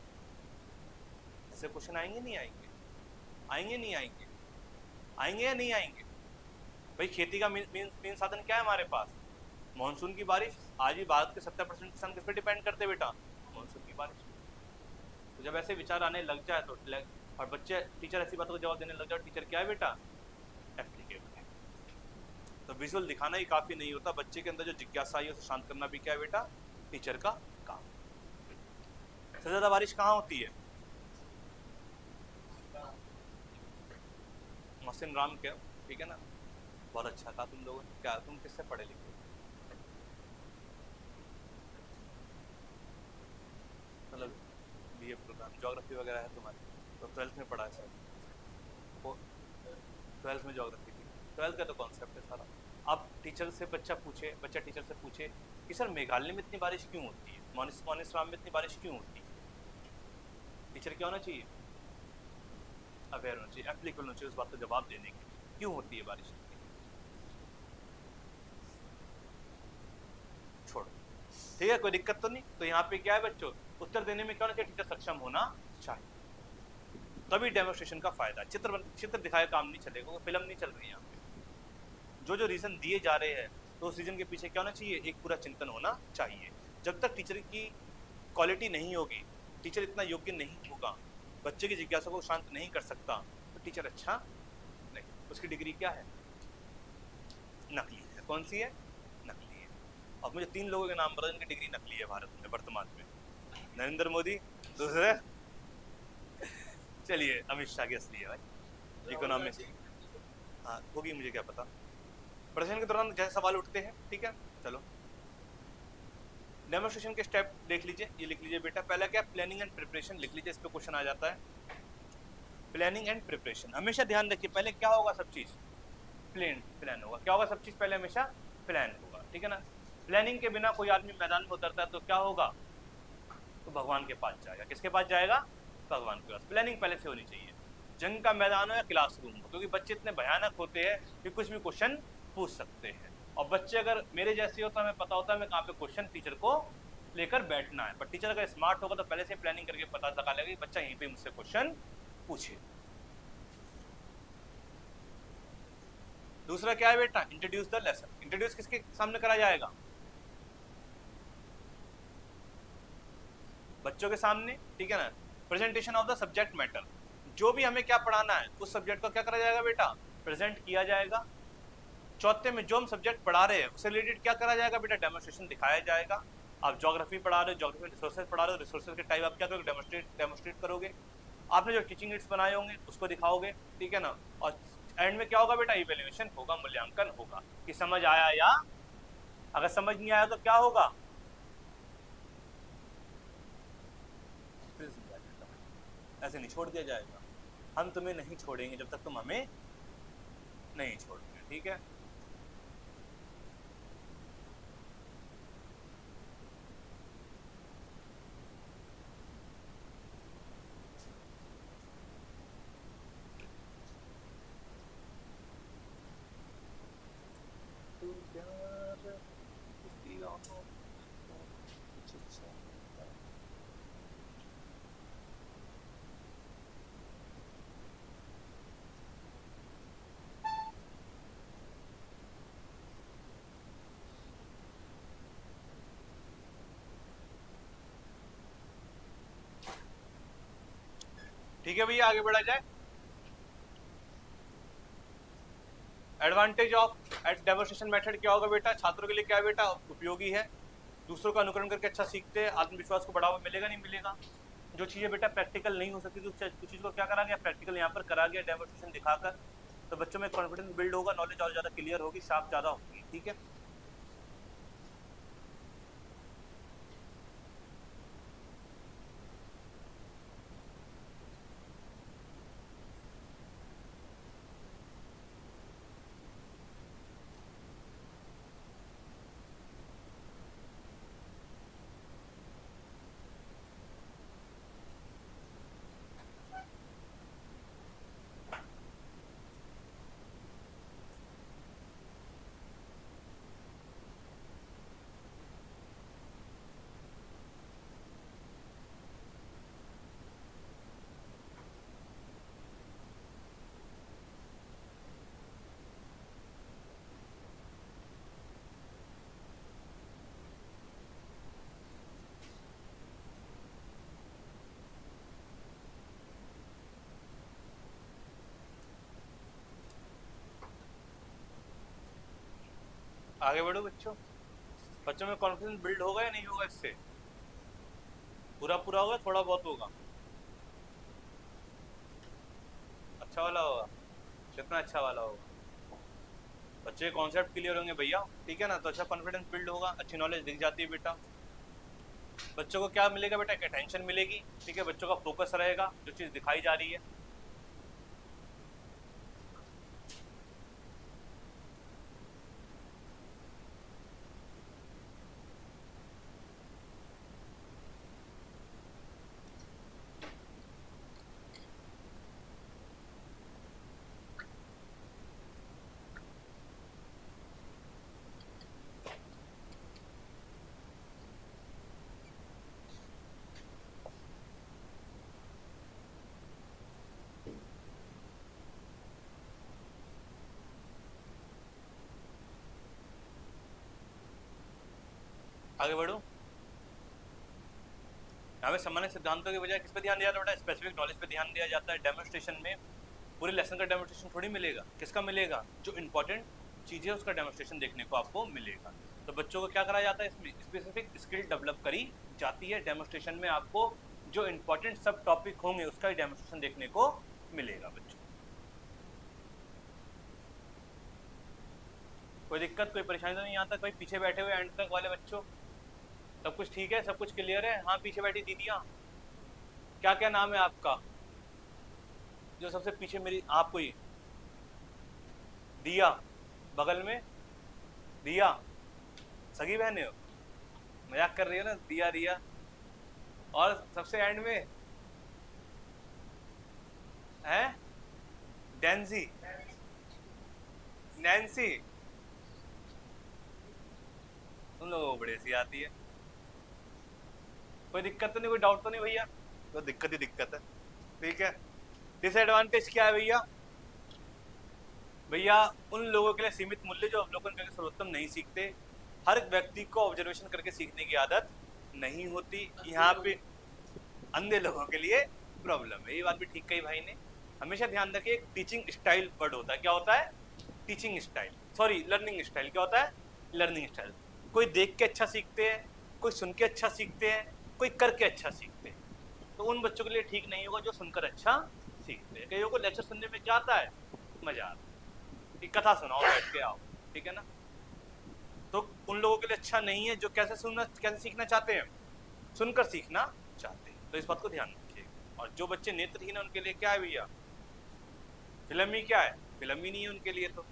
ऐसे क्वेश्चन आएंगे नहीं आएंगे? आएंगे नहीं आएंगे? आएंगे या नहीं आएंगे? भाई खेती का मेन साधन क्या है हमारे पास? मानसून की बारिश। आज भी भारत के 70% किसान किस पे डिपेंड करते बेटा? मानसून की बारिश। तो जब ऐसे विचार आने लग जाए तो और बच्चे टीचर ऐसी बातों को जवाब देने लग जाए, टीचर क्या है बेटा? एप्लीकेबल है। तो विजुअल दिखाना ही काफी नहीं होता, बच्चे के अंदर जो जिज्ञासा है उसे शांत करना भी क्या है बेटा? टीचर का काम। सबसे ज्यादा बारिश कहाँ होती है? मोहसिन राम के, ठीक है ना? बहुत अच्छा कहा तुम लोगों ने। क्या तुम किससे पढ़े लिखे? मतलब बीए प्रोग्राम ज्योग्राफी वगैरह है तुम्हारी? तो 12th में पढ़ा है सर? 12th में ज्योग्राफी थी। 12th का तो कॉन्सेप्ट है सारा। अब टीचर से बच्चा टीचर से पूछे कि सर मेघालय में इतनी बारिश क्यों होती है, मोनिस राम में इतनी बारिश क्यों होती है? टीचर क्या होना चाहिए? अवेयर होना चाहिए, एप्लीकेबल होना चाहिए उस बात का जवाब देने के लिए, क्यों होती है बारिश। छोड़ो, ठीक है, कोई दिक्कत तो नहीं। तो यहाँ पे क्या है बच्चों? उत्तर देने में क्या होना चाहिए? टीचर सक्षम होना चाहिए, तभी डेमोन्स्ट्रेशन का फायदा। चित्र दिखाए काम नहीं चलेगा, फिल्म नहीं चल रही है यहाँ पे। जो रीजन दिए जा रहे हैं तो उस रीजन के पीछे क्या होना चाहिए? एक पूरा चिंतन होना चाहिए। जब तक टीचर की क्वालिटी नहीं होगी, टीचर इतना योग्य नहीं होगा, बच्चे की जिज्ञासा को शांत नहीं कर सकता, तो टीचर अच्छा नहीं। उसकी डिग्री क्या है? नकली है। कौन सी है? नकली है। अब मुझे 3 लोगों के नाम बता जिनकी डिग्री नकली है भारत में वर्तमान में। नरेंद्र मोदी, दूसरे चलिए अमित शाह की असली है भाई, इकोनॉमिक्स। हाँ होगी, मुझे क्या पता। प्रदर्शन के दौरान जैसे सवाल उठते हैं, ठीक है, चलो डेमोन्स्ट्रेशन के स्टेप देख लीजिए। ये लिख लीजिए बेटा, पहला क्या? प्लानिंग एंड प्रिपरेशन लिख लीजिए, इस पे क्वेश्चन आ जाता है। प्लानिंग एंड प्रिपरेशन हमेशा ध्यान रखिए, पहले क्या होगा? सब चीज प्लान होगा। क्या होगा? सब चीज पहले हमेशा प्लान होगा, ठीक है ना? प्लानिंग के बिना कोई आदमी मैदान में उतरता है तो क्या होगा? तो भगवान के पास जाएगा। किसके पास जाएगा? भगवान के पास। प्लानिंग पहले से होनी चाहिए, जंग का मैदान हो या क्लासरूम हो, क्योंकि बच्चे इतने भयानक होते हैं कि कुछ भी क्वेश्चन पूछ सकते हैं। और बच्चे अगर मेरे जैसे हो तो हमें पता होता है हमें कहाँ पे क्वेश्चन टीचर को लेकर बैठना है। पर टीचर अगर स्मार्ट होगा तो पहले से प्लानिंग करके पता लगा लेगा कि बच्चा यहीं पे मुझसे क्वेश्चन पूछे। दूसरा क्या है बेटा? Introduce the lesson. इंट्रोड्यूस किसके सामने करा जाएगा? बच्चों के सामने, ठीक है ना? Presentation of the subject matter, जो भी हमें क्या पढ़ाना है उस सब्जेक्ट को क्या करा जाएगा बेटा? प्रेजेंट किया जाएगा। चौथे में जो हम सब्जेक्ट पढ़ा रहे हैं उससे रिलेटेड क्या करा जाएगा बेटा? डेमोन्स्ट्रेशन दिखाया जाएगा। आप ज्योग्राफी पढ़ा रहे हो, ज्योग्राफी में रिसोर्सेज पढ़ा रहे हो, रिसोर्सेज के टाइप आप क्या करोगे? डेमोन्स्ट्रेट करोगे। आपने जो टीचिंग एड्स बनाए होंगे उसको दिखाओगे, ठीक है ना? और एंड में क्या होगा बेटा? इवेल्युएशन होगा, मूल्यांकन होगा कि समझ आया, या अगर समझ नहीं आया तो क्या होगा? ऐसे नहीं छोड़ दिया जाएगा। हम तुम्हें नहीं छोड़ेंगे जब तक तुम हमें नहीं छोड़ोगे, ठीक है? ठीक है भैया, आगे बढ़ा जाए। एडवांटेज ऑफ डेमोस्ट्रेशन मेथड क्या होगा बेटा, छात्रों के लिए क्या है बेटा, उपयोगी है, दूसरों का अनुकरण करके अच्छा सीखते हैं, आत्मविश्वास को बढ़ावा मिलेगा नहीं मिलेगा। जो चीजें बेटा प्रैक्टिकल नहीं हो सकती तो उस चीज को क्या करा गया, प्रैक्टिकल यहाँ पर करा गया, डेमोस्ट्रेशन दिखाकर, तो बच्चों में कॉन्फिडेंस बिल्ड होगा, नॉलेज और ज्यादा क्लियर होगी, शार्प ज्यादा होगी। ठीक है, आगे बढ़ो बच्चों। बच्चों में कॉन्फिडेंस बिल्ड होगा या नहीं होगा इससे, पूरा पूरा होगा थोड़ा बहुत होगा, अच्छा वाला होगा, कितना अच्छा वाला होगा, बच्चे कॉन्सेप्ट क्लियर होंगे भैया। ठीक है ना, तो अच्छा कॉन्फिडेंस बिल्ड होगा, अच्छी नॉलेज दिख जाती है बेटा। बच्चों को क्या मिलेगा बेटा, एक अटेंशन मिलेगी। ठीक है, बच्चों का फोकस रहेगा जो चीज़ दिखाई जा रही है। आगे बढ़ो। यहाँ पे सामान्य सिद्धांतों के बजाय किस पे ध्यान दिया जाता है, स्पेसिफिक नॉलेज पे ध्यान दिया जाता है। डेमोस्ट्रेशन में पूरे लेसन का डेमोस्ट्रेशन थोड़ी मिलेगा, किसका मिलेगा, जो इंपॉर्टेंट चीज़ें उसका डेमोस्ट्रेशन देखने को आपको मिलेगा। तो बच्चों को क्या कराया जाता है, इसमें स्पेसिफिक स्किल डेवलप करी जाती है। डेमोस्ट्रेशन में आपको जो इंपॉर्टेंट सब टॉपिक होंगे उसका डेमोस्ट्रेशन देखने को मिलेगा बच्चों। कोई दिक्कत, कोई परेशानी तो नहीं आता, कोई पीछे बैठे हुए एंड तक वाले बच्चों, सब कुछ ठीक है, सब कुछ क्लियर है। हाँ, पीछे बैठी दीदियाँ, क्या क्या नाम है आपका, जो सबसे पीछे मेरी, आप कोई दिया, बगल में दिया, सगी बहने हो, मजाक कर रही हो ना, दिया रिया, और सबसे एंड में है डेंजी, नैन्सी, उन लोगों को बड़ी सी आती है। कोई दिक्कत तो नहीं, कोई डाउट तो नहीं भैया, तो दिक्कत ही दिक्कत है। ठीक है, डिसएडवांटेज क्या है भैया, भैया उन लोगों के लिए सीमित मूल्य जो अवलोकन करके सर्वोत्तम नहीं सीखते। हर व्यक्ति को ऑब्जर्वेशन करके सीखने की आदत नहीं होती। यहाँ पे अंधे लोगों के लिए प्रॉब्लम है, ये बात भी ठीक कही भाई ने। हमेशा ध्यान रखिए, एक टीचिंग स्टाइल वर्ड होता है, क्या होता है, teaching style, sorry learning style. क्या होता है, लर्निंग स्टाइल। कोई देख के अच्छा सीखते हैं, कोई सुन के अच्छा सीखते हैं, कोई करके अच्छा सीखते हैं। तो उन बच्चों के लिए ठीक नहीं होगा जो सुनकर अच्छा सीखते हैं। कईयों को लेक्चर सुनने में क्या आता है, मजा आता है, एक कथा सुनाओ बैठ के आओ, ठीक है ना। तो उन लोगों के लिए अच्छा नहीं है जो कैसे सुनना, कैसे सीखना चाहते हैं, सुनकर सीखना चाहते हैं। तो इस बात को ध्यान रखिए। और जो बच्चे नेत्रहीन है उनके लिए क्या है भैया, फिल्म ही क्या है, फिल्म ही नहीं है उनके लिए। तो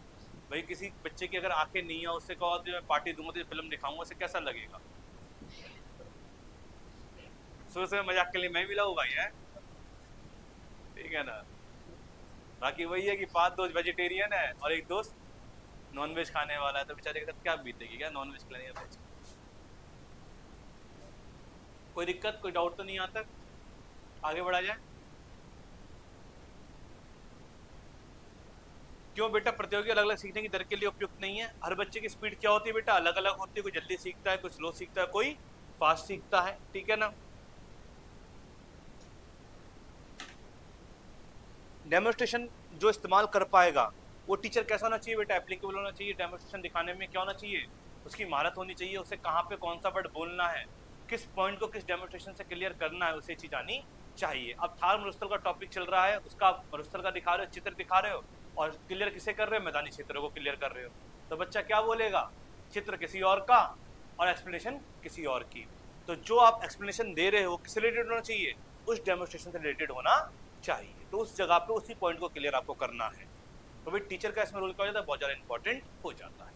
भाई किसी बच्चे की अगर आंखें नहीं है, उससे कहो तो मैं पार्टी दूंगा, तो फिल्म दिखाऊंगा, उसे कैसा लगेगा। सुबह सुबह मजाक के लिए मैं भी लाऊं भाई है, ठीक है ना। बाकी वही है कि 5 दोस्त वेजिटेरियन है और एक दोस्त नॉनवेज खाने वाला है, तो बेचारे के साथ क्या बीतेगी, क्या नॉनवेज खिलाने या वेज। कोई दिक्कत, कोई डाउट तो नहीं आता, आगे बढ़ा जाए। क्यों बेटा, प्रतियोगी अलग अलग सीखने की दर के लिए उपयुक्त नहीं है। हर बच्चे की स्पीड क्या होती है बेटा, अलग अलग होती है। कोई जल्दी सीखता है, कोई स्लो सीखता है, कोई फास्ट सीखता है, ठीक है ना। डेमोन्स्ट्रेशन जो इस्तेमाल कर पाएगा वो टीचर कैसा होना चाहिए बेटा, एप्लीकेबल होना चाहिए, डेमोन्स्ट्रेशन दिखाने में क्या होना चाहिए, उसकी महारत होनी चाहिए, उसे कहाँ पे कौन सा वर्ड बोलना है, किस पॉइंट को किस डेमोन्स्ट्रेशन से क्लियर करना है, उसे चीज आनी चाहिए। अब थार मरुस्थल का टॉपिक चल रहा है, उसका मरुस्थल का दिखा रहे हो, चित्र दिखा रहे हो, और क्लियर किसे कर रहे हो, मैदानी क्षेत्रों को क्लियर कर रहे हो, तो बच्चा क्या बोलेगा, चित्र किसी और का और एक्सप्लेनेशन किसी और की। तो जो आप एक्सप्लेनेशन दे रहे हो किससे रिलेटेड होना चाहिए, उस डेमोन्स्ट्रेशन से रिलेटेड होना चाहिए। तो उस जगह पे उसी पॉइंट को क्लियर आपको करना है। तो भाई टीचर का इसमें रोल क्या हो जाता है, बहुत ज्यादा इंपॉर्टेंट हो जाता है।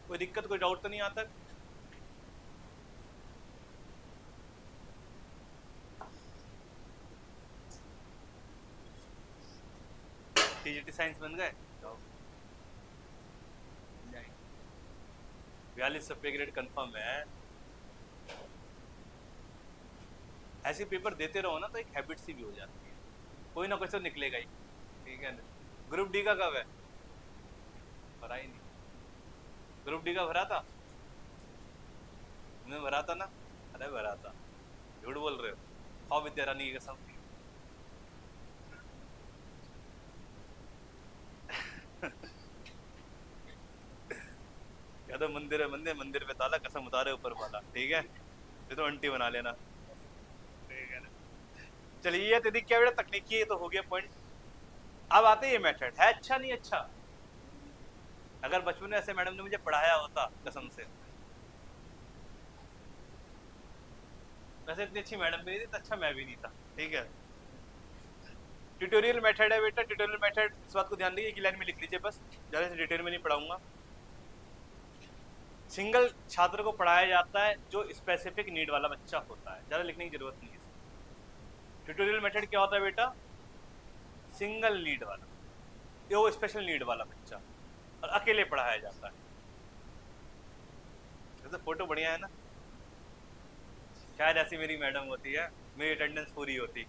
कोई दिक्कत, कोई डाउट तो नहीं आता? टीजीटी साइंस बन गए, 42 पे ग्रेड कंफर्म है। ऐसे पेपर देते रहो ना तो एक हैबिट सी भी हो जाती है, कोई ना कोई तो निकलेगा ही, ठीक है ना। ग्रुप डी का कब है? भरा ही नहीं। ग्रुप डी का भरा था? तुमने भरा था ना? अरे भरा था, झूठ बोल रहे हो, खाओ विद्या रानी की कसम। या तो मंदिर है, मंदिर पे ताला, कसम उतारे ऊपर वाला, ठीक है, ये तो आंटी बना लेना, ठीक है ना। चलिए ये तेरी क्या बेटा तकनीकी, ये तो हो गया पॉइंट। अब आते ये मेथड है अच्छा नहीं अच्छा। अगर बचपन में ऐसे मैडम ने मुझे पढ़ाया होता कसम से, वैसे इतनी अच्छी मैडम भी नहीं थी तो अच्छा मैं भी नहीं था, ठीक है। ट्यूटोरियल मेथड है बेटा, ट्यूटोरियल मेथड, इस बात को ध्यान दीजिए, एक लाइन में लिख लीजिए बस, ज़्यादा से डिटेल में नहीं पढ़ाऊंगा। सिंगल छात्र को पढ़ाया जाता है जो स्पेसिफिक नीड वाला बच्चा होता है, ज़्यादा लिखने की जरूरत नहीं है। ट्यूटोरियल मेथड क्या होता है बेटा, सिंगल नीड वाला, ये वो स्पेशल नीड वाला बच्चा, और अकेले पढ़ाया जाता है। तो फोटो बढ़िया है ना, शायद ऐसी मेरी मैडम होती है, मेरी अटेंडेंस पूरी होती।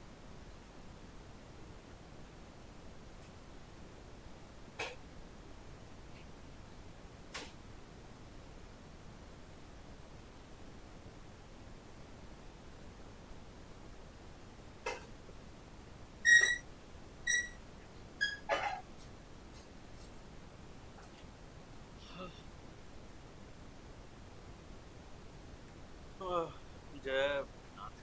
जय भोलेनाथ।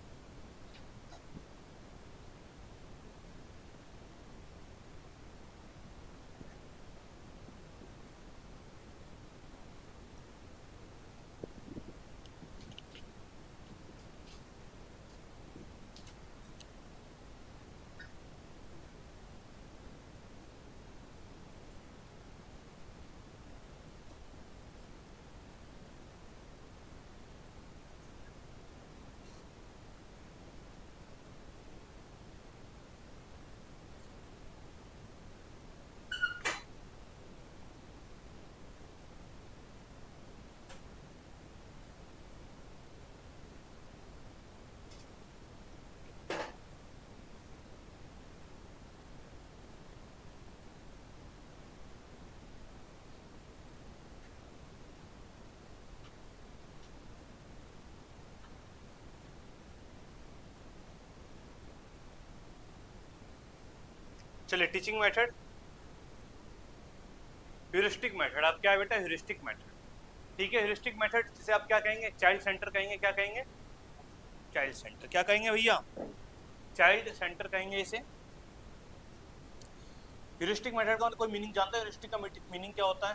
चलिए टीचिंग मेथड, ह्यूरिस्टिक मेथड। आप क्या है बेटा, ह्यूरिस्टिक मेथड, ठीक है। ह्यूरिस्टिक मेथड जिसे आप क्या कहेंगे, चाइल्ड सेंटर कहेंगे, क्या कहेंगे, चाइल्ड सेंटर, क्या कहेंगे भैया, चाइल्ड सेंटर कहेंगे इसे। ह्यूरिस्टिक मेथड का कोई मीनिंग जानता है, ह्यूरिस्टिक का मीनिंग क्या होता है,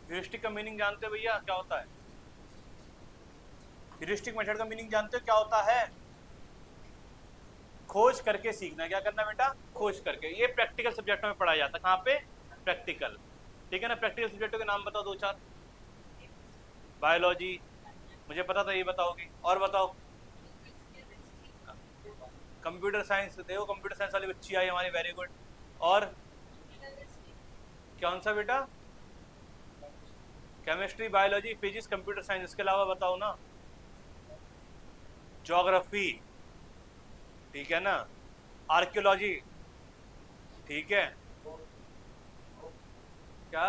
ह्यूरिस्टिक का मीनिंग जानते हो भैया क्या होता है, ह्यूरिस्टिक मेथड का मीनिंग जानते हो क्या होता है, खोज करके सीखना। क्या करना बेटा, खोज करके। ये प्रैक्टिकल सब्जेक्टों में पढ़ाया जाता है, कहाँ पे, प्रैक्टिकल, ठीक है ना। प्रैक्टिकल सब्जेक्टों के नाम बताओ दो चार। बायोलॉजी, मुझे पता था ये बताओगे, और बताओ। कंप्यूटर साइंस, देखो कंप्यूटर साइंस वाली बच्ची आई हमारी, वेरी गुड। और कौन सा बेटा, chemistry, biology, physics, computer science, इसके अलावा बताओ ना, ज्योग्राफी, ठीक है ना, आर्कियोलॉजी, ठीक है, क्या,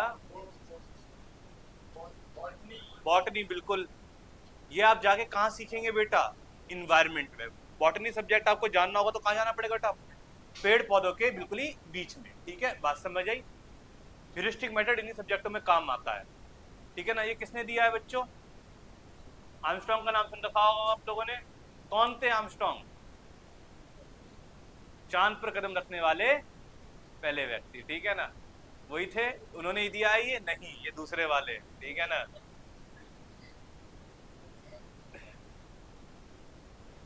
बॉटनी, बिल्कुल, ये आप जाके कहाँ सीखेंगे बेटा? इन्वायरमेंट में। बॉटनी सब्जेक्ट आपको जानना होगा तो कहाँ जाना पड़ेगा बेटा? पेड़ पौधों के बिल्कुल ही बीच में। ठीक है, बात समझ आई? ह्यूरिस्टिक मेथड इन्हीं सब्जेक्टों में काम आता है। ठीक है ना? ये किसने दिया है बच्चों? आर्मस्ट्रांग का नाम सुन रखा होगा आप लोगों ने। कौन थे आर्मस्ट्रांग? चांद पर कदम रखने वाले पहले व्यक्ति। ठीक है ना? वही थे। उन्होंने ही दिया है ये? नहीं, ये दूसरे वाले। ठीक है ना?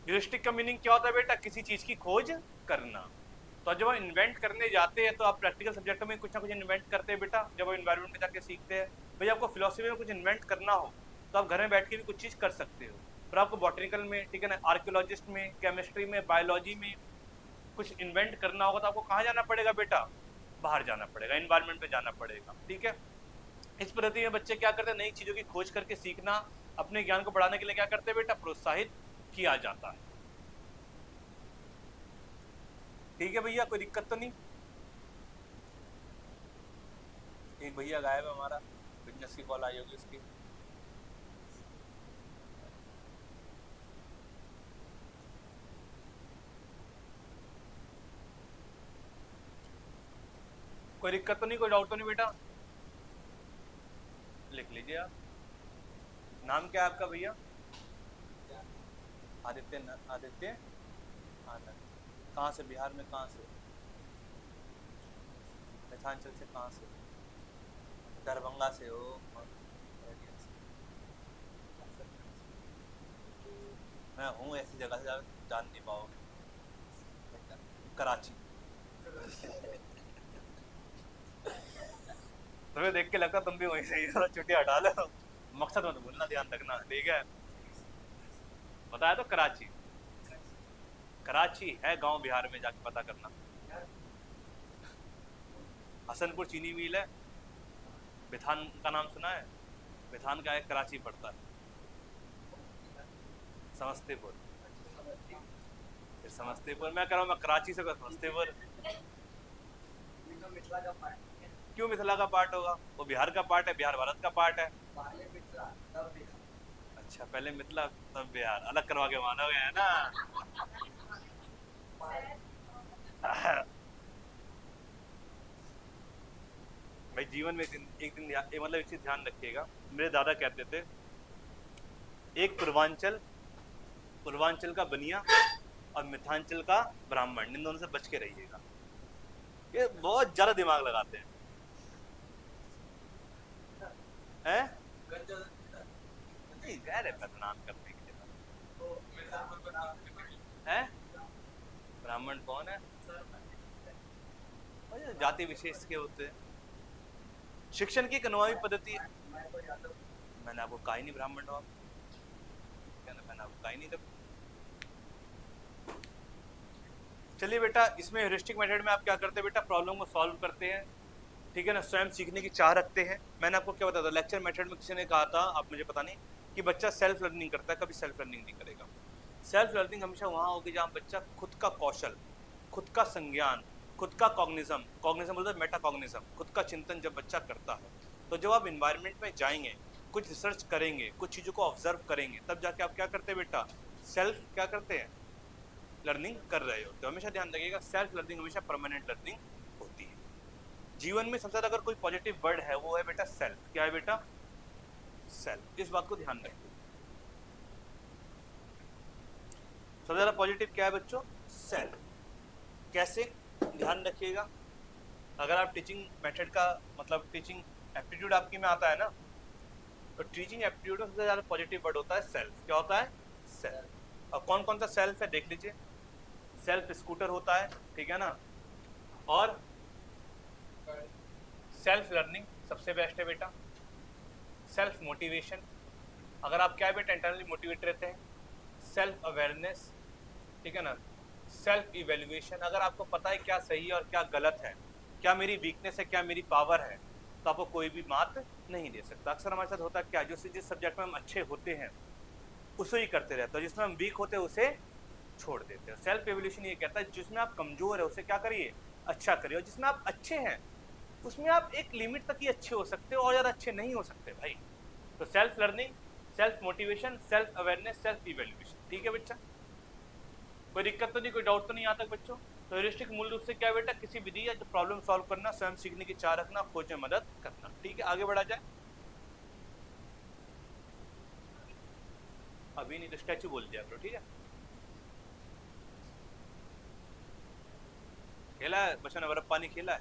ह्यूरिस्टिक का मीनिंग क्या होता है बेटा? किसी चीज की खोज करना। तो जब हम इन्वेंट करने जाते हैं तो आप प्रैक्टिकल सब्जेक्टों में कुछ ना कुछ इन्वेंट करते हैं बेटा। जब आप इन्वायरमेंट में जाके सीखते हैं, भाई आपको फिलोसफी में कुछ इन्वेंट करना हो तो आप घर में बैठ के भी कुछ चीज कर सकते हो। पर आपको बॉटनिकल में, ठीक है ना, आर्कियोलॉजिस्ट में, केमिस्ट्री में, बायोलॉजी में कुछ इन्वेंट करना होगा तो आपको कहाँ जाना पड़ेगा बेटा? बाहर जाना पड़ेगा, इन्वायरमेंट में जाना पड़ेगा। ठीक है? इस पद्धति में बच्चे क्या करते हैं? नई चीजों की खोज करके सीखना, अपने ज्ञान को बढ़ाने के लिए क्या करते हैं बेटा? प्रोत्साहित किया जाता है। ठीक है भैया, कोई दिक्कत तो नहीं? एक भैया गायब है हमारा, फिटनेस की कॉल आई होगी उसकी। कोई दिक्कत तो नहीं, कोई डाउट तो नहीं बेटा? लिख लीजिए आप। नाम क्या है आपका भैया? आदित्य आदित्य आनंद। कहाँ से? बिहार में कहाँ से? मिथिलांचल से कहाँ से? दरभंगा से हो? मैं हूँ ऐसी जगह से, जान नहीं पाओगे। कराची। तुम्हें देख के लगता तुम भी वहीं से ही, थोड़ा छुट्टी हटा लो। मकसद मत भूलना, ध्यान रखना। ठीक है? बताया तो कराची। कराची है गांव बिहार में, जाके पता करना। हसनपुर चीनी मिल है। बिथान का नाम सुना है? बिथान का है, कराची पड़ता है। समस्तीपुर। फिर समस्तीपुर मैं कह रहा हूँ, मैं कराची से समस्तीपुर। मिथिला का पार्ट है। क्यों मिथिला का पार्ट होगा? वो बिहार का पार्ट है, बिहार भारत का पार्ट है। पहले मिथिला तब बिहार। अच्छा, पहले मिथिला तब बिहार, अलग करवा के मानोगे, है ना? भाई जीवन में एक दिन मतलब एक चीज ध्यान रखिएगा। मेरे दादा कहते थे, एक पूर्वांचल, पूर्वांचल का बनिया और मिथांचल का ब्राह्मण, इन दोनों से बच के रहिएगा। ये बहुत ज्यादा दिमाग लगाते हैं। हैं? नहीं, कह रहे बदनाम करने के लिए। हैं? ब्राह्मण कौन है? जाति विशेष के होते हैं। शिक्षण की एक अनुभवी पद्धति है। मैंने आपको कहा ही नहीं ब्राह्मण हो आप। मैंने आपको कहा ही नहीं। चलिए बेटा, इसमें ह्यूरिस्टिक मेथड में आप क्या करते हैं बेटा? प्रॉब्लम को सॉल्व करते हैं। ठीक है ना? स्वयं सीखने की चाह रखते हैं। मैंने आपको क्या बताया था? लेक्चर मेथड में किसी ने कहा था, आप मुझे पता नहीं, कि बच्चा सेल्फ लर्निंग करता है, कभी सेल्फ लर्निंग नहीं करेगा। सेल्फ लर्निंग हमेशा वहाँ होगी जहाँ बच्चा खुद का कौशल, खुद का संज्ञान, खुद का कॉग्निज्म, कॉग्निज्म बोलते हैं मेटा कॉग्निज्म, खुद का चिंतन जब बच्चा करता है, तो जब आप इन्वायरमेंट में जाएंगे, कुछ रिसर्च करेंगे, कुछ चीज़ों को ऑब्जर्व करेंगे, तब जाके आप क्या करते हैं बेटा? सेल्फ क्या करते हैं? लर्निंग कर रहे हो। तो हमेशा ध्यान रखिएगा, सेल्फ लर्निंग हमेशा परमानेंट लर्निंग होती है। जीवन में सबसे ज्यादा अगर कोई पॉजिटिव वर्ड है वो है बेटा सेल्फ। क्या है बेटा? सेल्फ। इस बात को ध्यान रखिए। सबसे ज्यादा पॉजिटिव क्या है बच्चों? सेल्फ। कैसे? ध्यान रखिएगा। अगर आप टीचिंग मेथड का मतलब टीचिंग एप्टीट्यूड आपकी में आता है ना, तो टीचिंग एप्टीट्यूड में सबसे ज्यादा पॉजिटिव वर्ड होता है सेल्फ। क्या होता है? सेल्फ। और कौन कौन सा सेल्फ है देख लीजिए। सेल्फ स्कूटर होता है, ठीक है ना, और सेल्फ लर्निंग सबसे बेस्ट है बेटा। सेल्फ मोटिवेशन, अगर आप क्या है बेटा? इंटरनली मोटिवेट रहते हैं। सेल्फ अवेयरनेस, ठीक है ना। सेल्फ इवेल्युएशन, अगर आपको पता है क्या सही है और क्या गलत है, क्या मेरी वीकनेस है, क्या मेरी पावर है, तो आपको कोई भी मात नहीं दे सकता। अक्सर हमारे साथ होता है क्या, जिस सब्जेक्ट में हम अच्छे होते हैं उसे ही करते रहते हैं, जिसमें हम वीक होते हैं उसे छोड़ देते हैं। सेल्फ एवोल्यूशन ये कहता है जिसमें आप कमजोर है उसे क्या करिए? अच्छा करिए। और जिसमें आप अच्छे हैं उसमें आप एक लिमिट तक ही अच्छे हो सकते हो, और ज़्यादा अच्छे नहीं हो सकते भाई। तो self learning, self motivation, self awareness, self evaluation. ठीक है बच्चा, कोई दिक्कत तो नहीं, कोई डाउट तो नहीं आता बच्चों? तो ह्यूरिस्टिक मूल रूप से क्या बेटा, किसी विधि या जो प्रॉब्लम सॉल्व करना, स्वयं सीखने की चाह रखना, खोज में मदद करना। ठीक है, आगे बढ़ा जाए। अभी नहीं तो स्टैचू बोल दिया करो, ठीक है। खेला है बच्चों ने बर्फ पानी, खेला है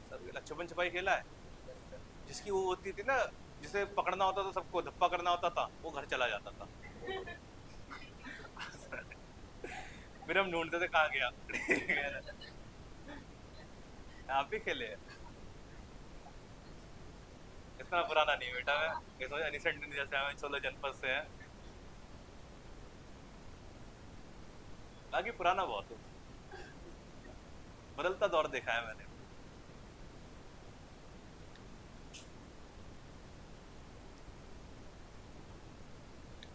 सब, खेला छुपन छुपाई खेला है। जिसकी वो होती थी ना, जिसे पकड़ना होता था सबको, धप्पा करना होता था, वो घर चला जाता था। फिर हम ढूंढते थे कहाँ गया। आप भी खेले हैं? इतना पुराना नहीं बेटा, मैं सोचा रिसेंट जैसे हमें 16 जनपद से है, बाकी पुराना बहुत है, बदलता दौर देखा है मैंने।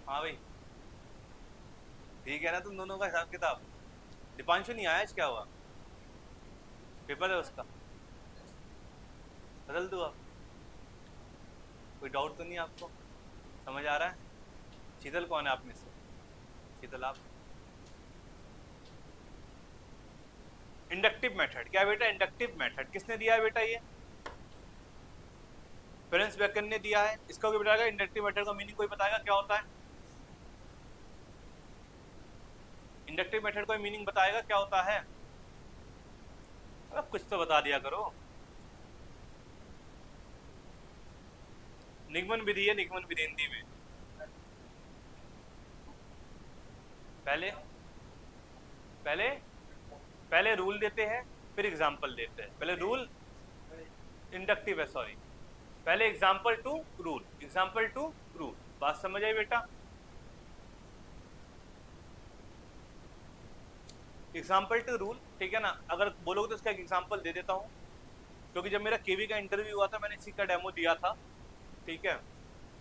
हाँ भाई, ठीक है ना तुम दोनों का हिसाब किताब? दीपांशु नहीं आया आज, क्या हुआ? पेपर है उसका, बदल दो आप। कोई डाउट तो नहीं आपको, समझ आ रहा है? शीतल कौन है आप में से? शीतल आप। इंडक्टिव मेथड क्या बेटा? इंडक्टिव मेथड किसने दिया है बेटा? ये फ्रेंस बेकन ने दिया है। इसका कोई बताएगा इंडक्टिव मेथड का मीनिंग? कोई बताएगा क्या होता है इंडक्टिव मेथड? कोई मीनिंग बताएगा क्या होता है? अब कुछ तो बता दिया करो। निगमन विधि है, निगमन विधि हिंदी में। पहले पहले पहले रूल देते हैं, फिर एग्जाम्पल देते हैं। पहले रूल, इंडक्टिव है सॉरी, पहले example to rule, example to rule. बात समझ आई बेटा? एग्जाम्पल टू रूल, ठीक है ना। अगर बोलोगे तो इसका एक एग्जाम्पल दे देता हूँ, क्योंकि जब मेरा केवी का इंटरव्यू हुआ था मैंने इसी का डेमो दिया था। ठीक है,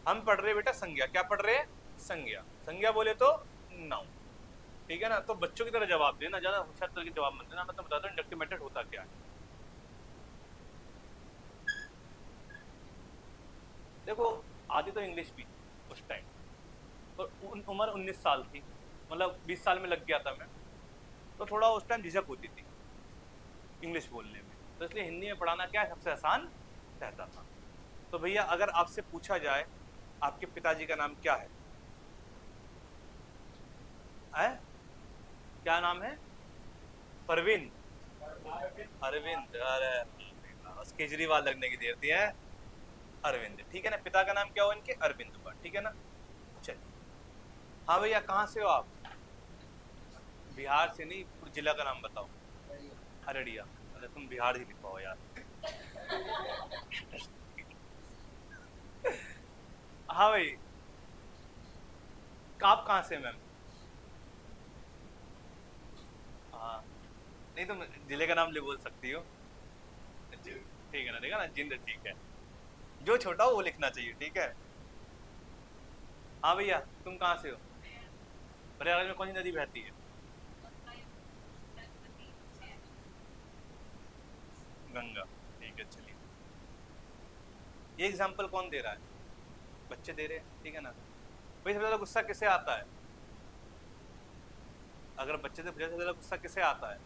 हम पढ़ रहे बेटा संज्ञा। क्या पढ़ रहे हैं? संज्ञा। संज्ञा बोले तो नाउन, ठीक है ना। तो बच्चों की तरह जवाब देना, ज्यादा होशियार तरह के जवाब मत देना। मैं तो बताता हूँ इंडक्टिव मेथड होता क्या है। देखो, आती तो इंग्लिश भी उस टाइम, तो उम्र 19 साल थी, मतलब 20 साल में लग गया था मैं, तो थोड़ा उस टाइम झिझक होती थी इंग्लिश बोलने में, तो इसलिए हिंदी में पढ़ाना क्या है, सबसे आसान रहता था। तो भैया अगर आपसे पूछा जाए आपके पिताजी का नाम क्या है? क्या नाम है? परवीन, अरविंद। अरे बस केजरीवाल लगने की देर थी है, अरविंद। ठीक है ना, पिता का नाम क्या हो इनके? अरविंद पर, ठीक है ना। चलिए, हाँ भैया कहाँ से हो आप? बिहार से नहीं, जिला का नाम बताओ। अररिया। अरे तुम बिहार ही लिखवाओ यार। हाँ भाई, आप कहाँ से मैम? हाँ, नहीं तुम जिले का नाम ले बोल सकती हो, ठीक है ना। देखा ना, जिंद ठीक है, जो छोटा हो वो लिखना चाहिए, ठीक है। हाँ भैया, तुम कहाँ से हो? प्रयागराज में कौन सी नदी बहती है? गंगा। ठीक है, चलिए। ये एग्जाम्पल कौन दे रहा है? बच्चे दे रहे हैं, ठीक है ना। भाई सबसे ज्यादा गुस्सा किसे आता है? अगर बच्चे से सबसे ज्यादा गुस्सा किसे आता है,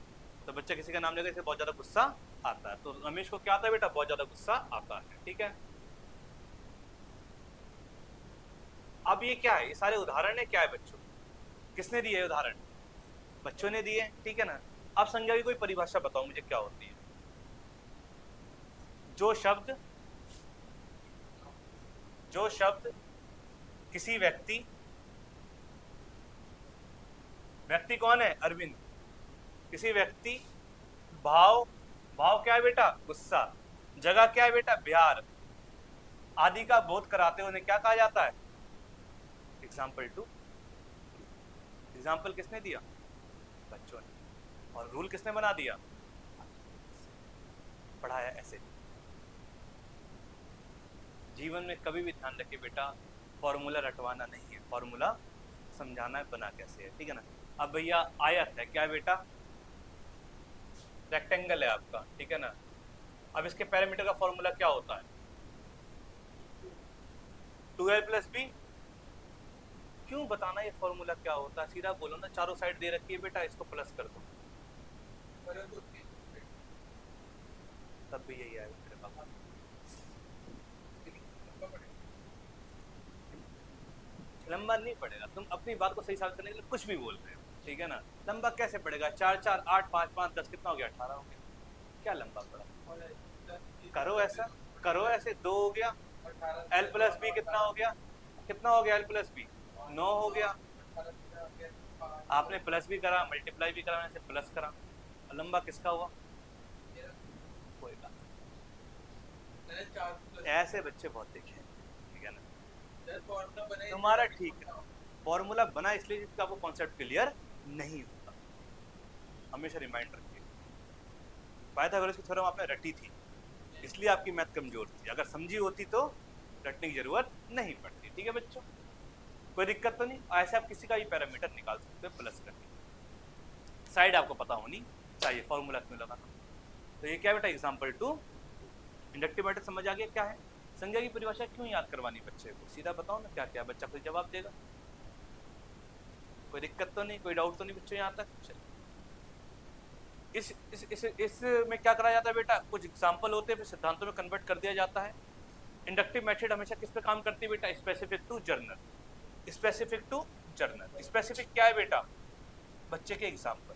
तो बच्चा किसी का नाम लेकर इसे बहुत ज्यादा गुस्सा आता है। तो रमेश को क्या आता है बेटा? बहुत ज्यादा गुस्सा आता है, ठीक है। अब ये क्या है? ये सारे उदाहरण है, क्या है बच्चों? किसने दिए उदाहरण? बच्चों ने दिए, ठीक है ना। अब संज्ञा की कोई परिभाषा बताओ मुझे, क्या होती है? जो शब्द किसी व्यक्ति कौन है? अरविंद। किसी व्यक्ति, भाव क्या है बेटा? गुस्सा। जगह क्या है बेटा? बिहार। आदि का बोध कराते हुए क्या कहा जाता है? Example to. एग्जाम्पल किसने दिया? बच्चों ने। और रूल किसने बना दिया? पढ़ाया ऐसे। जीवन में कभी भी ध्यान रखिए बेटा, फॉर्मूला रटवाना नहीं है, फॉर्मूला समझाना है बना कैसे है, ठीक है ना। अब भैया आयत है, क्या है बेटा? रेक्टेंगल है आपका, ठीक है ना। अब इसके पैरामीटर का फॉर्मूला क्या होता है? 2l plus B. क्यों बताना ये फॉर्मूला क्या होता है, सीधा बोलो ना, चारों साइड दे रखी है बेटा, इसको प्लस कर दो, फर्क होती है तब भी यही आएगा मेरे पास। लेकिन लंबा पड़ेगा। लंबा नहीं पड़ेगा, तुम अपनी बात को सही साबित करने के लिए कुछ भी बोल रहे हो, ठीक है ना। लंबा कैसे पड़ेगा, 4 4 8 5 5 10 कितना हो गया, 18 हो गया, क्या लंबा पड़ा। और करो ऐसा, करो ऐसे, 2 हो गया, 18 l प्लस बी कितना हो गया, कितना हो गया l प्लस बी, 9 हो गया। आपने प्लस भी करा, मल्टीप्लाई भी करा, मैंने प्लस करा, और लंबा किसका हुआ, कोई बात मैंने 4 नहीं। ऐसे बच्चे बहुत देखे हैं, ठीक है ना। फॉर्मूला बनाई तुम्हारा ठीक है, फॉर्मूला बना इसलिए जिसका आपको कॉन्सेप्ट क्लियर नहीं होता, हमेशा रिमाइंड रखिए। पाइथागोरस की थ्योरम आपने रटी थी, इसलिए आपकी मैथ कमजोर थी, अगर समझी होती तो रटने की जरूरत नहीं पड़ती, ठीक है बच्चों, कोई दिक्कत तो नहीं। ऐसे आप किसी का भी पैरामीटर निकाल सकते हो प्लस करके, साइड आपको पता होनी चाहिए फॉर्मूला क्यों लगाना। तो ये क्या बेटा एग्जांपल 2, इंडक्टिव मैटर समझ आ गया क्या है, संज्ञा की परिभाषा क्यों याद करवानी बच्चे को, सीधा बताओ ना क्या क्या, बच्चा खुद जवाब देगा, कोई दिक्कत तो नहीं, कोई डाउट तो नहीं बच्चों यहाँ तक। चलिए इस में क्या कराया जाता है बेटा, कुछ एग्जाम्पल होते हैं फिर सिद्धांतों में कन्वर्ट कर दिया जाता है। इंडक्टिव मेथड हमेशा किस पे काम करती है बेटा, specific to general, specific to general. Specific क्या है बेटा, बच्चे के एग्जाम्पल,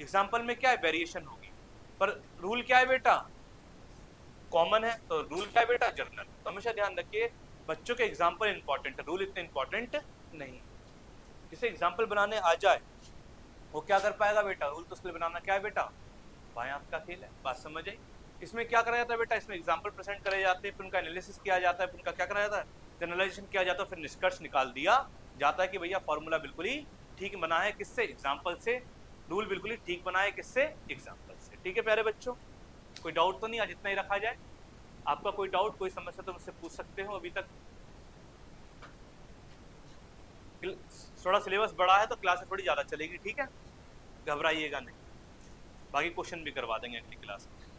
एग्जाम्पल में क्या है वेरिएशन होगी, पर रूल क्या है बेटा कॉमन है, तो रूल क्या है बेटा जर्नल। तो हमेशा ध्यान रखिए बच्चों के एग्जाम्पल इंपॉर्टेंट है, रूल इतने इंपॉर्टेंट नहीं। जिसे एग्जाम्पल बनाने आ जाए वो क्या कर पाएगा बेटा, रूल तो उसके लिए बनाना क्या है बेटा, भाई आपका खेल है, बात समझ आई। इसमें क्या कराया जाता है बेटा, इसमें एग्जाम्पल प्रेजेंट करे जाते हैं, फिर उनका एनालिसिस किया जाता है, फिर उनका क्या कराया जाता है, जनरलाइजेशन किया जाता है, फिर निष्कर्ष निकाल दिया जाता है कि भैया फॉर्मूला बिल्कुल ही ठीक बना है, किससे, एग्जाम्पल से, रूल बिल्कुल ही ठीक बना है, किससे, एग्जाम्पल से। ठीक है प्यारे बच्चों, कोई डाउट तो नहीं, आज इतना ही रखा जाए। आपका कोई डाउट कोई समस्या तो मुझसे पूछ सकते हो, अभी तक थोड़ा सिलेबस बड़ा है तो क्लास थोड़ी ज़्यादा चलेगी, ठीक है, घबराइएगा नहीं, बाकी क्वेश्चन भी करवा देंगे अगली क्लास में।